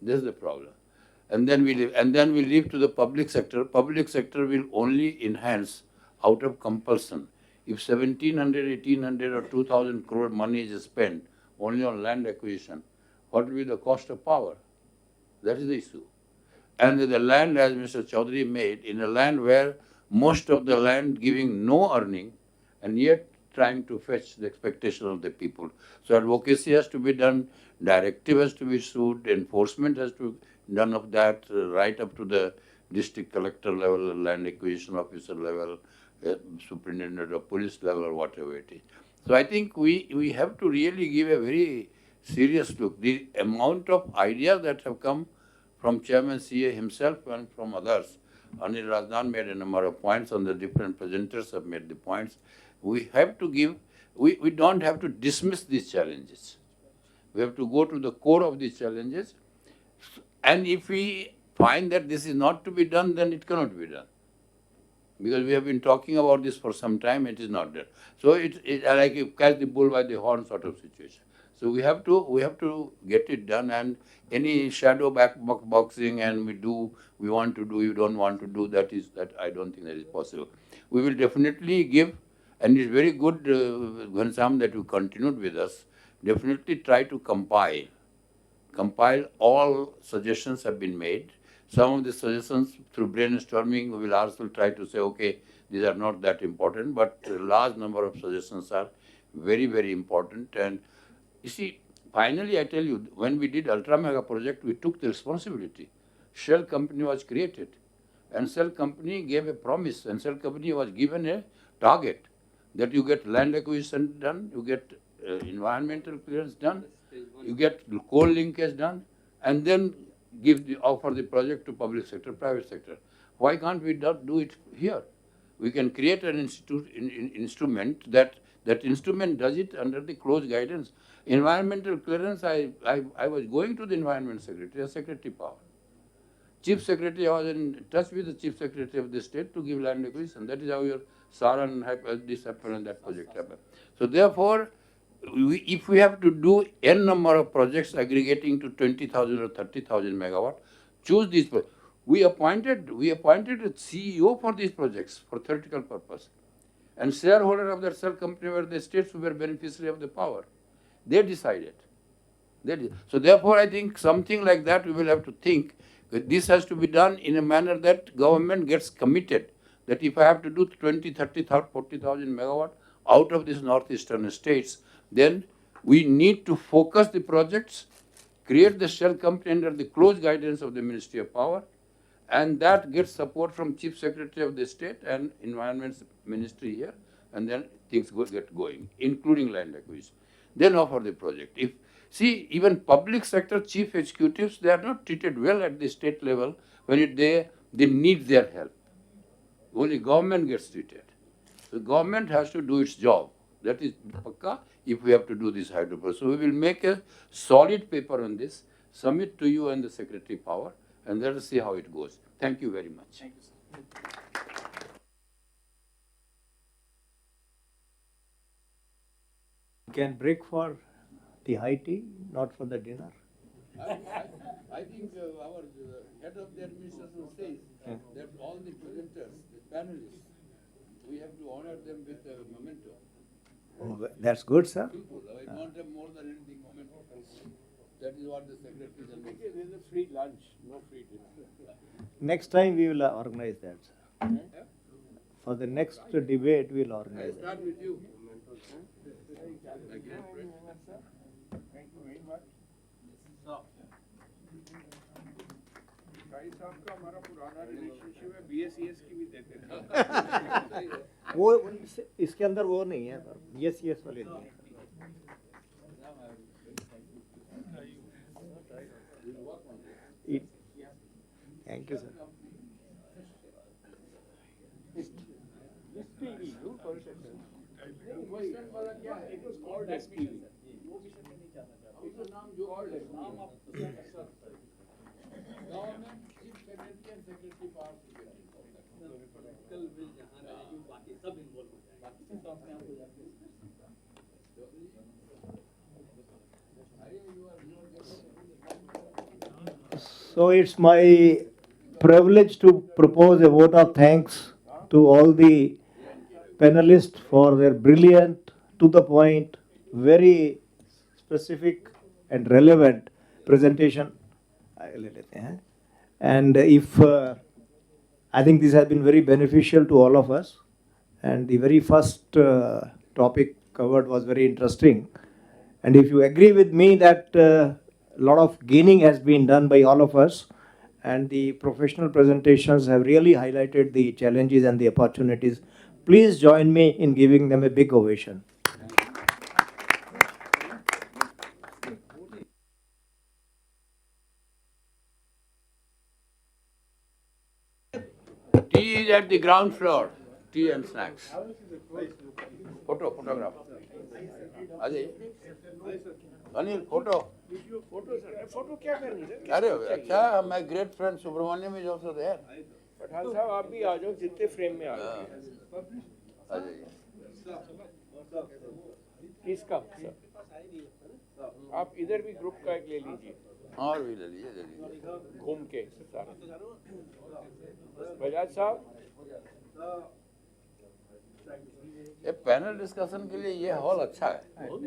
This is the problem. And then we leave to the public sector. Public sector will only enhance out of compulsion. If 1,700, 1,800 or 2,000 crore money is spent only on land acquisition, what will be the cost of power? That is the issue. And the land, as Mr. Chaudhary made, in a land where most of the land giving no earning and yet trying to fetch the expectation of the people. So advocacy has to be done, directive has to be issued, enforcement has to be done of that, right up to the district collector level, land acquisition officer level, superintendent of police level, or whatever it is. So I think we have to really give a very serious look. The amount of ideas that have come from Chairman CA himself and from others. Anil Rajnan made a number of points, and the different presenters have made the points. We have to give, we don't have to dismiss these challenges. We have to go to the core of these challenges. And if we find that this is not to be done, then it cannot be done. Because we have been talking about this for some time, it is not there. So it's like you catch the bull by the horn sort of situation. So we have to get it done, and any shadow boxing and we want to do, you don't want to do, that I don't think that is possible. We will definitely give, and it's very good, Ghanshyam, that you continued with us, definitely try to compile all suggestions have been made. Some of the suggestions through brainstorming, we will also try to say, okay, these are not that important, but a large number of suggestions are very, very important. And you see, finally, I tell you, when we did Ultra Mega project, we took the responsibility. Shell company was created, and Shell company gave a promise, and Shell company was given a target that you get land acquisition done, you get environmental clearance done, you get coal linkage done, and then offer the project to public sector, private sector. Why can't we not do it here? We can create an instrument that instrument does it under the close guidance. Environmental clearance, I was going to the environment secretary, secretary power. Chief Secretary, I was in touch with the Chief Secretary of the state to give land acquisition. That is how your Saran, this happened and that project happened. So therefore, if we have to do n number of projects aggregating to 20,000 or 30,000 megawatt, choose these projects. We appointed a CEO for these projects for theoretical purpose. And shareholder of that Shell company were the states who were beneficiary of the power. They decided. So therefore, I think something like that we will have to think. This has to be done in a manner that government gets committed. That if I have to do 20, 30, 40,000 megawatt out of these northeastern states, then we need to focus the projects, create the Shell company under the close guidance of the Ministry of Power, and that gets support from Chief Secretary of the State and Environment Ministry here, and then things get going, including land acquisition. Then offer the project. Even public sector chief executives, they are not treated well at the state level when they need their help. Only government gets treated. The government has to do its job. That is pakka if we have to do this hydropower. So we will make a solid paper on this, submit to you and the Secretary Power, and let us see how it goes. Thank you very much. Thank you, Can break for the high tea, not for the dinner. I think our head of the administration says that all the presenters, the panelists, we have to honor them with a memento. Oh, that's good, sir. I want them more than anything memento. That is what the secretary is making. There is a free lunch, no free dinner. Next time we will organize that, sir. For the next debate, we will organize I that. start with you. Thank you very much. भाई साहब का हमारा पुराना relationship है BSES की भी देते थे वो इसके अंदर वो नहीं है सर, yes वाले नहीं है. Thank you, sir. So it's my privilege to propose a vote of thanks to all the panelists for their brilliant, to the point, very specific and relevant presentation. And if I think this has been very beneficial to all of us, and the very first topic covered was very interesting. And if you agree with me that a lot of gaining has been done by all of us, and the professional presentations have really highlighted the challenges and the opportunities, please join me in giving them a big ovation. Tea is at the ground floor. Tea and snacks. Photograph. Ajay. Anil, photo. Photo क्या करनी है? अरे अच्छा, my great friend Subramaniam is also there. Pathan साहब आप भी आ जाओ, जितने फ्रेम में आ जाओ. Ajay. किसका? आप इधर भी ग्रुप का एक ले लीजिए. और भी ले लीजिए. घूम के बजाज साहब. ये पैनल डिस्कशन के लिए ये हॉल अच्छा है.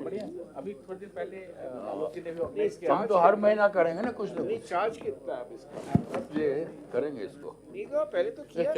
बढ़िया. अभी थोड़े दिन पहले आलोक जी ने भी ऑर्गेनाइज किया. हम तो हर महीना करेंगे ना कुछ ना नहीं, कुछ. चार्ज कितना है आप इसका? ये करेंगे इसको. नहीं, पहले तो किया.